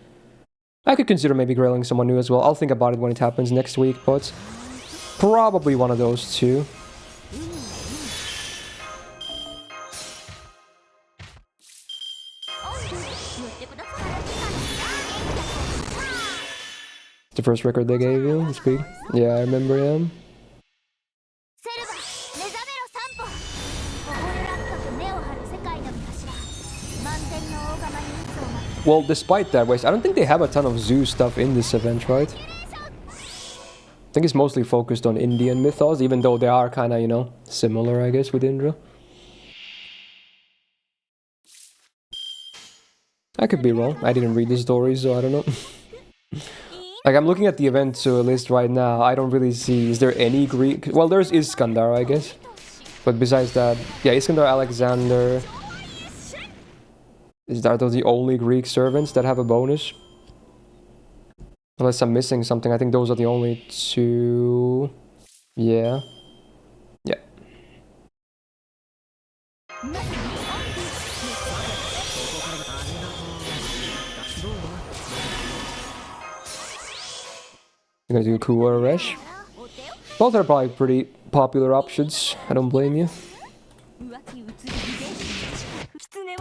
I could consider maybe grailing someone new as well. I'll think about it when it happens next week, but Probably one of those two. The first record they gave you, it's big. Yeah, I remember him. Well, despite that, I don't think they have a ton of zoo stuff in this event, right? I think it's mostly focused on Indian mythos, even though they are kind of, you know, similar, I guess, with Indra. I could be wrong. I didn't read the story, so I don't know. Like, I'm looking at the event list right now. I don't really see... Is there any Greek... Well, there's Iskandar, I guess. But besides that... Yeah, Iskandar, Alexander... Are those the only Greek servants that have a bonus? Unless I'm missing something. I think those are the only two... Yeah. Yeah. I'm gonna do Kuwa or Resh. Both are probably pretty popular options. I don't blame you.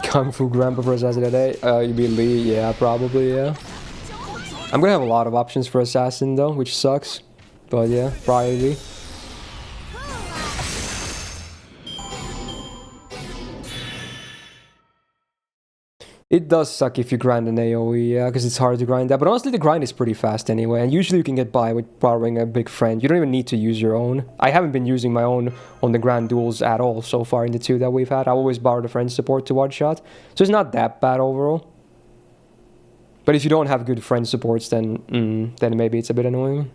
Kung Fu Grandpa for Assassin today. You mean Lee? Yeah, probably, yeah. I'm gonna have a lot of options for Assassin though, which sucks. But yeah, probably. It does suck if you grind an AoE, yeah, because it's hard to grind that. But honestly, the grind is pretty fast anyway, and usually you can get by with borrowing a big friend. You don't even need to use your own. I haven't been using my own on the grand duels at all so far in the two that we've had. I always borrow the friend support to one shot, so it's not that bad overall. But if you don't have good friend supports, then maybe it's a bit annoying.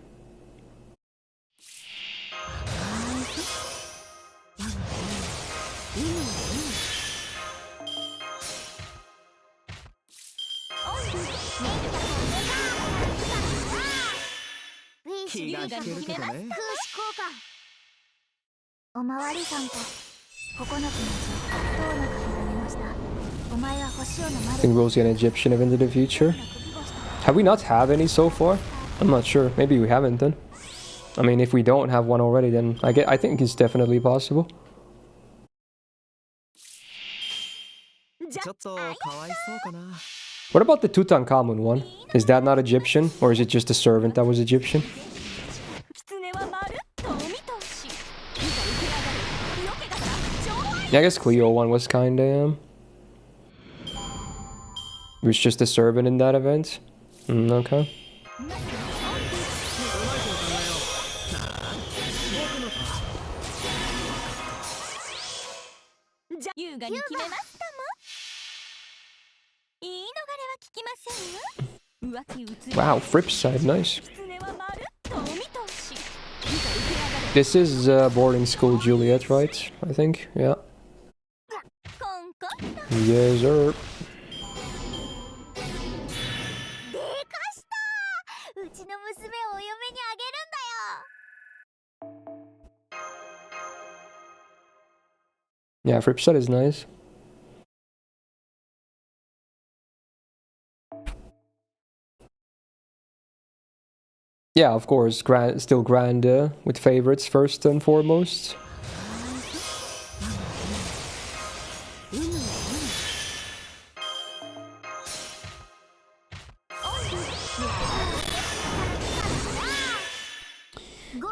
I think we'll see an Egyptian event in the future. Have we not have any so far? I'm not sure. Maybe we haven't then. I mean, if we don't have one already, then I think it's definitely possible. What about the Tutankhamun one? Is that not Egyptian? Or is it just a servant that was Egyptian? Yeah, I guess Cleo one was kinda, it was just a servant in that event? Okay. Wow, Fripp's side, nice. This is boarding school Juliet, right? I think, yeah. Yes, sir. Yeah, Fripp's side is nice. Yeah, of course, still grand with favorites first and foremost.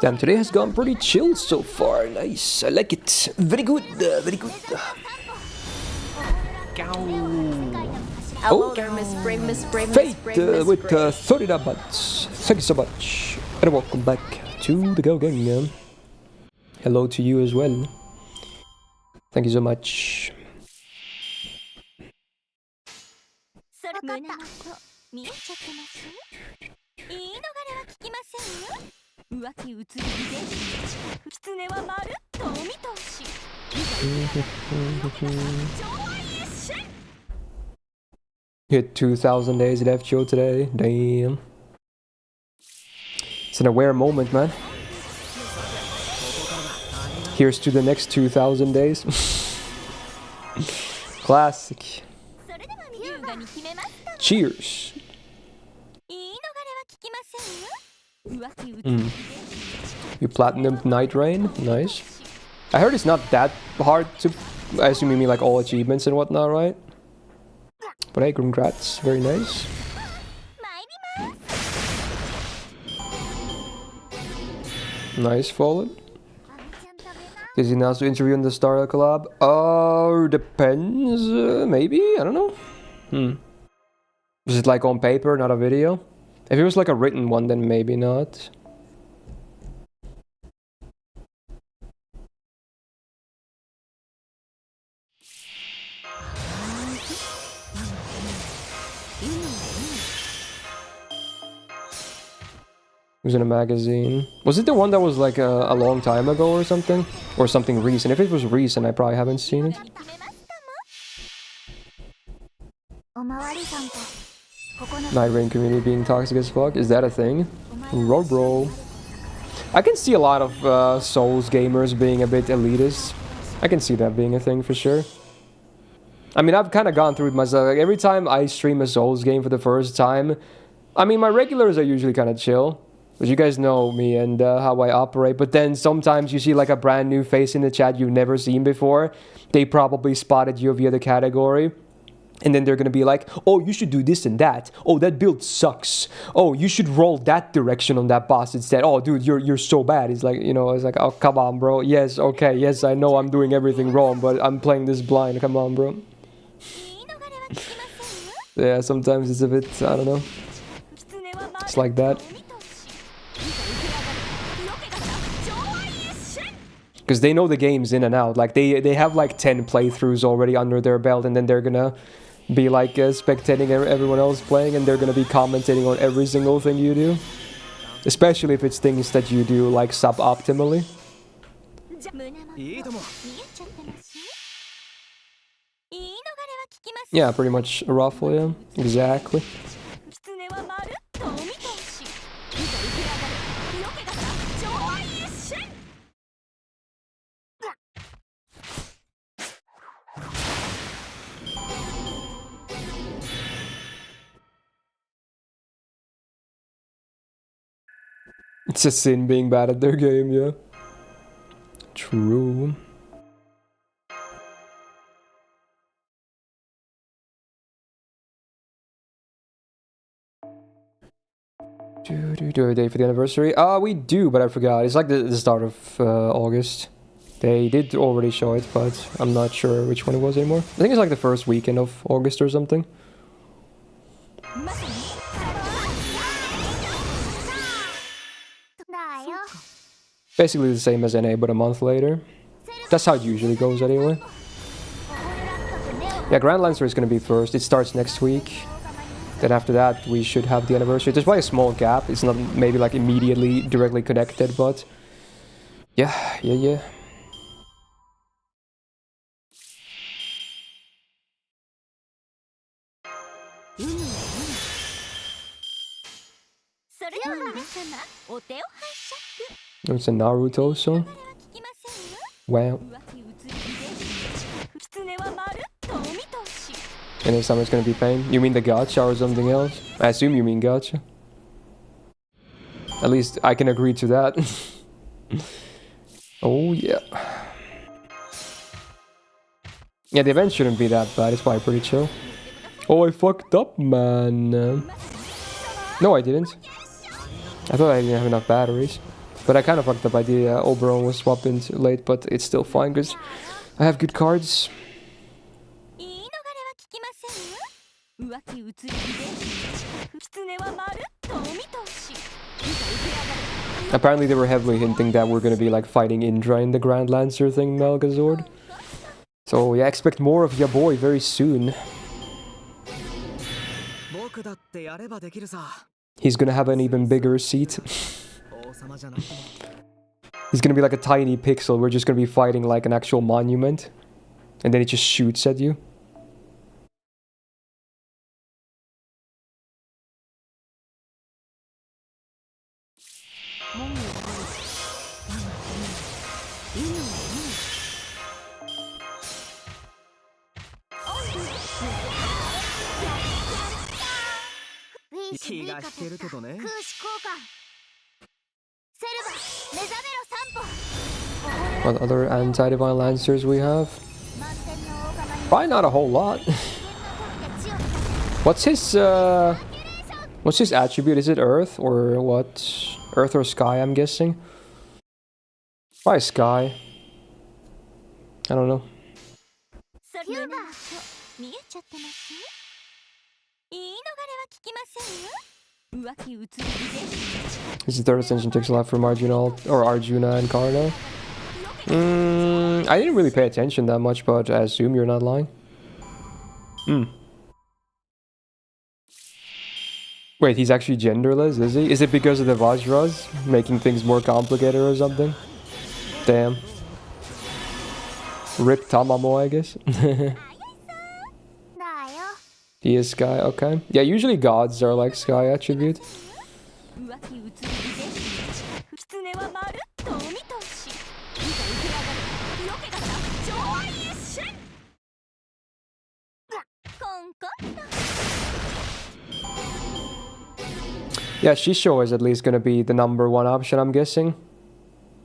Damn, today has gone pretty chill so far. Nice, I like it. Very good, very good. Hello there, Miss Brave, Miss Brave, Miss Fate Brave, Miss with Brave. 30 months. Thank you so much. And welcome back to the Go Gang. Hello to you as well. Thank you so much. Hit 2,000 days at FGO today. Damn. It's an aware moment, man. Here's to the next 2,000 days. Classic. Cheers. You platinumed Night Rain. Nice. I heard it's not that hard to... I assume you mean like all achievements and whatnot, right? But hey, congrats. Very nice. Nice, Fallen. Is he announced to interview in the Star collab? Depends. Maybe? I don't know. Was it like on paper, not a video? If it was like a written one, then maybe not. It was in a magazine. Was it the one that was like a long time ago or something? Or something recent? If it was recent, I probably haven't seen it. Night Rain community being toxic as fuck? Is that a thing? Bro. I can see a lot of Souls gamers being a bit elitist. I can see that being a thing for sure. I mean, I've kind of gone through it myself. Like, every time I stream a Souls game for the first time, I mean, my regulars are usually kind of chill. But you guys know me and how I operate. But then sometimes you see like a brand new face in the chat you've never seen before. They probably spotted you via the category. And then they're gonna be like, oh, you should do this and that. Oh, that build sucks. Oh, you should roll that direction on that boss instead. Oh, dude, you're so bad. It's like, you know, it's like, oh, come on, bro. Yes, okay, yes, I know I'm doing everything wrong, but I'm playing this blind. Come on, bro. Yeah, sometimes it's a bit, I don't know. It's like that. Because they know the game's in and out. Like, they have like 10 playthroughs already under their belt, and then they're gonna be like spectating everyone else playing, and they're gonna be commentating on every single thing you do. Especially if it's things that you do like suboptimally. Yeah, pretty much a ruffle, yeah. Exactly. It's a sin being bad at their game, yeah. True. Do we have a date for the anniversary? We do, but I forgot. It's like the start of August. They did already show it, but I'm not sure which one it was anymore. I think it's like the first weekend of August or something. Basically the same as NA, but a month later. That's how it usually goes anyway. Yeah, Grand Lancer is going to be first. It starts next week. Then after that, we should have the anniversary. There's probably a small gap. It's not maybe like immediately directly connected, but... Yeah. It's a Naruto song. Wow. And this time it's gonna be pain. You mean the gacha or something else? I assume you mean gacha. At least I can agree to that. Oh yeah. Yeah, the event shouldn't be that bad. It's probably pretty chill. Oh, I fucked up, man. No, I didn't. I thought I didn't have enough batteries. But I kind of fucked up. The Oberon was swapped in late, but it's still fine because I have good cards. Apparently they were heavily hinting that we're gonna be like fighting Indra in the Grand Lancer thing, Malgazord. So yeah, expect more of your boy very soon. He's gonna have an even bigger seat. He's gonna be like a tiny pixel. We're just gonna be fighting like an actual monument. And then it just shoots at you. What other anti-divine lancers we have? Probably not a whole lot. What's his attribute? Is it Earth or what? Earth or Sky, I'm guessing. Probably Sky. I don't know. 夢の糸見えちゃってます言い逃れは聞きませんよ浮気移りで His third ascension takes a lot from Arjuna and Karna. I didn't really pay attention that much, but I assume you're not lying. Wait, he's actually genderless, is he? Is it because of the Vajras? Making things more complicated or something? Damn. Rip Tamamo, I guess. He is Sky, okay. Yeah, usually gods are like Sky attribute. 浮気移りで狐はまるっとお見通しいざ受け上がれよけがさ上愛一瞬コンコンと Yeah, Shisho is at least gonna be the #1 option, I'm guessing.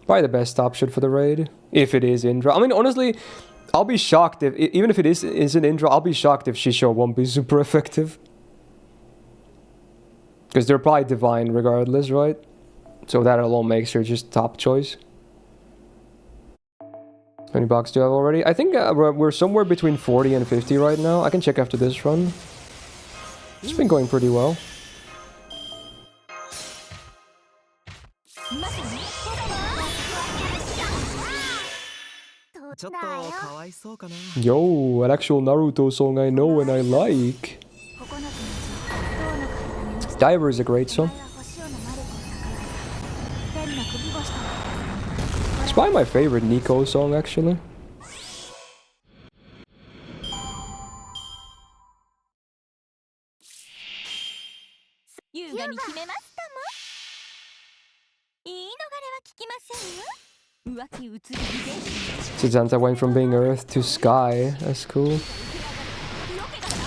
Probably the best option for the raid. If it is Indra. I mean, honestly, I'll be shocked if, even if it isn't Indra, I'll be shocked if Shisho won't be super effective. Because they're probably divine regardless, right? So that alone makes her just top choice. How many bucks do you have already? I think we're somewhere between 40 and 50 right now. I can check after this run. It's been going pretty well. Yo, an actual Naruto song I know and I like. Diver is a great song. It's probably my favorite Nico song, actually. Suzanta went from being Earth to Sky. That's cool.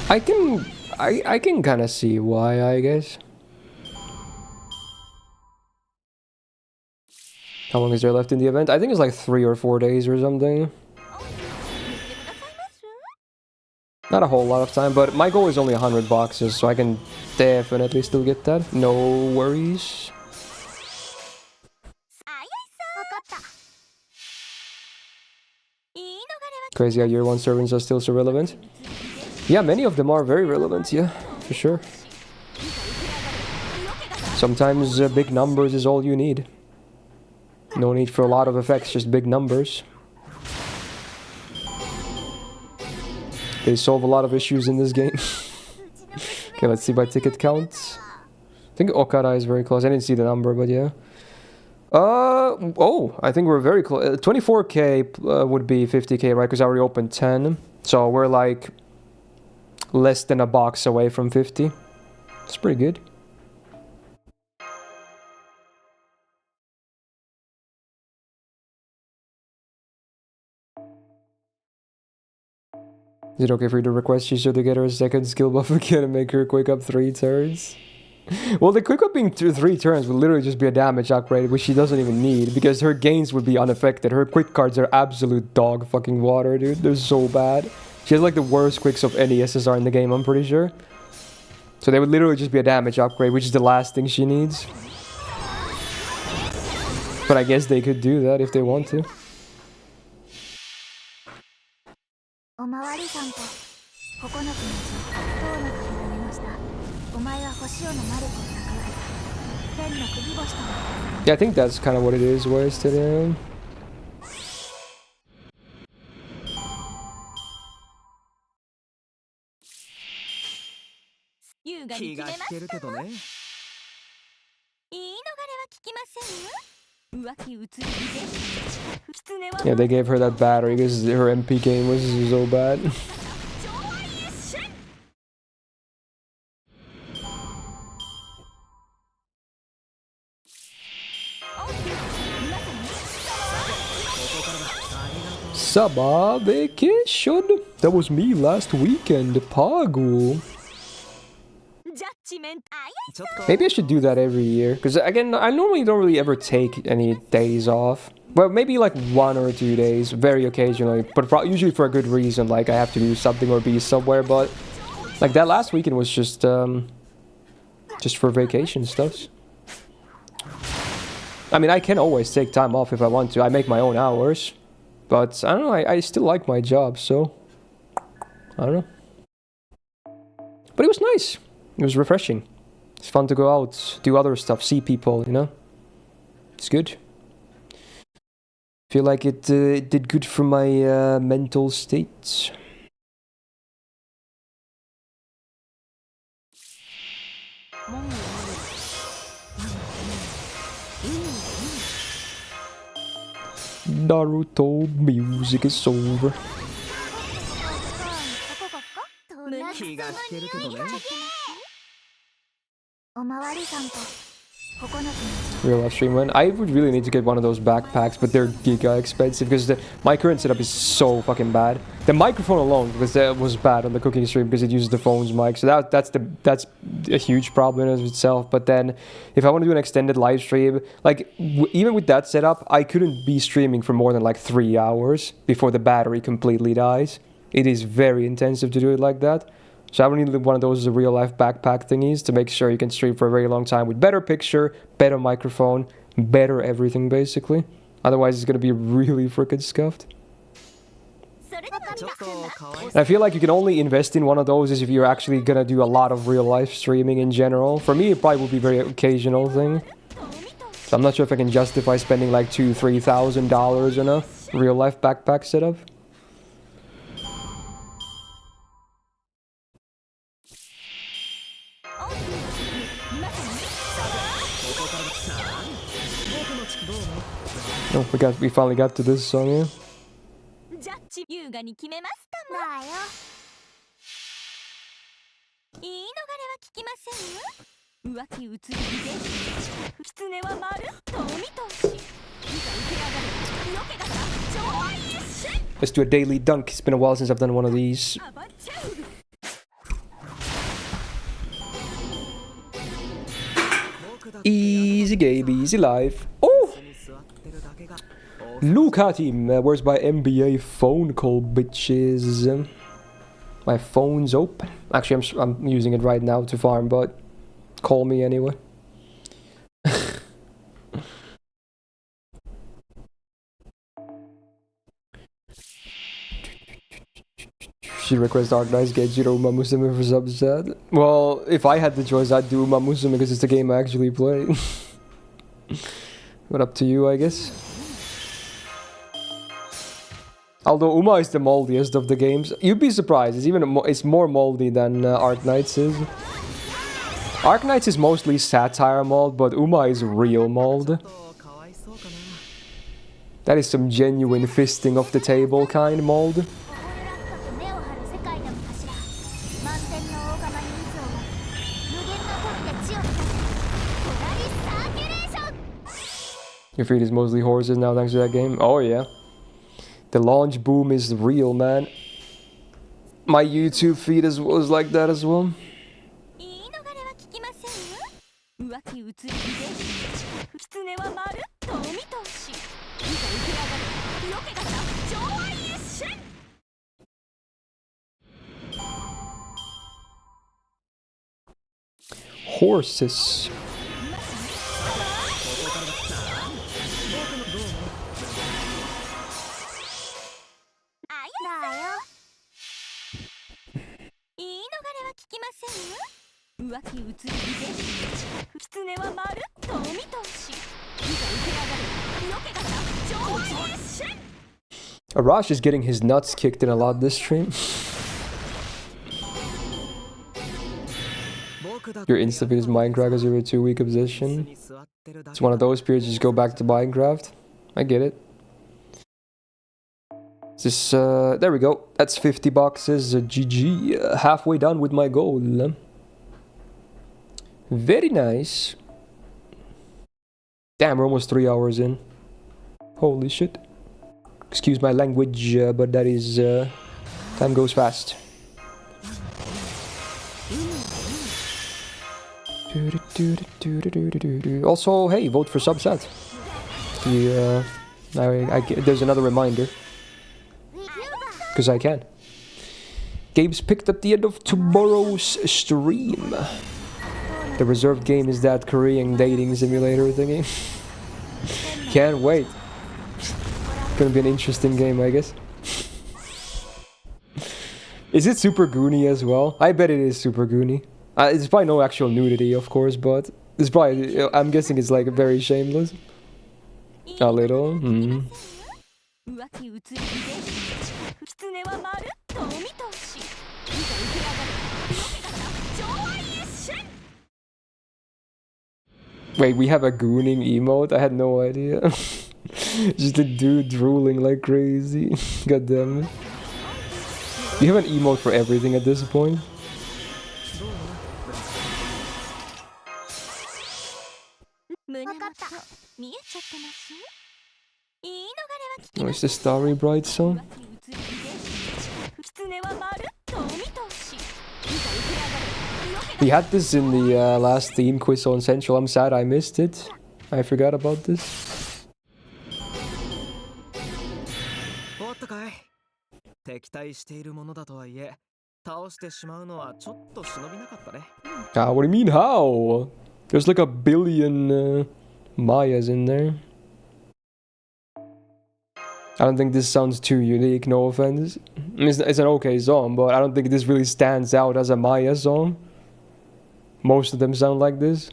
I can kind of see why, I guess. How long is there left in the event? I think it's like 3 or 4 days or something. Not a whole lot of time, but my goal is only 100 boxes, so I can definitely still get that. No worries. Crazy how year 1 servants are still so relevant. Yeah, many of them are very relevant, yeah, for sure. Sometimes big numbers is all you need. No need for a lot of effects, just big numbers. They solve a lot of issues in this game. Okay, let's see my ticket count. I think Okada is very close. I didn't see the number, but yeah. Oh, I think we're very close. 24k would be 50k, right? Because I already opened 10. So we're like less than a box away from 50. It's pretty good. Is it okay for you to request Shisho to get her a second skill buff again and make her quick up 3 turns? Well, the quick up being 3 turns would literally just be a damage upgrade, which she doesn't even need, because her gains would be unaffected. Her quick cards are absolute dog fucking water, dude. They're so bad. She has like the worst quicks of any SSR in the game, I'm pretty sure. So they would literally just be a damage upgrade, which is the last thing she needs. But I guess they could do that if they want to. Yeah, I think that's kind of what it is, wasted in. Yeah, they gave her that battery because her MP game was so bad. Summer vacation. That was me last weekend, Pagu. Maybe I should do that every year, because again, I normally don't really ever take any days off. Well, maybe like 1 or 2 days, very occasionally, but usually for a good reason, like I have to do something or be somewhere. But like that last weekend was just for vacation stuff. I mean, I can always take time off if I want to. I make my own hours, but I don't know. I still like my job, so I don't know. But it was nice. It was refreshing. It's fun to go out, do other stuff, see people. You know, it's good. Feel like it did good for my mental state. Naruto music is over. 気がしてるけどね。おまわりさんと9つの Real life stream one. I would really need to get one of those backpacks, but they're giga expensive because my current setup is so fucking bad. The microphone alone, because that was bad on the cooking stream because it uses the phone's mic, so that's a huge problem in itself. But then, if I want to do an extended live stream, like even with that setup, I couldn't be streaming for more than like 3 hours before the battery completely dies. It is very intensive to do it like that. So I would need one of those real life backpack thingies to make sure you can stream for a very long time with better picture, better microphone, better everything basically. Otherwise it's gonna be really freaking scuffed. And I feel like you can only invest in one of those if you're actually gonna do a lot of real life streaming in general. For me it probably would be a very occasional thing. So I'm not sure if I can justify spending like $2,000-3,000 on a real life backpack setup. Oh, we finally got to this song, yeah. ジャッジ優雅に決めますかも。だよ。言い逃れは聞きませんよ。浮気移りで狐は丸とお見通し。いざ受け上がる。よけがさ超愛一瞬。 Let's do a daily dunk. It's been a while since I've done one of these. Easy game, easy life. Oh! Luca team, where's my NBA phone call, bitches? My phone's open. Actually, I'm using it right now to farm, but call me anyway. She requests Dark Knights get Jiro Umamusume for subset. Well, if I had the choice, I'd do Umamusume because it's the game I actually play. But up to you, I guess. Although Uma is the moldiest of the games, you'd be surprised. It's more moldy than Arknights is. Arknights is mostly satire mold, but Uma is real mold. That is some genuine fisting of the table kind mold. Your feed is mostly horses now thanks to that game. Oh yeah. The launch boom is real, man. My YouTube feed was like that as well. Horses. Arash is getting his nuts kicked in a lot this stream. Your insta feed is Minecraft because you're a 2-week obsession. It's one of those periods you just go back to Minecraft. I get it. This there we go. That's 50 boxes. GG. Halfway done with my goal. Very nice. Damn, we're almost 3 hours in. Holy shit. Excuse my language, but that is time goes fast. Also, hey, vote for subset. There's another reminder. Because I can. Games picked up the end of tomorrow's stream. The reserved game is that Korean dating simulator thingy. Can't wait. Gonna be an interesting game, I guess. Is it super goony as well? I bet it is super goony. It's probably no actual nudity, of course, but it's probably. I'm guessing it's like very shameless. A little. 浮気移り遺伝子の近く狐はまるっとお見通しいざ受け上がれ色気が上愛一瞬 Wait, we have a gooning emote? I had no idea. Just a dude drooling like crazy. God damn it. You have an emote for everything at this point? 胸元見えちゃってます言い逃れは聞き Oh, ま is せ the ん Starry Bright song? 浮気移り遺伝子の近く狐はまるっとお見通しいざ受け上がれ色気 We が had this in the last theme quiz on Central. I'm sad I missed it. I forgot about this. 終わったかい敵対しているものだとはいえ倒してしまうのはちょっと忍びなかったね Ah, what do you mean, how? There's like a billion Mayas in there. I don't think this sounds too unique, no offense. It's an okay song, but I don't think this really stands out as a Maya song. Most of them sound like this.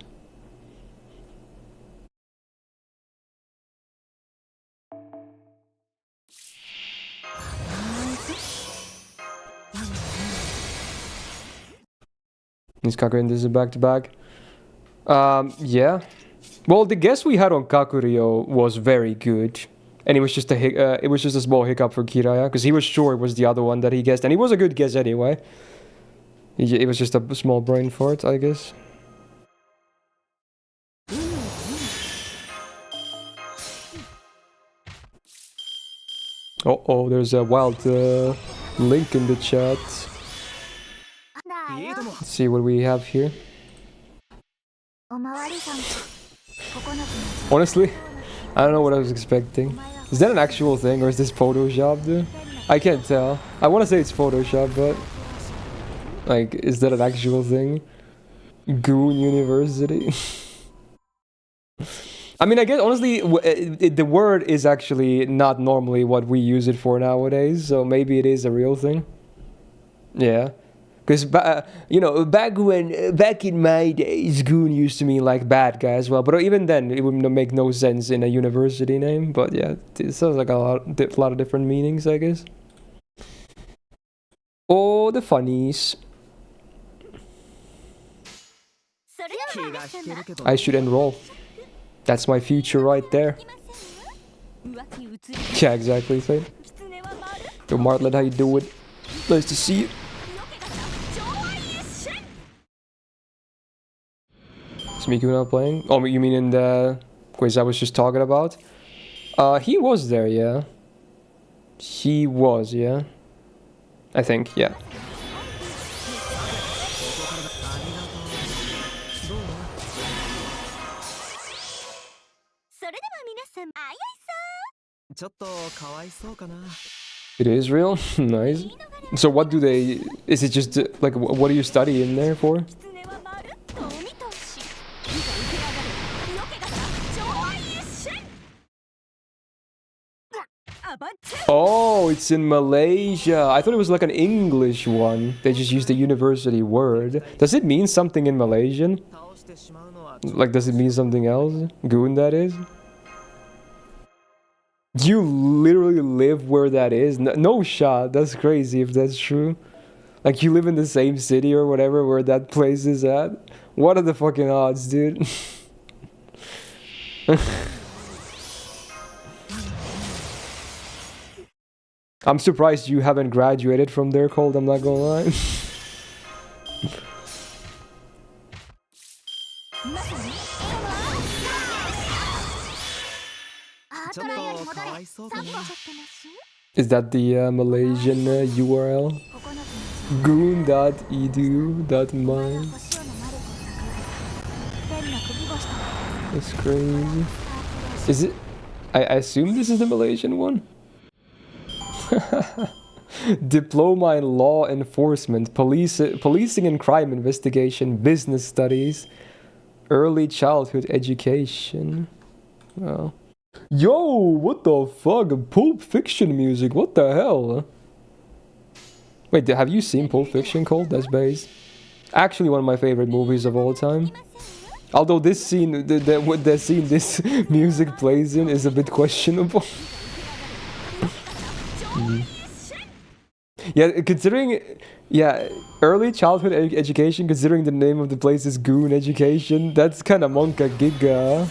Is Kakuri and this is back to back? Yeah. Well, the guess we had on Kakurio was very good, and it was just a small hiccup for Kiraya because he was sure it was the other one that he guessed, and it was a good guess anyway. It was just a small brain fart, I guess. Oh, there's a wild link in the chat. Let's see what we have here. Honestly, I don't know what I was expecting. Is that an actual thing or is this Photoshop, dude? I can't tell. I want to say it's Photoshop, but like, is that an actual thing? Goon University. I mean, I guess honestly, the word is actually not normally what we use it for nowadays, so maybe it is a real thing. Yeah. Because, you know, back in my days, goon used to mean like bad guy as well. But even then, it would make no sense in a university name. But yeah, it sounds like a lot of different meanings, I guess. Oh, the funnies. I should enroll. That's my future right there. Yeah, exactly, Fade. Yo, Martlet, how you doing? Nice to see you. Miku not playing? Oh, you mean in the quiz I was just talking about? He was there, yeah. He was, yeah. I think, yeah. It is real? Nice. So what do they... Is it just, like, what do you study in there for? Oh, it's in Malaysia. I thought it was like an English one. They just used the university word. Does it mean something in Malaysian? Like, does it mean something else? Goon, that is? You literally live where that is? No shot. That's crazy if that's true. Like, you live in the same city or whatever where that place is at? What are the fucking odds, dude? I'm surprised you haven't graduated from there, Cold, I'm not gonna lie. Is that the Malaysian URL? goon.edu.my. That's crazy. Is it? I assume this is the Malaysian one. Diploma in Law Enforcement, Policing and Crime Investigation, Business Studies, Early Childhood Education. Well. Yo, what the fuck? Pulp Fiction music, what the hell? Wait, have you seen Pulp Fiction, Cole? That's base. Actually one of my favorite movies of all time. Although this scene, the scene this music plays in is a bit questionable. Yeah, considering, yeah, early childhood education, considering the name of the place is Goon Education, that's kind of monka giga.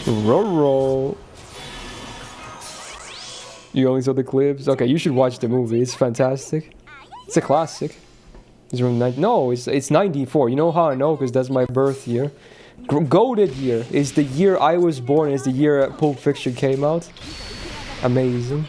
Roro. You only saw the clips? Okay, you should watch the movie. It's fantastic. It's a classic. It's from no, it's 94. You know how I know? Because that's my birth year. Goated year is the year I was born. Is the year Pulp Fiction came out. Amazing.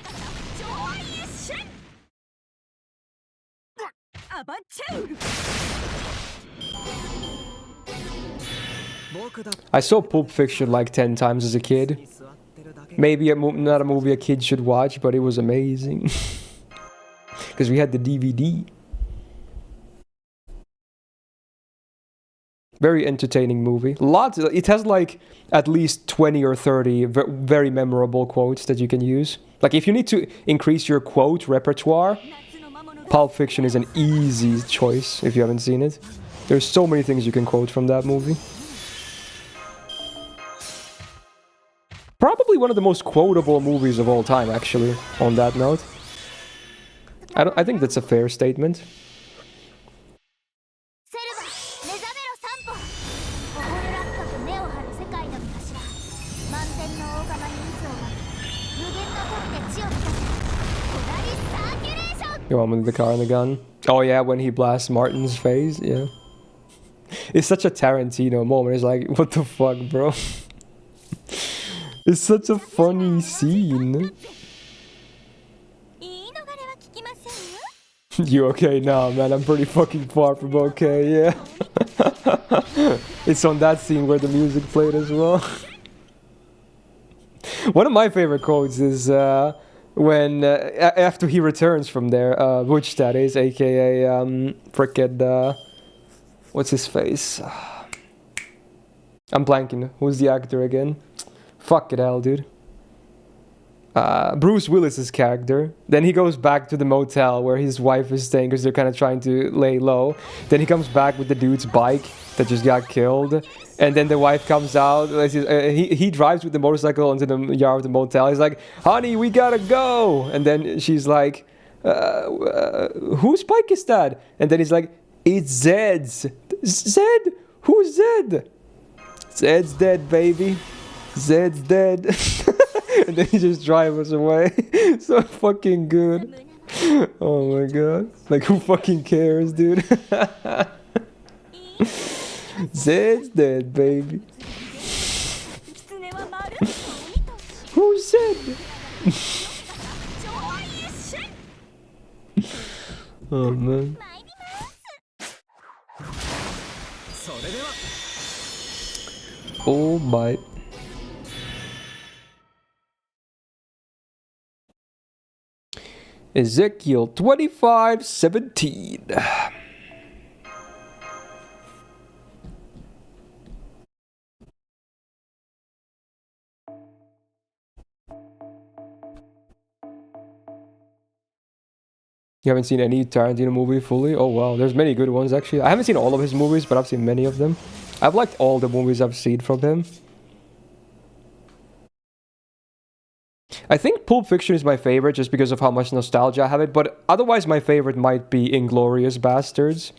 I saw Pulp Fiction like 10 times as a kid. Maybe not a movie a kid should watch, but it was amazing. Because we had the DVD. Very entertaining movie. Lots. It has like at least 20 or 30 very memorable quotes that you can use. Like if you need to increase your quote repertoire, Pulp Fiction is an easy choice if you haven't seen it. There's so many things you can quote from that movie. Probably one of the most quotable movies of all time, actually, on that note. I think that's a fair statement. You want me the car and the gun? Oh yeah, when he blasts Martin's face, yeah. It's such a Tarantino moment. It's like, what the fuck, bro? It's such a funny scene. You okay? Nah, man, I'm pretty fucking far from okay, yeah. It's on that scene where the music played as well. One of my favorite quotes is when, after he returns from there, Butch that is, aka, frickin', what's his face? I'm blanking. Who's the actor again? Fuck it, hell, dude. Bruce Willis's character. Then he goes back to the motel where his wife is staying because they're kind of trying to lay low. Then he comes back with the dude's bike that just got killed. And then the wife comes out. He drives with the motorcycle into the yard of the motel. He's like, honey, we gotta go. And then she's like, whose bike is that? And then he's like, it's Zed's. Zed? Who's Zed? Zed's dead, baby. Zed's dead. And then he just drives us away. So fucking good. Oh my god. Like, who fucking cares, dude? Zed's dead, baby. Who's Zed? Oh man. Oh my. Ezekiel 25:17. You haven't seen any Tarantino movie fully? Oh wow, there's many good ones actually. I haven't seen all of his movies, but I've seen many of them. I've liked all the movies I've seen from him. I think Pulp Fiction is my favorite just because of how much nostalgia I have it, but otherwise my favorite might be Inglourious Bastards.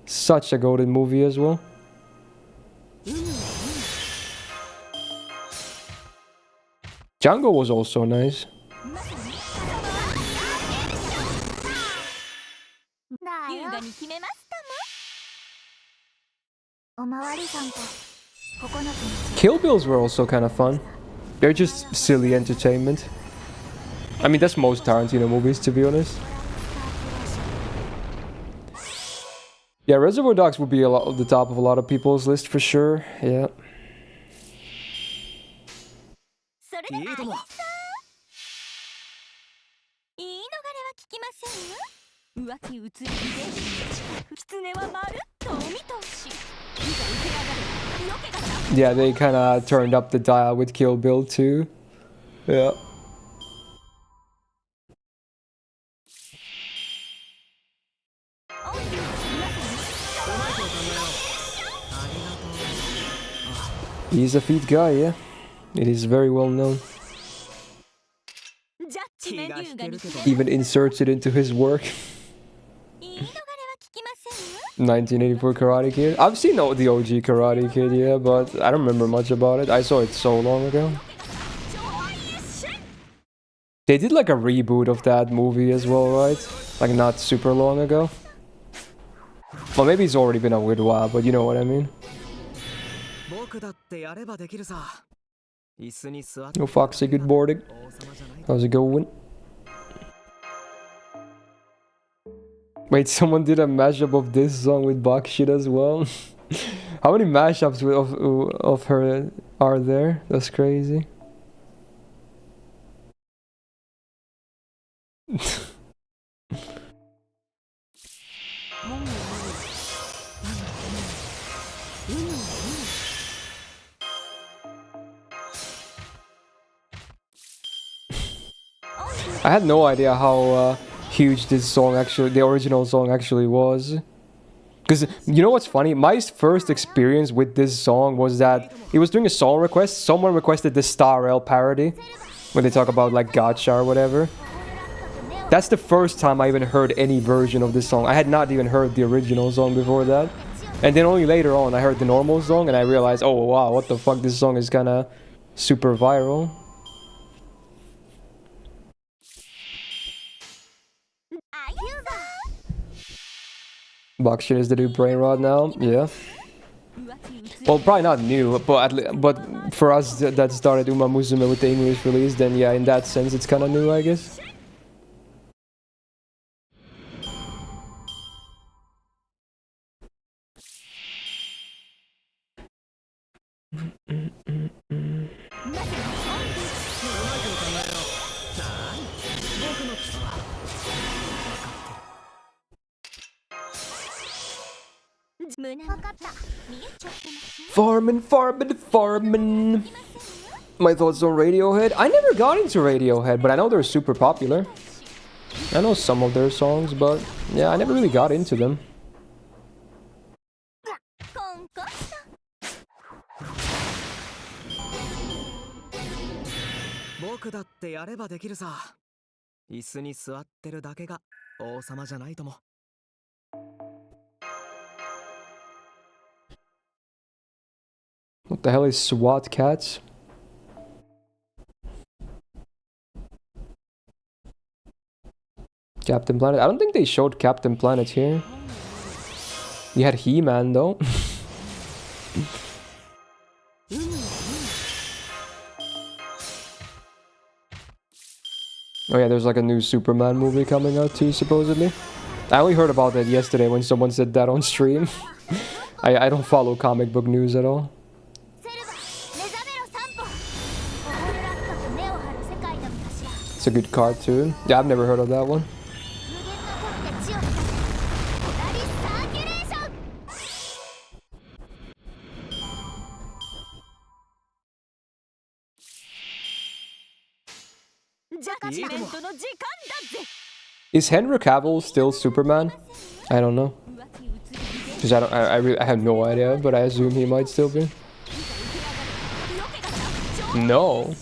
Such a golden movie as well. Django was also nice. Kill Bills were also kind of fun. They're just silly entertainment. I mean, that's most Tarantino movies, to be honest. Yeah, Reservoir Dogs would be at the top of a lot of people's list for sure. Yeah. いいとも。言い逃れは聞きませんよ。浮気移り遺伝子近く狐はまるっとお見通し。いざ受け上がれ。よけがさ。Yeah, they kind of turned up the dial with Kill Bill too. Yeah. おいでいません。 He's a feet guy, yeah. It is very well known. ジャッジメンデューガに Even inserts it into his work. 言い逃れは聞きませんよ。 1984 Karate Kid. I've seen the OG Karate Kid, yeah, but I don't remember much about it. I saw it so long ago. They did like a reboot of that movie as well, right? Like not super long ago. Well, maybe it's already been a weird while, but you know what I mean. 僕だってやればできるさ。椅子に座って。 No Foxy, good morning. How's it going? Wait, someone did a mashup of this song with Bach shit as well? How many mashups of her are there? That's crazy. I had no idea how huge this song actually, the original song actually was. Because you know what's funny? My first experience with this song was that it was doing a song request. Someone requested the Star L parody when they talk about like gotcha or whatever. That's the first time I even heard any version of this song. I had not even heard the original song before that. And then only later on I heard the normal song and I realized, oh wow, what the fuck, this song is kinda super viral. Bakshir is the new brain rot now, yeah. Well, probably not new, but for us that started Uma Musume with the English release, then yeah, in that sense it's kind of new, I guess. Farmin'. My thoughts on Radiohead? I never got into Radiohead, but I know they're super popular. I know some of their songs, but yeah, I never really got into them. What the hell is SWAT cats? Captain Planet. I don't think they showed Captain Planet here. You had He-Man though. Oh yeah, there's like a new Superman movie coming out too, supposedly. I only heard about that yesterday when someone said that on stream. I don't follow comic book news at all. It's a good cartoon. Yeah, I've never heard of that one. Is Henry Cavill still Superman? I don't know. Because I have no idea, but I assume he might still be. No.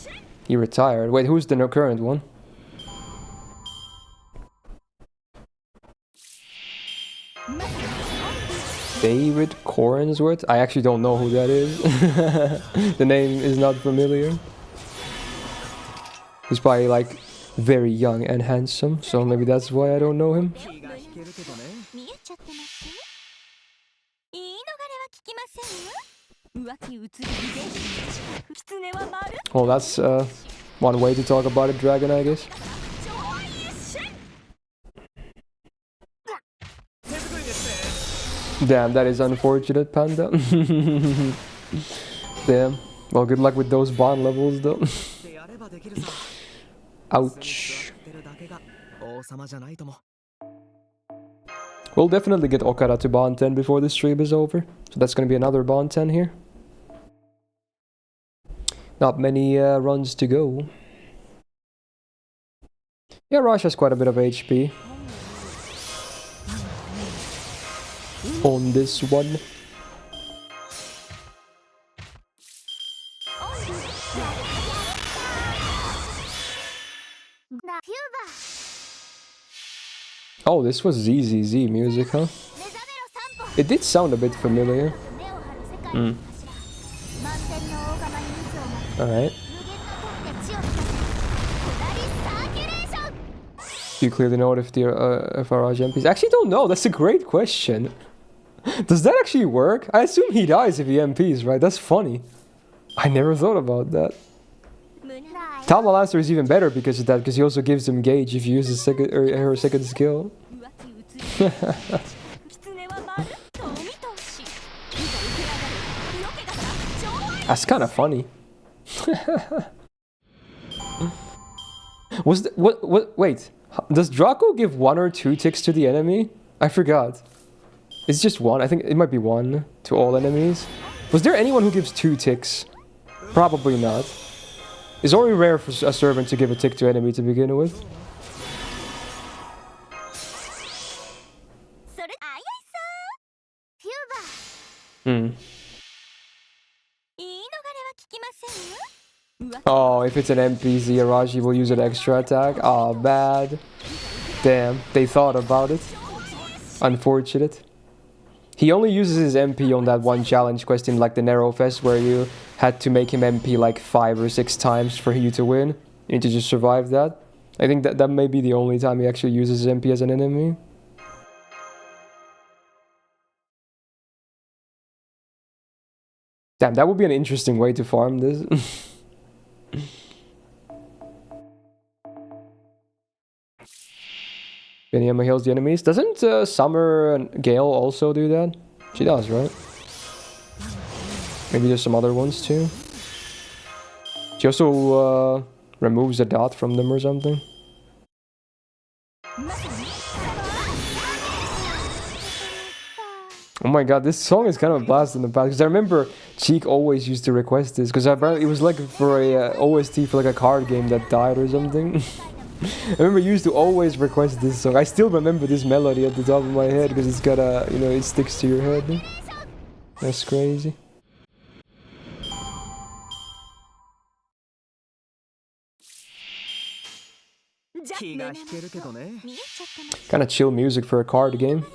He retired. Wait, who's the current one? David Cornsworth? I actually don't know who that is. The name is not familiar. He's probably like very young and handsome, so maybe that's why I don't know him. Well, that's one way to talk about a dragon, I guess. Damn, that is unfortunate, Panda. Damn. Well, good luck with those bond levels, though. はできるさ。 Ouch. 座ってるだけが王様じゃないとも。 We'll definitely get Okada to Bond 10 before the stream is over. So that's going to be another Bond 10 here. Not many runs to go. Yeah, Raj has quite a bit of HP on this one. Oh, this was ZZZ music, huh? It did sound a bit familiar. Alright. Do you clearly know if the Faraj MPs? I actually don't know. That's a great question. Does that actually work? I assume he dies if he MPs, right? That's funny. I never thought about that. Tama Lancer is even better because of that, because he also gives him gauge if you use his second or her second skill. That's kind of funny. Wait, does Draco give 1 or 2 ticks to the enemy? I forgot. It's just 1. I think it might be 1 to all enemies. Was there anyone who gives 2 ticks? Probably not. It's only rare for a servant to give a tick to enemy to begin with. Oh, if it's an NPC, Arashi will use an extra attack. Oh, bad. Damn, they thought about it. Unfortunate. He only uses his MP on that one challenge quest in like the Narrow Fest where you had to make him MP like 5 or 6 times for you to win. You need to just survive that. I think that may be the only time he actually uses his MP as an enemy. Damn, that would be an interesting way to farm this. Beniyama heals the enemies. Doesn't Summer and Gale also do that? She does, right? Maybe there's some other ones too. She also removes a dot from them or something. Oh my god, this song is kind of a blast in the past. Because I remember Cheek always used to request this. Because apparently it was like for a OST for like a card game that died or something. I remember you used to always request this song. I still remember this melody at the top of my head because it's got a, you know, it sticks to your head. That's crazy. Kind of chill music for a card game.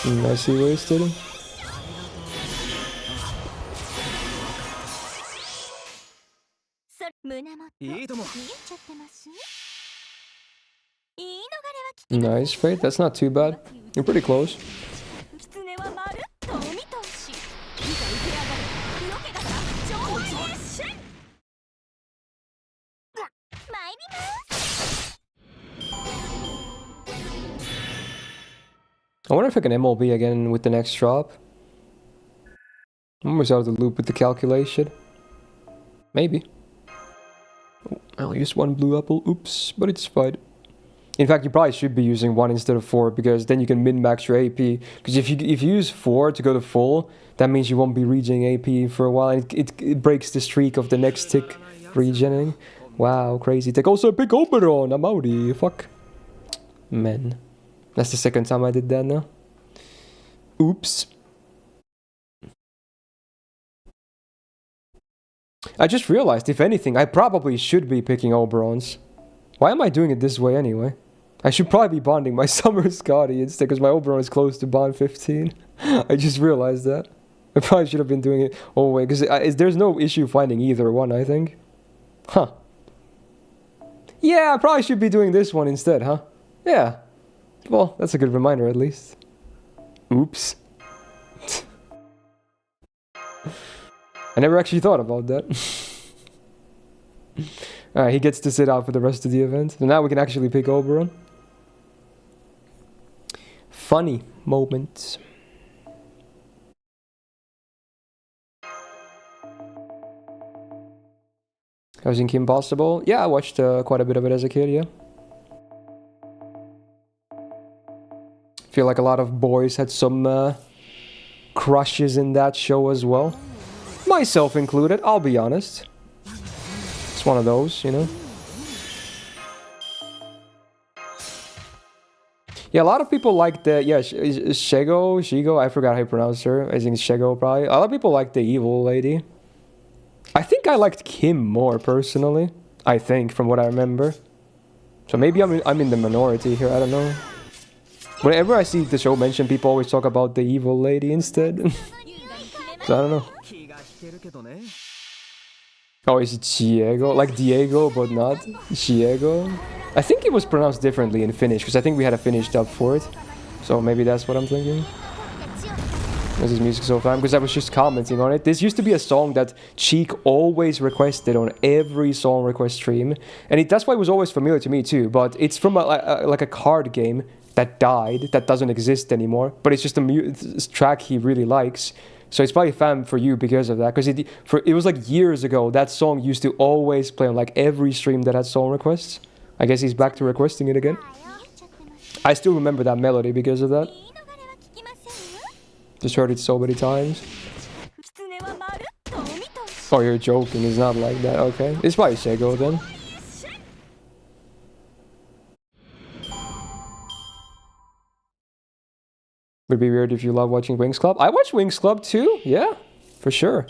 Nicely wasted. Nice, Fate. That's not too bad. You're pretty close. I wonder if I can MLB again with the next drop. I'm almost out of the loop with the calculation. Maybe. Oh, I only used 1 blue apple. Oops, but it's fine. In fact, you probably should be using 1 instead of 4 because then you can min-max your AP. Because if you use 4 to go to full, that means you won't be regening AP for a while. And it breaks the streak of the next tick regening. Wow, crazy tick. Also, pick Oberon. I'm outie. Fuck. Man. That's the second time I did that now. Oops. I just realized, if anything, I probably should be picking Oberons. Why am I doing it this way anyway? I should probably be bonding my Summer Scotty instead, because my Oberon is close to bond 15. I just realized that. I probably should have been doing it all the way, because there's no issue finding either one, I think. Huh. Yeah, I probably should be doing this one instead, huh? Yeah. Well, that's a good reminder at least. Oops. I never actually thought about that. Alright, he gets to sit out for the rest of the event. So now we can actually pick Oberon. Funny moments. Housing Kim Possible? Yeah, I watched quite a bit of it as a kid, yeah. Feel like a lot of boys had some crushes in that show as well. Myself included, I'll be honest. It's one of those, you know. Yeah, a lot of people like the... Yeah, Shigo, I forgot how you pronounce her. I think it's Shigo, probably. A lot of people like the evil lady. I think I liked Kim more, personally. I think, from what I remember. So maybe I'm in the minority here, I don't know. Whenever I see the show mentioned, people always talk about the evil lady instead. So I don't know. Oh, is it Diego? Like Diego, but not Diego? I think it was pronounced differently in Finnish, because I think we had a Finnish dub for it. So maybe that's what I'm thinking. This is music so fun, because I was just commenting on it. This used to be a song that Cheek always requested on every song request stream. And that's why it was always familiar to me too. But it's from like a card game that died, that doesn't exist anymore. But it's just a track he really likes. So it's probably a fan for you because of that. Because it was like years ago, that song used to always play on like every stream that had song requests. I guess he's back to requesting it again. I still remember that melody because of that. Just heard it so many times. Oh, you're joking. It's not like that. Okay. It's probably Sego then. Would it be weird if you love watching Wings Club? I watch Wings Club too. Yeah, for sure.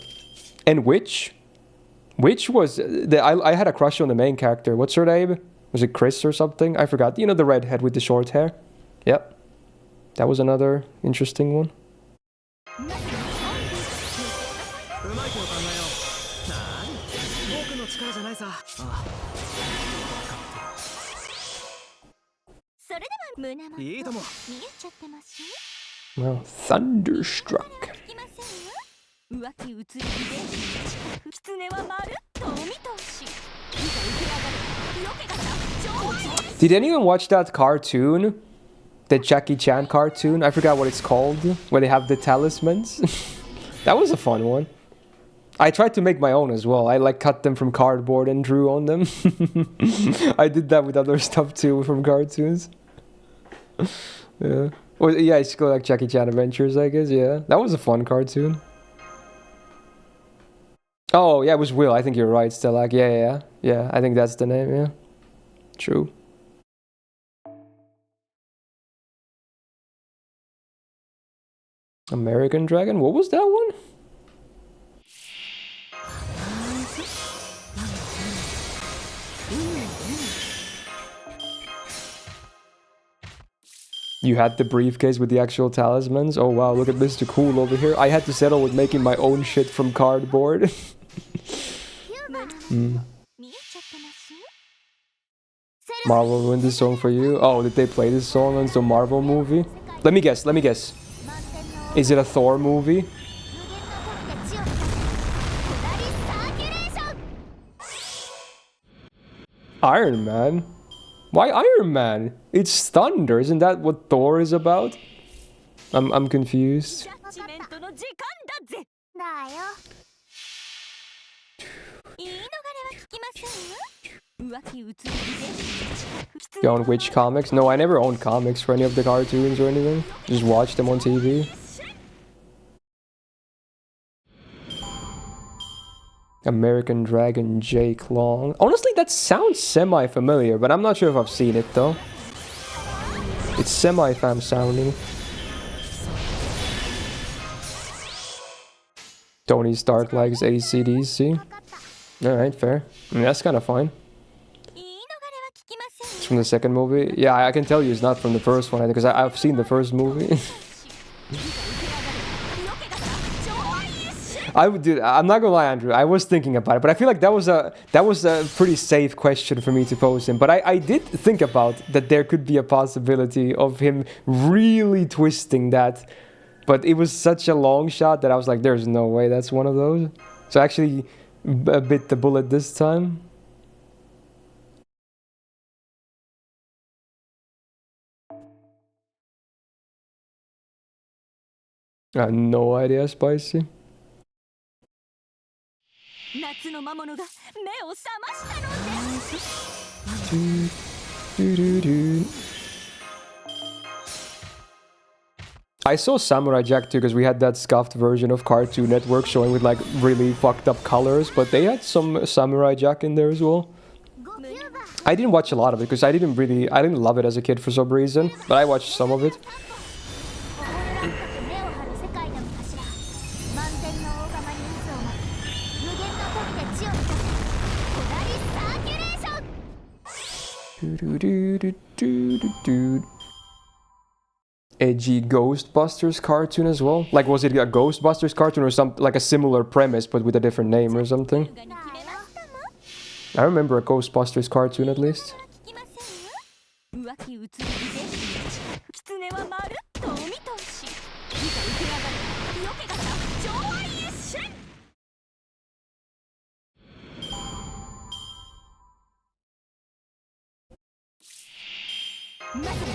And Witch was... I had a crush on the main character. What's her name? Was it Chris or something? I forgot. You know, the redhead with the short hair. Yep. That was another interesting one. Well, Thunderstruck. Did anyone watch that cartoon? The Jackie Chan cartoon? I forgot what it's called. Where they have the talismans. That was a fun one. I tried to make my own as well. I like cut them from cardboard and drew on them. I did that with other stuff too from cartoons. Yeah. Well, yeah, it's called like Jackie Chan Adventures, I guess. Yeah, that was a fun cartoon. Oh, yeah, it was Will. I think you're right, Stellak. Yeah. I think that's the name. Yeah, true. American Dragon. What was that one? You had the briefcase with the actual talismans? Oh wow, look at Mr. Cool over here. I had to settle with making my own shit from cardboard. Marvel ruined this song for you? Oh, did they play this song on some Marvel movie? Let me guess. Is it a Thor movie? Iron Man? Why Iron Man? It's thunder, isn't that what Thor is about? I'm confused. You own which comics? No, I never owned comics for any of the cartoons or anything. Just watched them on TV. American Dragon Jake Long. Honestly, that sounds semi-familiar, but I'm not sure if I've seen it though. It's semi-fam sounding. Tony Stark likes AC/DC. Alright, fair. I mean, that's kind of fine. It's from the second movie. Yeah, I can tell you it's not from the first one, because I've seen the first movie. I'm not gonna lie, Andrew. I was thinking about it, but I feel like that was a pretty safe question for me to pose him. But I did think about that there could be a possibility of him really twisting that. But it was such a long shot that I was like, there's no way that's one of those. So I actually bit the bullet this time. I have no idea, Spicy. 夏の魔物が目を覚ましたのです I saw Samurai Jack too, because we had that scuffed version of Cartoon Network showing with like really fucked up colors, but they had some Samurai Jack in there as well. I didn't watch a lot of it because I didn't love it as a kid for some reason, but I watched some of it. 目を張る世界の頭満天の大釜に渦を巻き無限の富で地を満たせコダリサーキュレーション Edgy Ghostbusters cartoon as well. Like, was it a Ghostbusters cartoon or some like a similar premise but with a different name or something? I remember a Ghostbusters cartoon at least. 浮気移り遺伝子の地狐はまるっとお見通しいざ受け上がれよけがさ上愛一瞬 まさに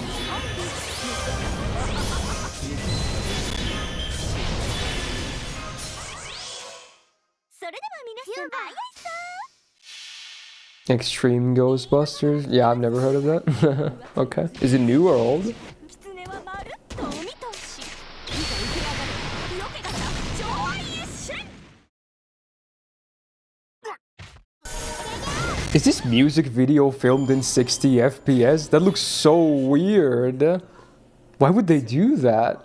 それでは皆さんあいあいさ Extreme Ghostbusters? Yeah, I've never heard of that. Okay. Is it new or old? 狐はまるっとお見通しいざ受け上がれよけがさ上愛一瞬 Is this music video filmed in 60 FPS? That looks so weird. Why would they do that?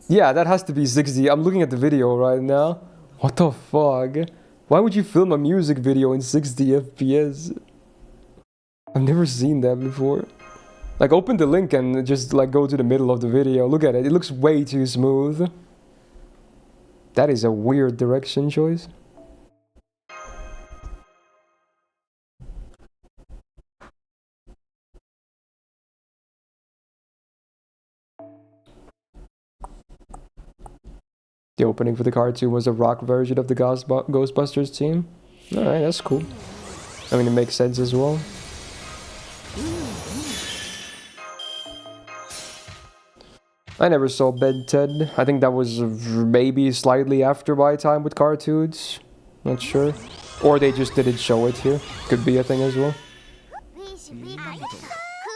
Yeah, that has to be 60. I'm looking at the video right now. What the fuck? Why would you film a music video in 60 FPS? I've never seen that before. Like, open the link and just like go to the middle of the video. Look at it. It looks way too smooth. That is a weird direction choice. The opening for the cartoon was a rock version of the Ghostbusters theme. Alright, that's cool. I mean, it makes sense as well. I never saw Ben 10. I think that was maybe slightly after my time with cartoons. Not sure. Or they just didn't show it here. Could be a thing as well. 空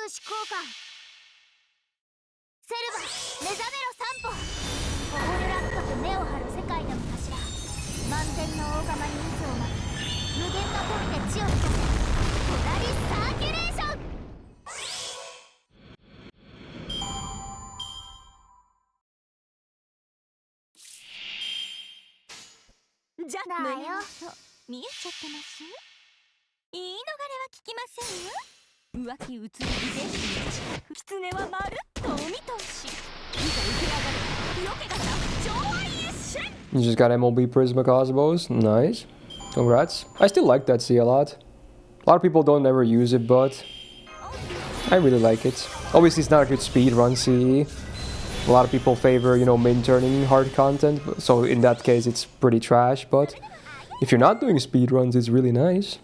視交換セルバ目覚めろ散歩オホルラッカと目を張る世界の頭満天の大釜に渦を巻き無限の富で地を満たせコダリサーキュレーション じゃあ胸元見えちゃってます言い逃れは聞きませんよ浮気移り遺伝子の地狐はまるっとお見通しいざ受け上がれよけがさ上愛一瞬 You just got MLB Prisma Cosmos. Nice. Congrats. I still like that C a lot. A lot of people don't ever use it, but I really like it. Obviously, it's not a good speedrun CE. A lot of people favor, you know, min-turning hard content, so in that case it's pretty trash, but if you're not doing speedruns, it's really nice.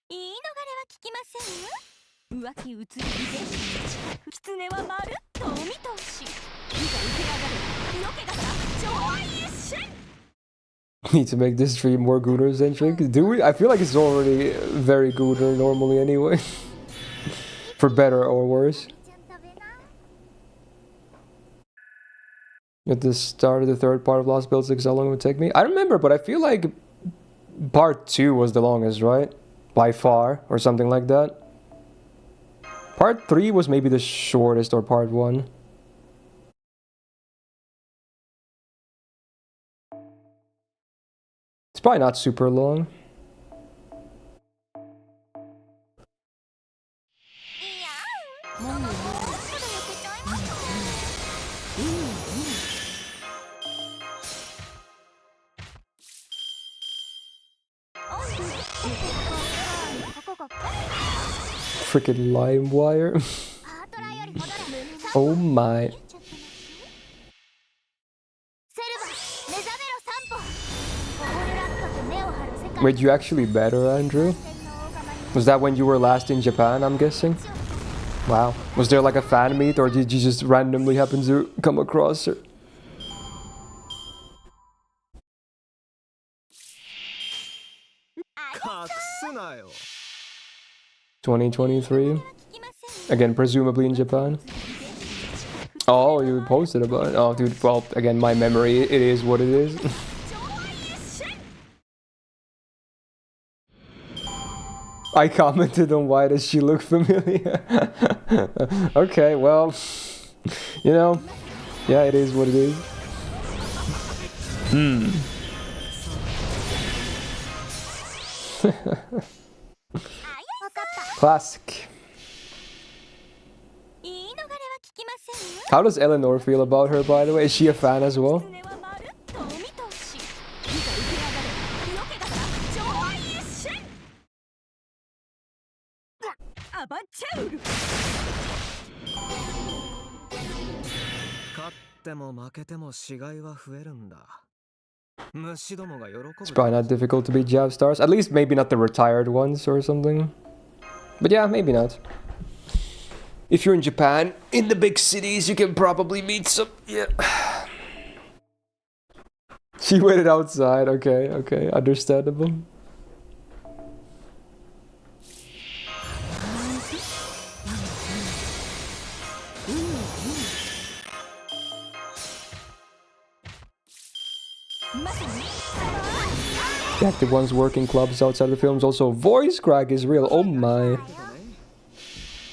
言い逃れは聞きませんよ浮気移り遺伝子の地狐はまるっとお見通しいざ受け上がれよけがさ上愛一瞬 Need to make this stream more Gooner-centric. Do we? I feel like it's already very Gooner normally anyway. For better or worse. At the start of the third part of Lost Build 6, how long it would take me? I remember, but I feel like part 2 was the longest, right? By far, or something like that. Part 3 was maybe the shortest, or part 1. It's probably not super long. Freaking LimeWire. Oh my. セルバ目 Wait, you actually met her, Andrew? Was that when you were last in Japan, I'm guessing? Wow. Was there like a fan meet, or did you just randomly happen to come across her? Kaksunayo. 2023? Again, presumably in Japan? Oh, you posted about it. Oh, dude, well, again, my memory, it is what it is. I commented on why does she look familiar. Okay, well, you know, yeah, it is what it is. Classic. How does Eleanor feel about her, by the way? Is she a fan as well? It's probably not difficult to beat Jav stars. At least maybe not the retired ones or something. But yeah, maybe not. If you're in Japan, in the big cities, you can probably meet some... Yeah. She waited outside. Okay, okay. Understandable. The active ones working clubs outside the films. Also, voice crack is real. Oh my.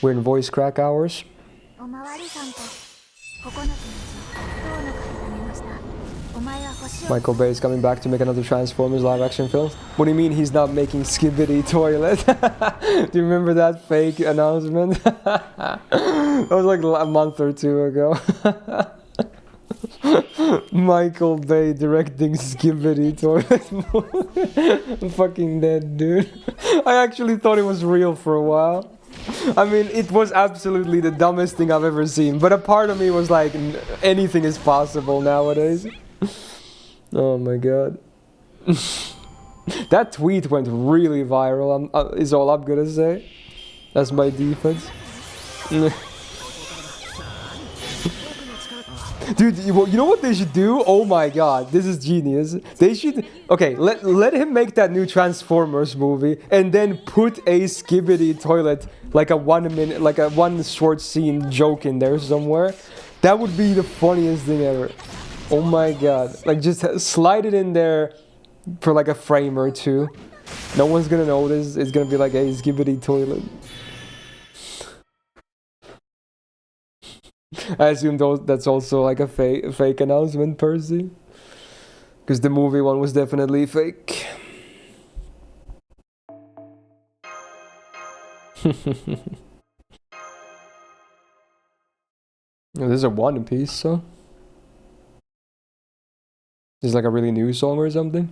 We're in voice crack hours. Michael Bay is coming back to make another Transformers live action film. What do you mean he's not making Skibidi Toilet? Do you remember that fake announcement? That was like a month or two ago. Michael Bay directing Skibidi Toilet movie. I'm fucking dead, dude. I actually thought it was real for a while. I mean, it was absolutely the dumbest thing I've ever seen. But a part of me was like, anything is possible nowadays. Oh my god. That tweet went really viral, is all I'm gonna say. That's my defense. Dude, you know what they should do? Oh my god, this is genius. They should... Okay, let him make that new Transformers movie and then put a Skibidi Toilet, like a 1 minute, like a one short scene joke in there somewhere. That would be the funniest thing ever. Oh my god. Like, just slide it in there for like a frame or two. No one's gonna notice. It's gonna be like a Skibidi Toilet. I assume that's also like a fake announcement, Percy. Because the movie one was definitely fake. There's a One Piece song. Is like a really new song or something?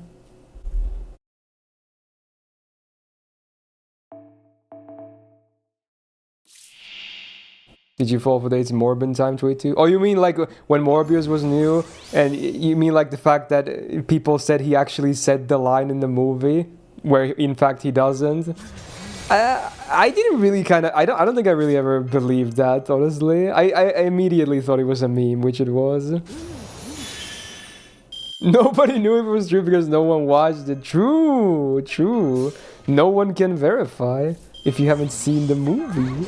Did you fall for Date's Morbin time tweet too? Oh, you mean like when Morbius was new? And you mean like the fact that people said he actually said the line in the movie, where in fact he doesn't? I didn't really kind of... I don't think I really ever believed that, honestly. I immediately thought it was a meme, which it was. Nobody knew if it was true because no one watched it. True, true. No one can verify if you haven't seen the movie.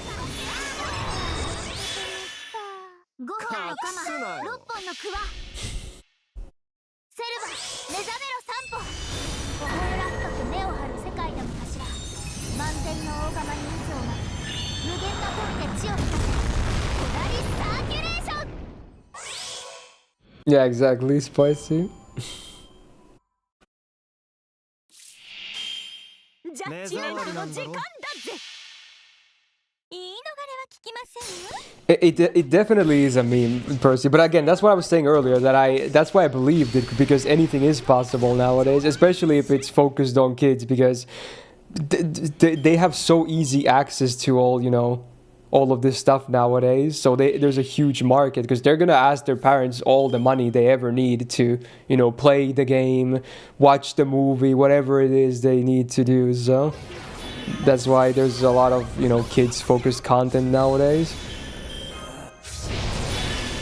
Yeah, exactly, spicy. It definitely is a meme, Percy. But again, that's what I was saying earlier, that's why I believed it, because anything is possible nowadays, especially if it's focused on kids, because they have so easy access to all, you know, all of this stuff nowadays. So there's a huge market because they're gonna ask their parents all the money they ever need to, you know, play the game, watch the movie, whatever it is they need to do. So that's why there's a lot of, you know, kids-focused content nowadays.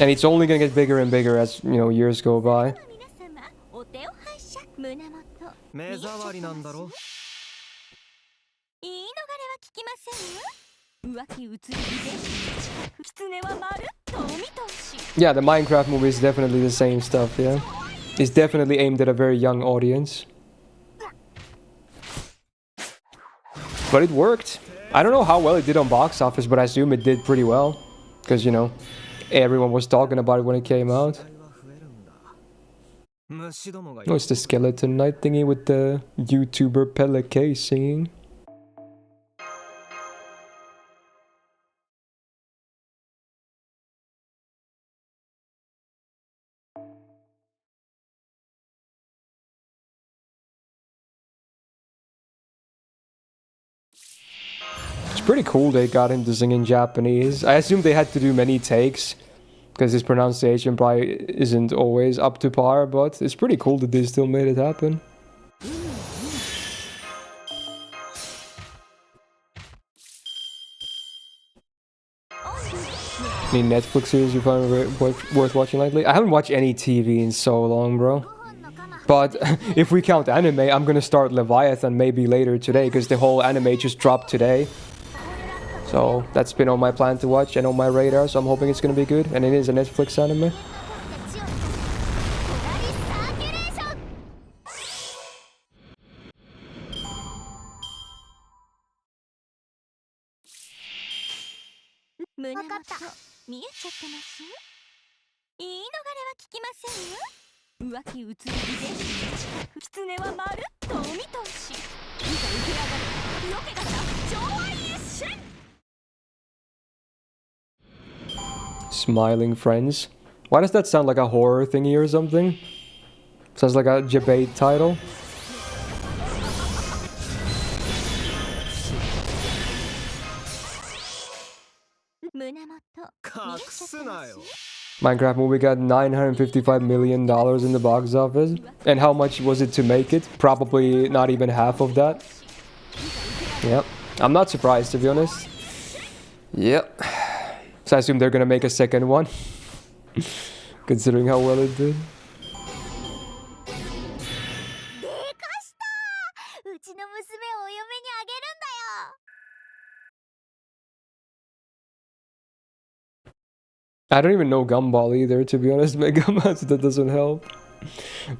And it's only gonna get bigger and bigger as, you know, years go by. 皆様お手を拝借胸元目障りなんだろ。言い逃れは聞きませんよ浮気移り遺伝子狐は丸とお見通し Yeah, the Minecraft movie is definitely the same stuff, yeah. It's definitely aimed at a very young audience. But it worked. I don't know how well it did on box office, but I assume it did pretty well. Because, you know, everyone was talking about it when it came out. 虫どもが Oh, it's the skeleton night thingy with the YouTuber Pelle K singing. It's pretty cool they got him to sing in Japanese. I assume they had to do many takes because his pronunciation probably isn't always up to par, but it's pretty cool that they still made it happen. Any Netflix series you find worth watching lately? I haven't watched any TV in so long, bro. But if we count anime, I'm gonna start Leviathan maybe later today because the whole anime just dropped today. So that's been on my plan to watch and on my radar, so I'm hoping it's gonna be good. And it is a Netflix anime. Smiling Friends. Why does that sound like a horror thingy or something? Sounds like a debate title. Minecraft movie got $955 million in the box office. And how much was it to make it? Probably not even half of that. Yep. I'm not surprised, to be honest. Yep. So I assume they're gonna make a second one. Considering how well it did. I don't even know Gumball either, to be honest, Megaman, so that doesn't help.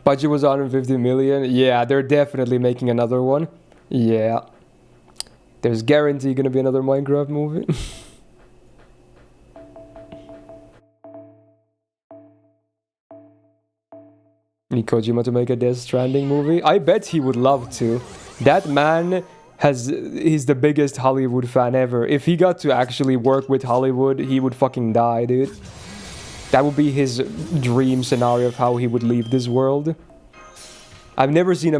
Budget was 150 million. Yeah, they're definitely making another one. Yeah. There's guaranteed gonna be another Minecraft movie. Need Kojima to make a Death Stranding movie? I bet he would love to. That man he's the biggest Hollywood fan ever. If he got to actually work with Hollywood, he would fucking die, dude. That would be his dream scenario of how he would leave this world. I've never seen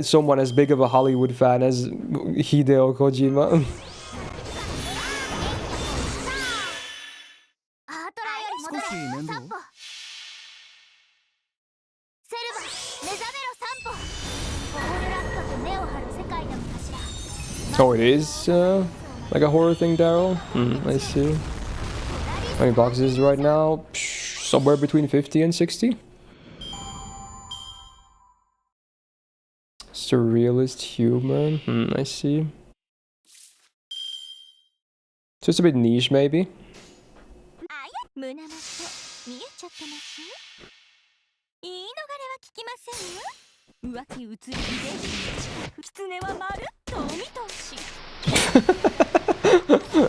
someone as big of a Hollywood fan as Hideo Kojima. Oh, it is like a horror thing, Daryl? I see. How many boxes is it right now? Somewhere between 50 and 60? Surrealist humor? I see. Just a bit niche, maybe?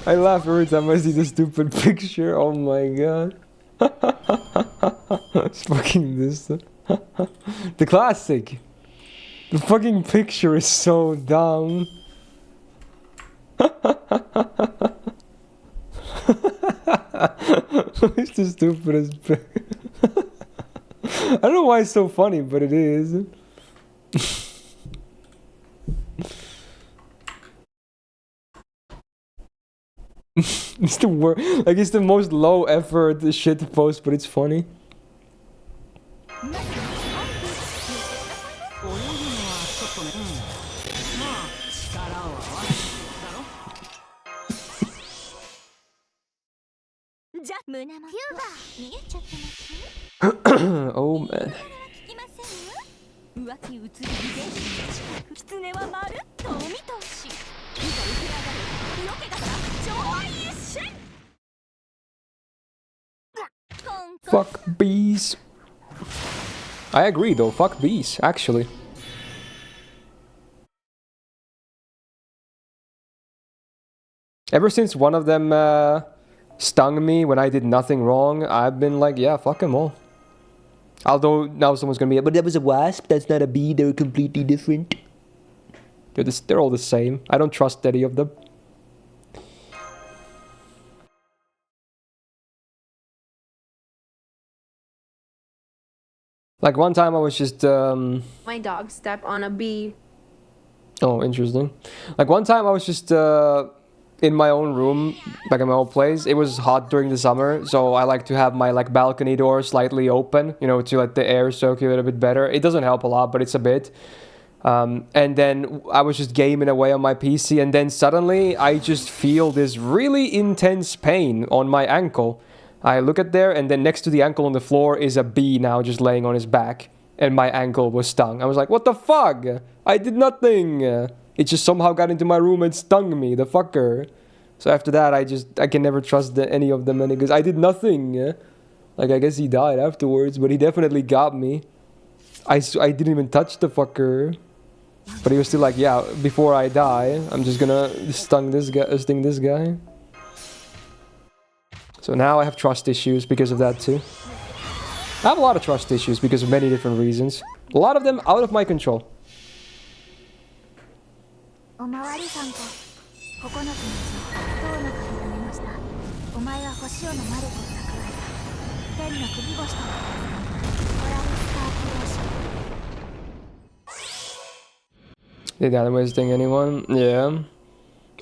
I laugh every time I see the stupid picture. Oh my god. It's fucking this. The classic. The fucking picture is so dumb. It's the stupidest picture. I don't know why it's so funny, but it is. It's the worst. Like, it's the most low effort shit to post, but it's funny. 泳ぐのはちょっとね。まあ力を合わせるだろ。じゃ胸もヒューバー見えちゃってます Oh man. 聞きませんよ浮気移り遺伝子の近く狐はまるっとお見通しいざ受け上がる色気がさ超愛一瞬 Fuck bees. I agree though, fuck bees, actually. Ever since one of them stung me when I did nothing wrong, I've been like, yeah, fuck them all. Although now someone's gonna be like, but that was a wasp, that's not a bee, they're completely different. They're all the same. I don't trust any of them. Like one time I was just My dog stepped on a bee. Oh, interesting. Like one time I was just in my own room, like in my own place. It was hot during the summer, so I like to have my like balcony door slightly open, you know, to let the air circulate a bit better. It doesn't help a lot, but it's a bit. And then I was just gaming away on my PC, and then suddenly I just feel this really intense pain on my ankle. I look at there, and then next to the ankle on the floor is a bee now just laying on his back. And my ankle was stung. I was like, what the fuck? I did nothing. It just somehow got into my room and stung me, the fucker. So after that, I can never trust any of them because I did nothing. Like, I guess he died afterwards, but he definitely got me. I didn't even touch the fucker. But he was still like, yeah, before I die, I'm just gonna sting this guy. So now I have trust issues because of that too. I have a lot of trust issues because of many different reasons. A lot of them out of my control. おまわりさんと9つのうち10の鍵が出ましたお前は星をのマルコと蓄えた天の首星ともオラルスタークローション Did that wasting anyone? Yeah.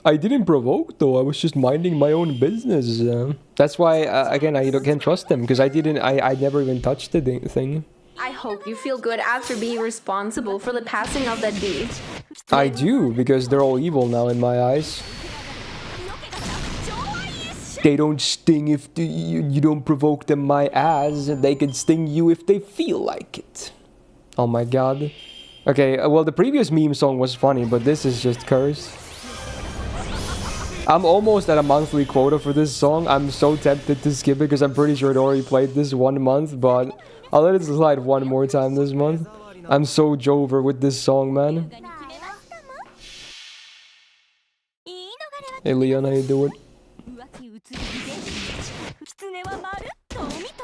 I didn't provoke though, I was just minding my own business. That's why, again, I can't trust them, because I never even touched the thing. I hope you feel good after being responsible for the passing of that bee. I do, because they're all evil now in my eyes. They don't sting if you don't provoke them, my ass. They can sting you if they feel like it. Oh my god. Okay, well, the previous meme song was funny, but this is just cursed. I'm almost at a monthly quota for this song. I'm so tempted to skip it because I'm pretty sure it already played this 1 month, but I'll let it slide one more time this month. I'm so jover with this song, man. Hey Leon, how you doing?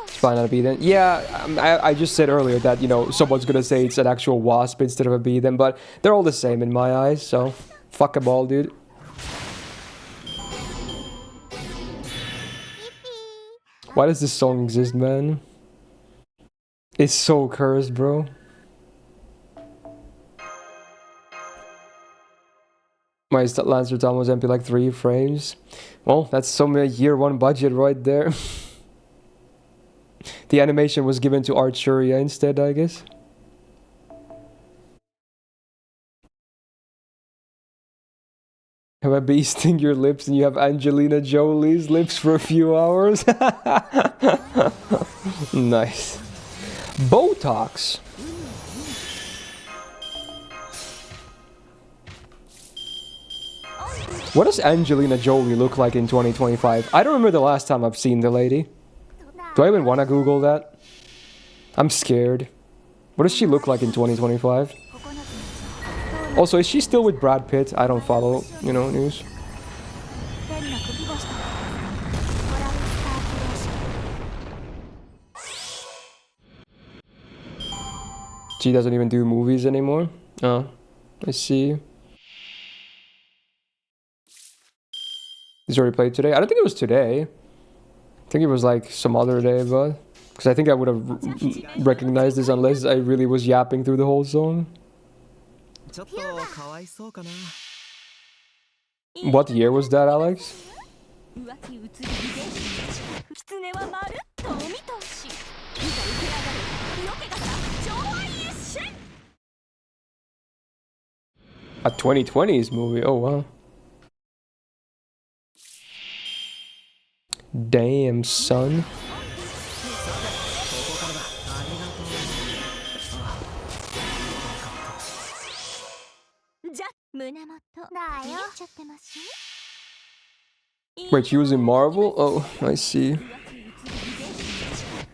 It's fine not a bee then. Yeah, I just said earlier that, you know, someone's gonna say it's an actual wasp instead of a bee then, but they're all the same in my eyes, so fuck them all, dude. Why does this song exist, man? It's so cursed, bro. My Lancer time was MP like 3 frames. Well, that's some year 1 budget right there. The animation was given to Arturia instead, I guess. Have a bee sting your lips and you have Angelina Jolie's lips for a few hours? Nice. Botox. What does Angelina Jolie look like in 2025? I don't remember the last time I've seen the lady. Do I even want to Google that? I'm scared. What does she look like in 2025? Also, is she still with Brad Pitt? I don't follow, you know, news. She doesn't even do movies anymore? Oh, I see. This already played today? I don't think it was today. I think it was like some other day, but... Because I think I would have recognized this unless I really was yapping through the whole song. What year was that, Alex? 浮気移り遺伝子狐は丸とお見通しいざ受け上がるよけがさ上愛一瞬 A 2020s movie. Oh wow. Damn, son. ここからだ。ありがとう。じゃ胸元だよ。ちゃってます Wait, she was in Marvel? Oh, I see.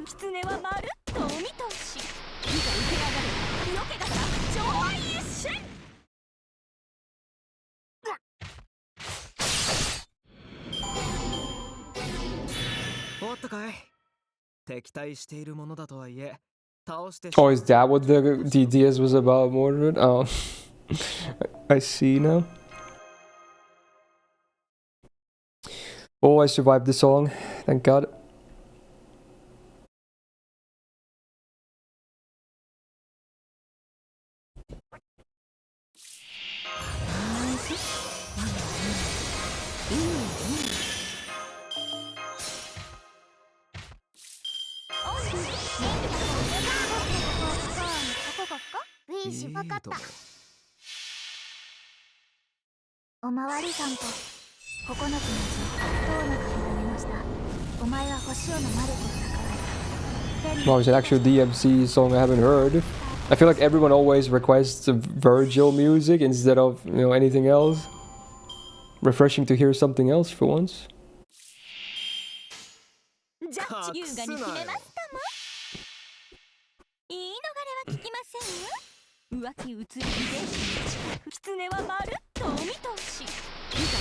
狐は丸とお見通しいざ受け上がるよけがさ上愛一瞬 おったかい。敵対しているものだとはいえ、倒してし Oh, is that what the DDS was about, Mordred? Oh, I see now. Oh, I survived the song. Thank God. Wish わかった。いいとも。おまわりさんと9つのうち塔の鍵が出ました。お前は星をのマルコを逆らえた。 Wow, it's an actual DMC song I haven't heard. I feel like everyone always requests the Virgil music instead of, you know, anything else. Refreshing to hear something else for once. ジャッジ優雅に決めますかも言い逃れは聞きませんよ浮気移り遺伝子狐は丸とお見通しいざ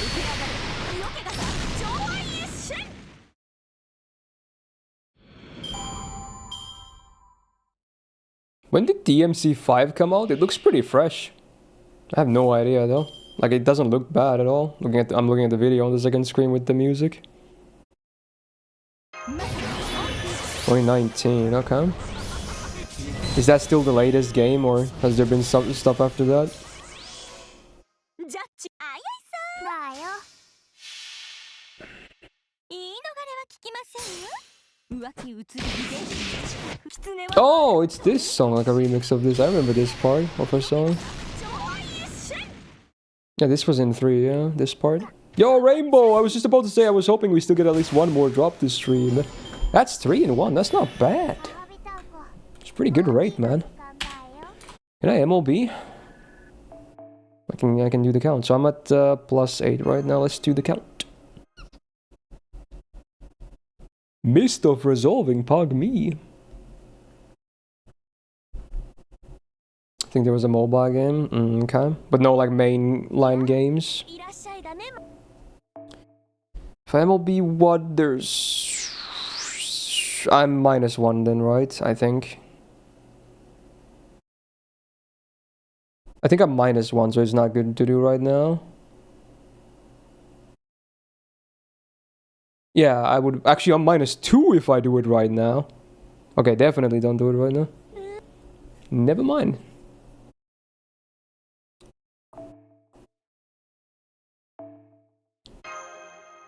受け上がるよけがさ上愛一瞬 When did DMC 5 come out? It looks pretty fresh. I have no idea though. Like, it doesn't look bad at all. I'm looking at the video on the second screen with the music. 2019, okay. Is that still the latest game, or has there been some stuff after that? ジャッジあやいさだよ。言い逃れは聞きませんよ浮気移り遺伝子狐は Oh, it's this song, like a remix of this. I remember this part of her song. 上愛一瞬 Yeah, this was in 3, yeah, this part. Yo, Rainbow! I was just about to say I was hoping we still get at least one more drop this stream. That's 3 in 1, that's not bad. It's a pretty good rate, man. Can I MLB? I can do the count. So I'm at +8 right now. Let's do the count. Myst of resolving Pog me. I think there was a mobile game. Okay. But no like mainline games. いらっしゃいだね If MLB what there's I'm -1 then, right? I think I'm -1, so it's not good to do right now. Yeah, I would actually I'm -2 if I do it right now. Okay, definitely don't do it right now. Never mind.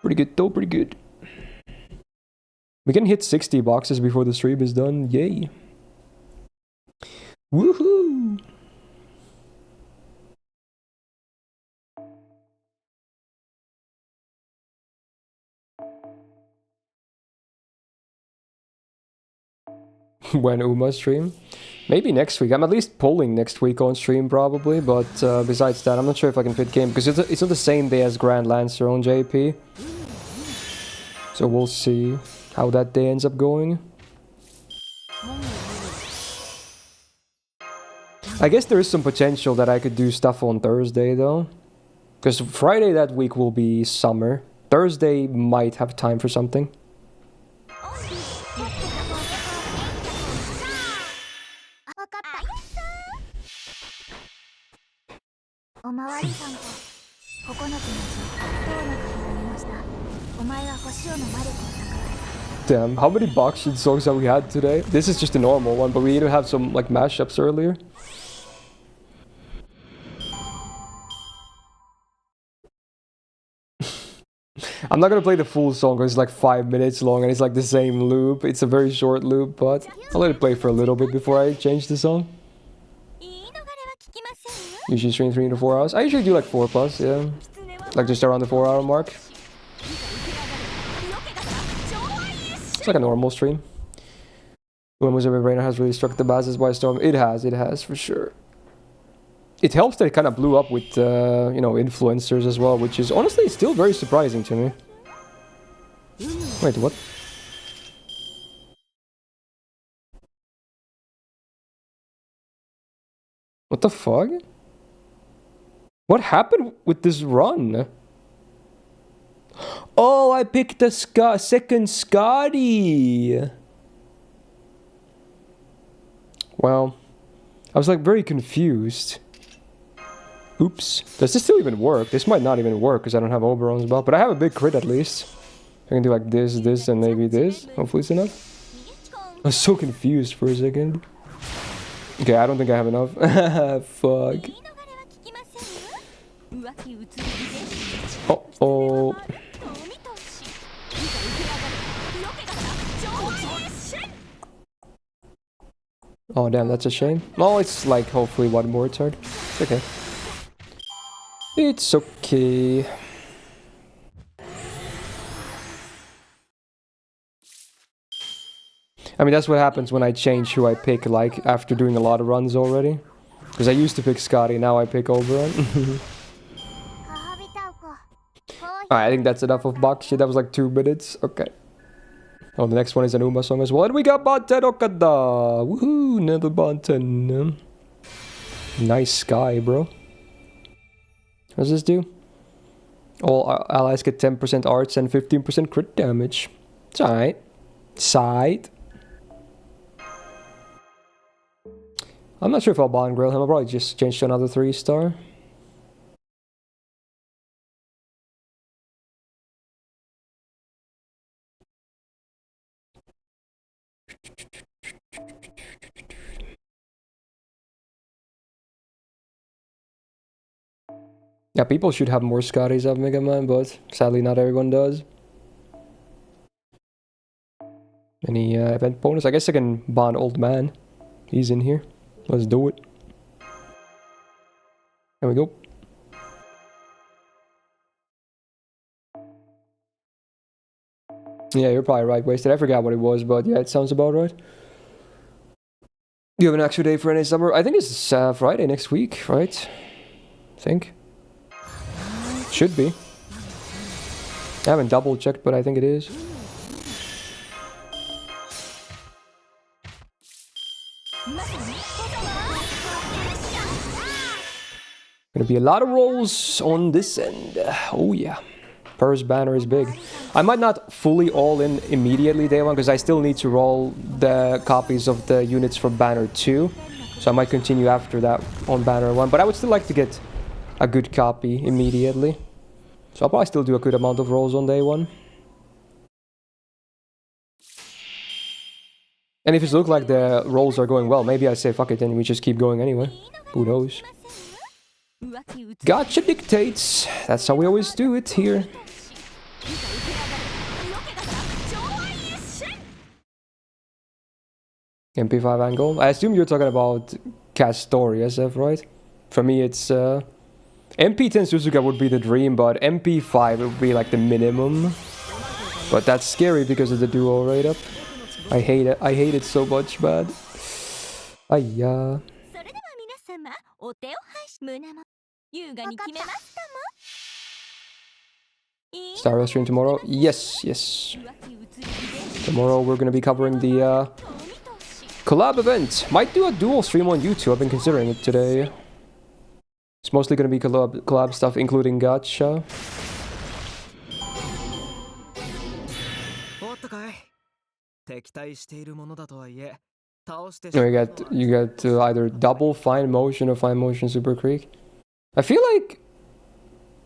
Pretty good though, pretty good. We can hit 60 boxes before the stream is done. Yay. Woohoo! When Uma stream? Maybe next week. I'm at least polling next week on stream probably, but besides that, I'm not sure if I can fit game because it's not the same day as Grand Lancer on JP. So we'll see how that day ends up going. I guess there is some potential that I could do stuff on Thursday though. Because Friday that week will be summer. Thursday might have time for something. わかった。おまわりさんと9つのうち塔の鍵が出ました。お前は星をのマルコを逆らえた。 Damn, how many box shit songs have we had today? This is just a normal one, but we need to have some like mashups earlier. I'm not gonna play the full song because it's like 5 minutes long and it's like the same loop. It's a very short loop, but I'll let it play for a little bit before I change the song. 言い逃れは聞きませんよ Usually stream 3 to 4 hours. I usually do like 4 plus, yeah. Like just around the 4 hour mark. It's like a normal stream. When was every brainer has really struck the masses by storm? It has for sure. It helps that it kind of blew up with, you know, influencers as well, which is honestly still very surprising to me. Wait, what? What the fuck? What happened with this run? Oh, I picked the second Scotty. Well, I was like very confused. Oops. Does this still even work? This might not even work because I don't have Oberon's belt, but I have a big crit at least. I can do like this, and maybe this. Hopefully it's enough. I was so confused for a second. Okay, I don't think I have enough. Fuck. 言い逃れは聞きませんよ浮気移り遺伝子 Uh-oh. 狐は回ると見通しいざ浮き上がれロケが上映し Oh, damn, that's a shame. Oh, it's like hopefully one more turn. It's okay. It's okay. I mean, that's what happens when I change who I pick, like, after doing a lot of runs already. Because I used to pick Scotty, now I pick Oberon. Alright, I think that's enough of Bak shit. That was like 2 minutes. Okay. Oh, the next one is an Uma song as well. And we got Banten Okada! Woohoo! Another Banten. Nice sky, bro. What does this do? All allies get 10% arts and 15% crit damage. It's alright. Side. I'm not sure if I'll bond grill him. I'll probably just change to another 3-star. Yeah, people should have more Scotties of Mega Man, but sadly not everyone does. Any event bonus? I guess I can bond Old Man. He's in here. Let's do it. There we go. Yeah, you're probably right, Wasted. I forgot what it was, but yeah, it sounds about right. You have an extra day for any summer? I think it's Friday next week, right? I think. Should be. I haven't double checked, but I think it is. Gonna be a lot of rolls on this end. Oh yeah. Purse banner is big. I might not fully all in immediately day one because I still need to roll the copies of the units for banner 2. So I might continue after that on banner 1. But I would still like to get a good copy immediately. So I'll probably still do a good amount of rolls on day 1. And if it looks like the rolls are going well, maybe I say fuck it and we just keep going anyway. Who knows? Gotcha dictates. That's how we always do it here. MP5 angle. I assume you're talking about Cast Story, SF, right? For me, it's MP10 Suzuka would be the dream, but MP5 would be like the minimum. But that's scary because of the duo rate up. I hate it. I hate it so much, man. Ayya. Star stream tomorrow? Yes, yes. Tomorrow we're gonna be covering the collab event. Might do a dual stream on YouTube. I've been considering it today. It's mostly gonna be collab stuff, including gacha. You get either double Fine Motion or Fine Motion Super Creek. I feel like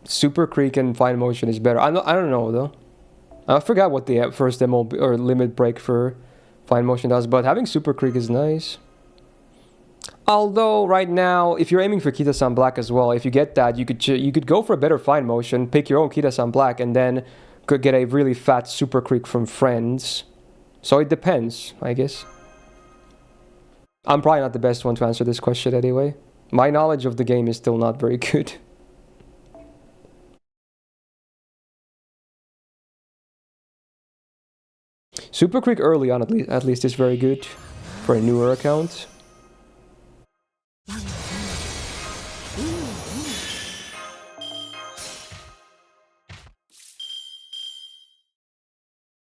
Super Creek and Fine Motion is better. I don't know though. I forgot what the first demo or limit break for Fine Motion does, but having Super Creek is nice. Although right now, if you're aiming for Kita-san Black as well, if you get that, you could go for a better fine motion, pick your own Kita-san Black, and then could get a really fat Super Creek from friends. So it depends, I guess. I'm probably not the best one to answer this question anyway. My knowledge of the game is still not very good. Super Creek early on at least is very good for a newer account.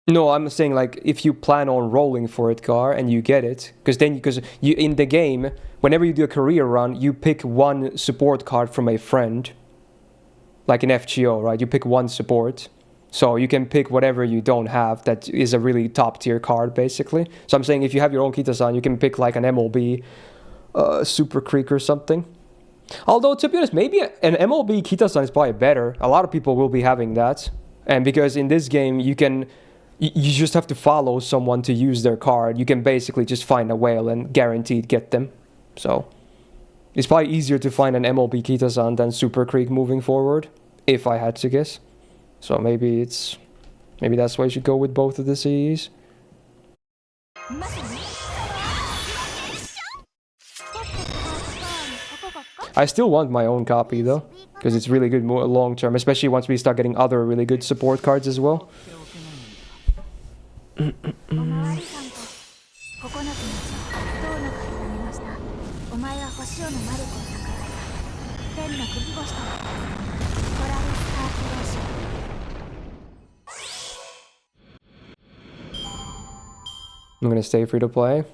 No, I'm saying like if you plan on rolling for it, Gar, and you get it, because you in the game, whenever you do a career run, you pick one support card from a friend. Like in FGO, right? You pick one support. So you can pick whatever you don't have that is a really top tier card, basically. So I'm saying if you have your own Kita-san, you can pick like an MLB Super Creek or something. Although, to be honest, maybe an MLB Kita-san is probably better. A lot of people will be having that. And because in this game, you just have to follow someone to use their card. You can basically just find a whale and guaranteed get them. So it's probably easier to find an MLB Kita-san than Super Creek moving forward, if I had to guess. So maybe that's why you should go with both of the CEs. I still want my own copy though, because it's really good long term, especially once we start getting other really good support cards as well. I'm gonna stay free to play.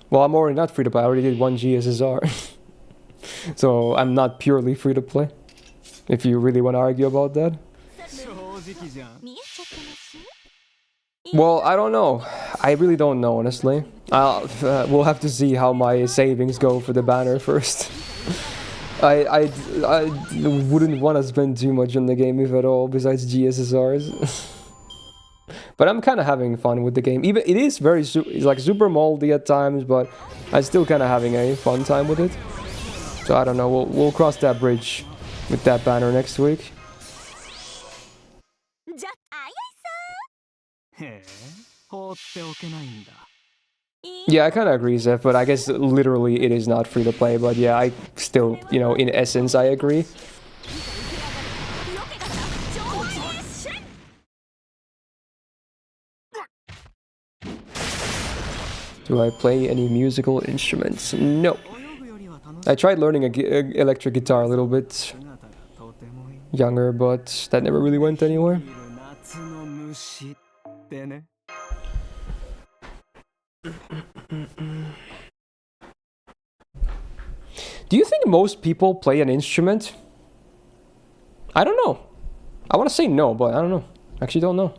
Well, I'm already not free to play. I already did 1 GSSR. So I'm not purely free to play. If you really want to argue about that. Well, I don't know. I really don't know, honestly. We'll have to see how my savings go for the banner first. I wouldn't want to spend too much on the game, if at all, besides GSSRs. But I'm kind of having fun with the game. Even it is it's like super moldy at times, but I'm still kind of having a fun time with it. So I don't know. We'll cross that bridge with that banner next week. Yeah, I kind of agree, Zeph, but I guess literally it is not free to play. But yeah, I still, in essence, I agree. Do I play any musical instruments? No. I tried learning an electric guitar a little bit younger, but that never really went anywhere. Do you think most people play an instrument? I don't know. I want to say no, but I don't know. Actually don't know.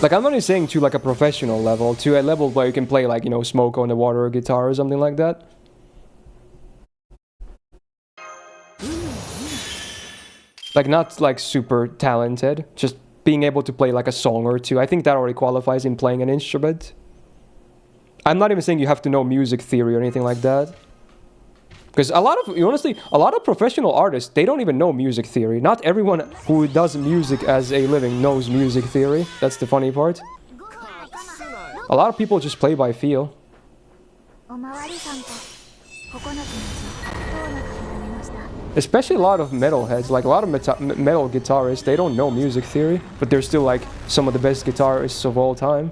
Like, I'm not even saying to like a professional level, to a level where you can play like, Smoke on the Water or guitar or something like that. Like, not like super talented, just being able to play like a song or two. I think that already qualifies in playing an instrument. I'm not even saying you have to know music theory or anything like that. Because honestly, a lot of professional artists, they don't even know music theory. Not everyone who does music as a living knows music theory. That's the funny part. A lot of people just play by feel. Especially a lot of metalheads, like a lot of metal guitarists, they don't know music theory, but they're still like some of the best guitarists of all time.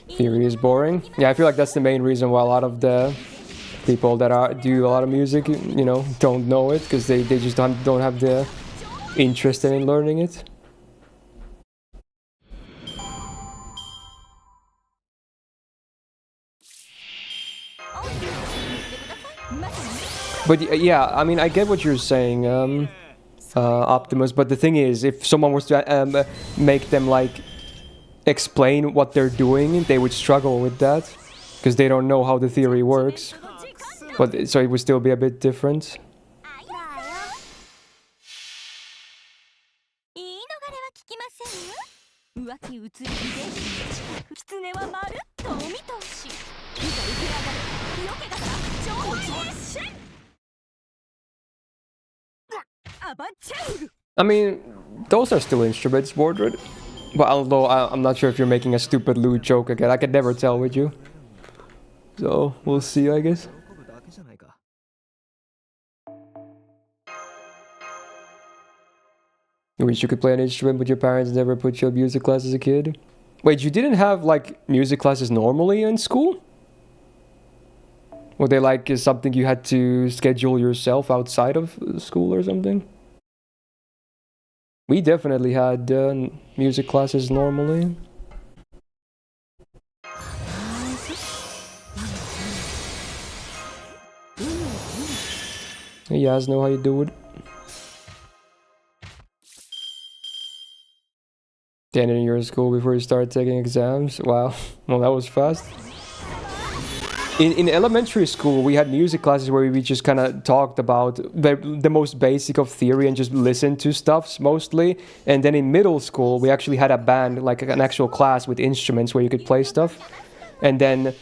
Theory is boring. Yeah, I feel like that's the main reason why a lot of the people that do a lot of music, don't know it, because they just don't have the interest in learning it. But yeah, I mean, I get what you're saying, Optimus, but the thing is, if someone was to make them like explain what they're doing, they would struggle with that. because they don't know how the theory works. But so it would still be a bit different. 言い逃れは聞きませんよ。浮気移り遺伝子近く狐はまるっとお見通し。いざ受け上がれ。よけが超変身。アバンチャング。 I mean, those are still instruments, Mordred. But although I'm not sure if you're making a stupid lewd joke again, I can never tell with you. So we'll see, I guess. 喜ぶだけじゃないか。 You wish you could play an instrument, but your parents never put you in music class as a kid? Wait, you didn't have like music classes normally in school? Were they like something you had to schedule yourself outside of school or something? We definitely had music classes normally. You guys know how you do it. 10 in your school before you start taking exams. Wow, well that was fast. In elementary school, we had music classes where we just kind of talked about the most basic of theory and just listened to stuffs mostly. And then in middle school, we actually had a band, like an actual class with instruments where you could play stuff. And then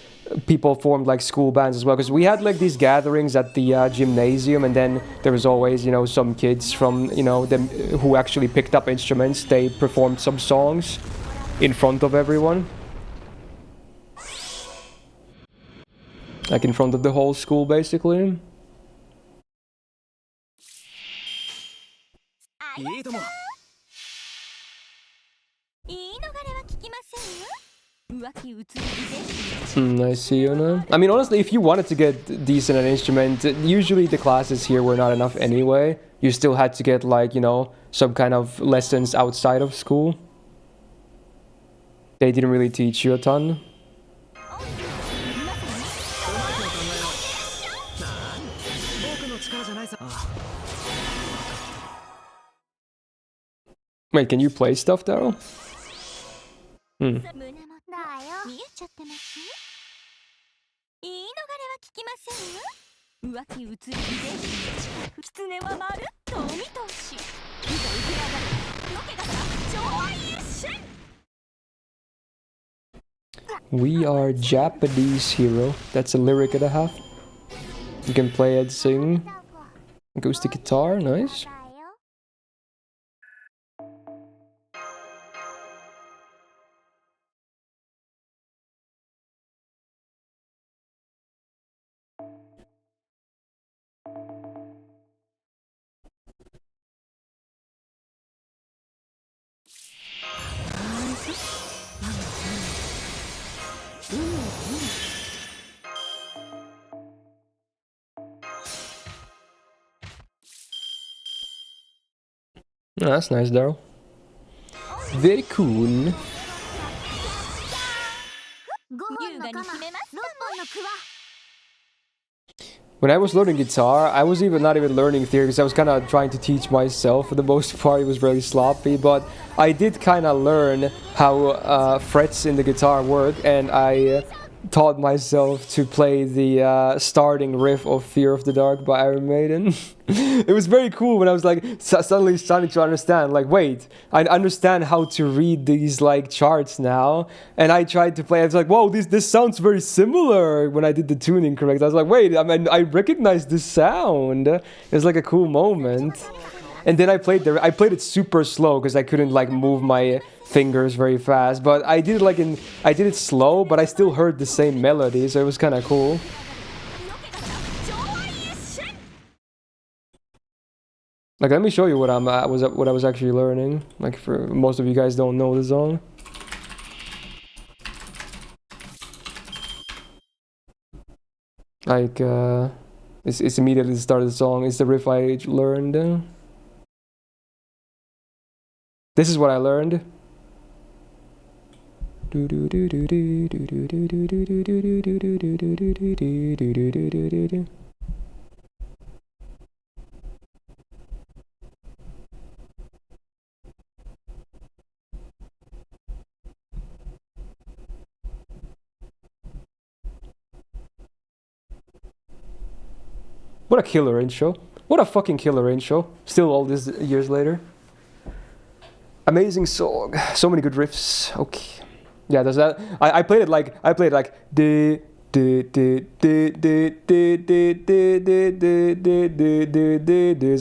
people formed like school bands as well, because we had like these gatherings at the gymnasium, and then there was always, you know, some kids from, you know, them who actually picked up instruments. They performed some songs in front of everyone. Like in front of the whole school, basically. いいとも。言い逃れは聞きませんよ。浮気移り遺伝子 I see you now. I mean, honestly, if you wanted to get decent at an instrument, usually the classes here were not enough anyway. You still had to get like, you know, some kind of lessons outside of school. They didn't really teach you a ton. Wait, can you play stuff, Daryl? 胸元見えちゃってます言い逃れは聞きませんよ。浮気移り遺伝子近く狐はまるっとお見通し。いざ受け上がれ。よけが超変身。 We are Japanese hero. That's a lyric and a half. You can play and sing. Acoustic guitar, nice. Oh, that's nice, Daryl. Very cool. 5本の鎌6本のクワ When I was learning guitar, I was not even learning theory, because I was kind of trying to teach myself. For the most part, it was really sloppy, but I did kind of learn how frets in the guitar work, and I taught myself to play the starting riff of Fear of the Dark by Iron Maiden. It was very cool when I was like suddenly starting to understand, like, wait, I understand how to read these like charts now. And I tried to play, I was like, whoa, this sounds very similar. When I did the tuning correct, I was like, wait, I mean, I recognize this sound. It was like a cool moment. And then I played it super slow because I couldn't like move my fingers very fast. But I did it I did it slow, but I still heard the same melody, so it was kind of cool. Like, let me show you what I was actually learning. Like, for most of you guys don't know the song. Like, it's immediately the start of the song. It's the riff I learned. This is what I learned. What a killer intro. What a fucking killer intro. Still all these years later. Amazing song. So many good riffs. Okay. Yeah, there's that. I played it like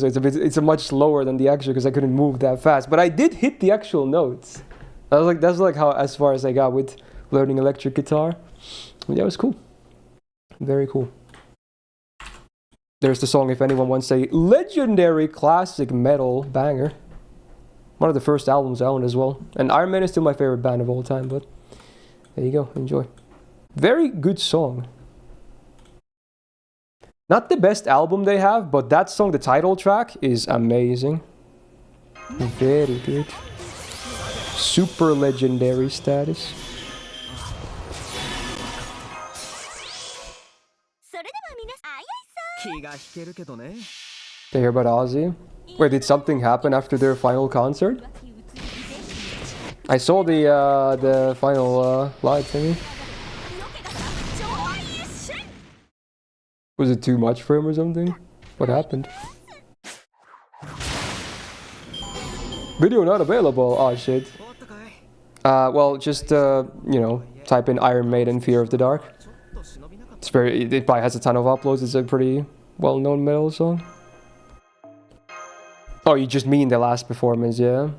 so it's a much slower than the actual because I couldn't move that fast. But I did hit the actual notes. That's like how as far as I got with learning electric guitar. Yeah, it was cool. Very cool. There's the song if anyone wants a legendary classic metal banger. One of the first albums I owned as well. And Iron Man is still my favorite band of all time, but there you go, enjoy. Very good song. Not the best album they have, but that song, the title track, is amazing. Very good. Super legendary status. They hear about Ozzy? Wait, did something happen after their final concert? I saw the final live thingy. Was it too much for him or something? What happened? Video not available. Oh shit. Well, just you know, type in Iron Maiden Fear of the Dark. It's very. It probably has a ton of uploads. It's a pretty well-known metal song. Oh, you just mean the last performance, yeah?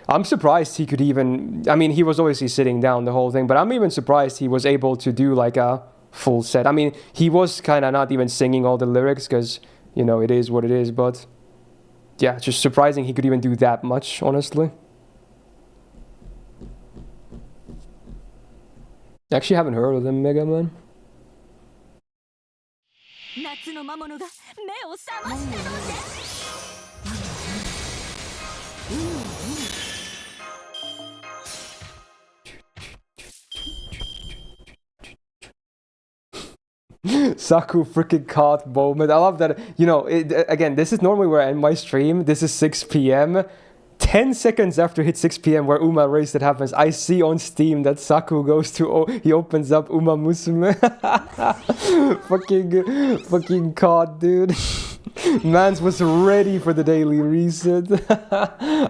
I'm surprised he could even... I mean, he was obviously sitting down the whole thing, but I'm even surprised he was able to do like a full set. I mean, he was kind of not even singing all the lyrics because, you know, it is what it is, but... Yeah, just surprising he could even do that much, honestly. I actually haven't heard of them, Mega Man. Saku freaking caught moment. I love that. You know, again, this is normally where I end my stream. This is 6 p.m. 10 seconds after hit 6 p.m. where Uma race that happens, I see on Steam that Saku goes to, he opens up Uma Musume. fucking caught, dude. Mans was ready for the daily reset.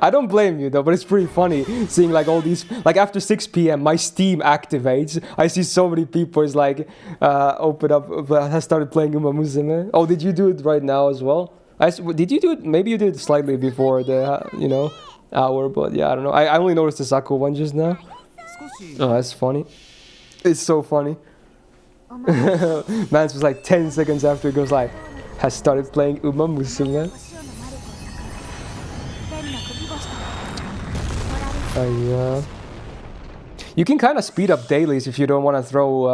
I don't blame you though, but it's pretty funny seeing like all these, like after 6 p.m. my Steam activates. I see so many people is like, open up, has started playing Uma Musume. Oh, did you do it right now as well? Did you do it? Maybe you did it slightly before the, you know, hour, but yeah, I don't know. I only noticed the Saku one just now. Oh, that's funny. It's so funny. Mans was like 10 seconds after it goes like, has started playing Uma Musume. You can kind of speed up dailies if you don't want to throw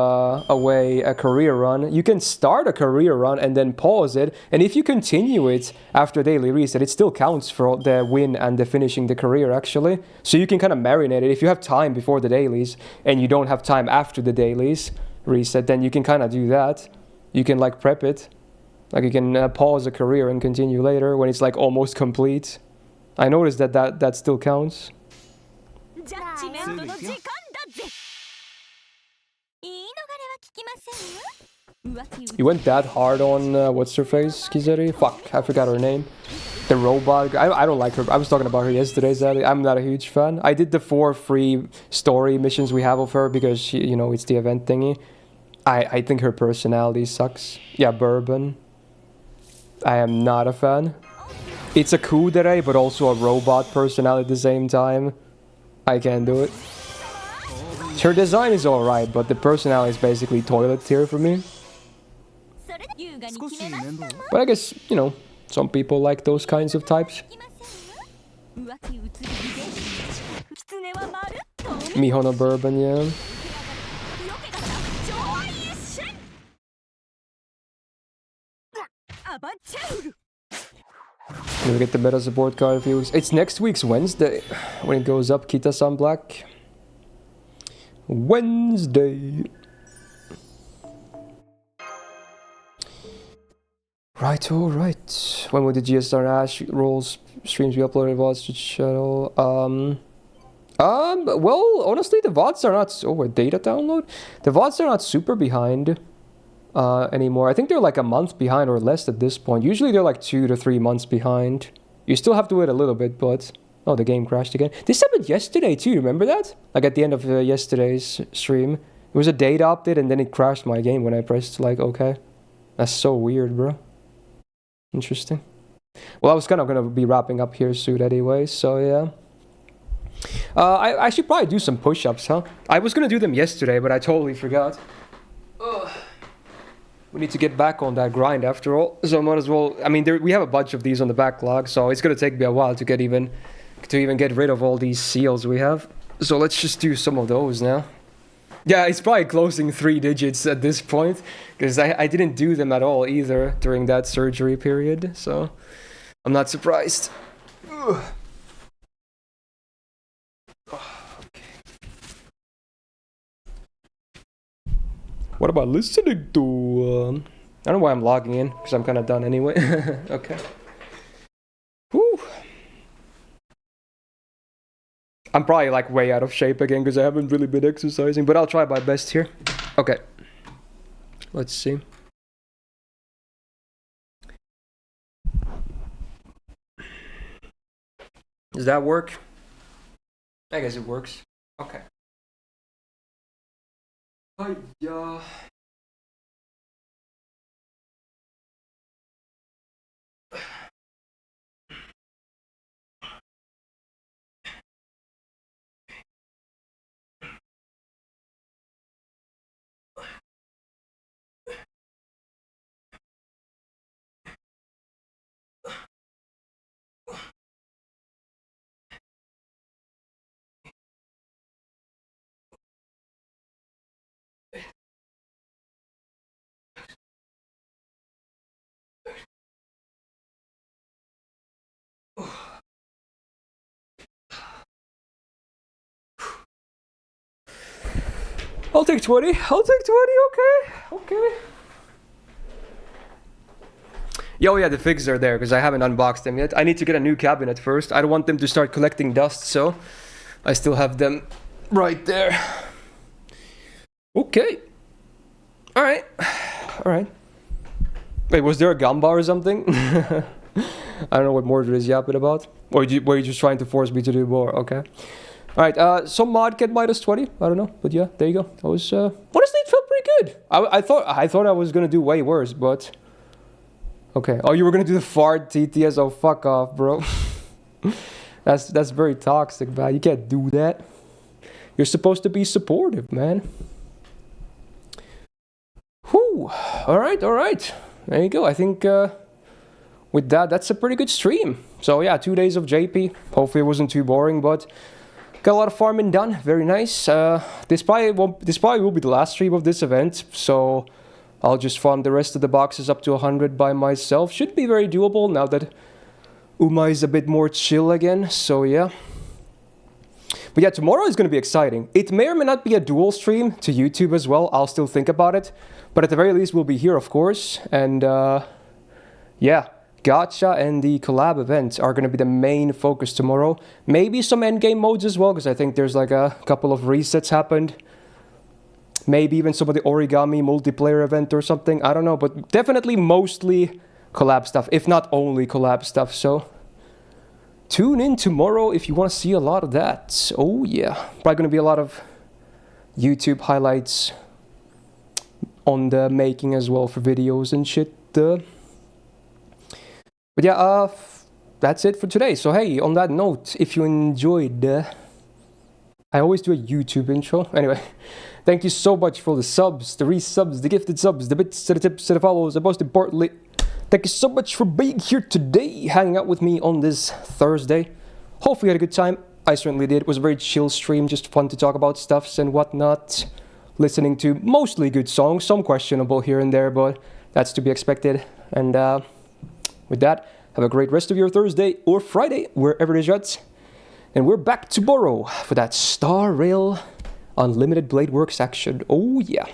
away a career run. You can start a career run and then pause it, and if you continue it after daily reset, it still counts for the win and the finishing the career actually. So you can kind of marinate it. If you have time before the dailies and you don't have time after the dailies reset, then you can kind of do that. You can like prep it. Like you can pause a career and continue later when it's like almost complete. I noticed that still counts. You went that hard on what's her face, Kizeri? Fuck, I forgot her name. The robot. I don't like her. I was talking about her yesterday, Zaddy. I'm not a huge fan. I did the 4 free story missions we have of her because she, you know, it's the event thingy. I think her personality sucks. Yeah, Bourbon. I am not a fan. It's a kudere, but also a robot personality at the same time. I can't do it. Her design is alright, but the personality is basically toilet tier for me. But I guess, you know, some people like those kinds of types. Mihono Bourbon, yeah. We'll get the meta support card in a few weeks. It's next week's Wednesday when it goes up. Kita-san Black. Wednesday. Right, alright. When will the GSR Ash rolls streams be uploaded VODs to channel? Well, honestly, the VODs are not... Oh, a data download? The VODs are not super behind. anymore. I think they're like a month behind or less at this point. Usually they're like 2 to 3 months behind. You still have to wait a little bit, but... Oh, the game crashed again. This happened yesterday too, remember that? Like at the end of yesterday's stream. It was a data update and then it crashed my game when I pressed like OK. That's so weird, bro. Interesting. Well, I was kind of going to be wrapping up here soon anyway, so yeah. I should probably do some push-ups, huh? I was going to do them yesterday, but I totally forgot. Ugh. We need to get back on that grind after all, so I might as well... I mean, we have a bunch of these on the backlog, so it's going to take me a while to even get rid of all these seals we have. So let's just do some of those now. Yeah, it's probably closing 3 digits at this point, because I didn't do them at all either during that surgery period, so I'm not surprised. Ugh. Okay. What about listening to... I don't know why I'm logging in, because I'm kind of done anyway. Okay. Whew. I'm probably like way out of shape again because I haven't really been exercising, but I'll try my best here. Okay. Let's see. Does that work? I guess it works. Okay. Yeah. I'll take 20. I'll take 20. Okay. Yo, yeah, the figs are there because I haven't unboxed them yet. I need to get a new cabinet first. I don't want them to start collecting dust, so I still have them right there. Okay. All right. Wait, was there a gamba or something? I don't know what Mordred is yapping about. Or were you just trying to force me to do more? Okay. Alright, some mod get minus 20. I don't know. But yeah, there you go. I was, honestly, it felt pretty good. I thought I was going to do way worse, but... Okay. Oh, you were going to do the fart TTS? Oh, fuck off, bro. That's very toxic, man. You can't do that. You're supposed to be supportive, man. Whew. Alright. There you go. I think, with that's a pretty good stream. So yeah, 2 days of JP. Hopefully it wasn't too boring, but... Got a lot of farming done, very nice. This probably will be the last stream of this event, so I'll just farm the rest of the boxes up to 100 by myself. Should be very doable now that Uma is a bit more chill again, so yeah. But yeah, tomorrow is going to be exciting. It may or may not be a dual stream to YouTube as well, I'll still think about it. But at the very least, we'll be here, of course, and yeah. Gacha and the collab event are going to be the main focus tomorrow. Maybe some endgame modes as well, because I think there's like a couple of resets happened. Maybe even some of the origami multiplayer event or something. I don't know, but definitely mostly collab stuff, if not only collab stuff. So tune in tomorrow if you want to see a lot of that. Oh yeah, probably going to be a lot of YouTube highlights on the making as well for videos and shit. But yeah, that's it for today. So hey, on that note, if you enjoyed, I always do a YouTube intro. Anyway, thank you so much for the subs, the resubs, the gifted subs, the bits, the tips, the follows, and most importantly, thank you so much for being here today, hanging out with me on this Thursday. Hopefully you had a good time. I certainly did. It was a very chill stream, just fun to talk about stuffs and whatnot. Listening to mostly good songs, some questionable here and there, but that's to be expected. And with that, have a great rest of your Thursday or Friday, wherever it is at. And we're back tomorrow for that Star Rail Unlimited Blade Works action. Oh yeah.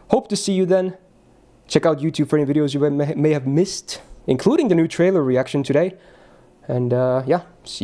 Hope to see you then. Check out YouTube for any videos you may have missed, including the new trailer reaction today. And yeah, see you.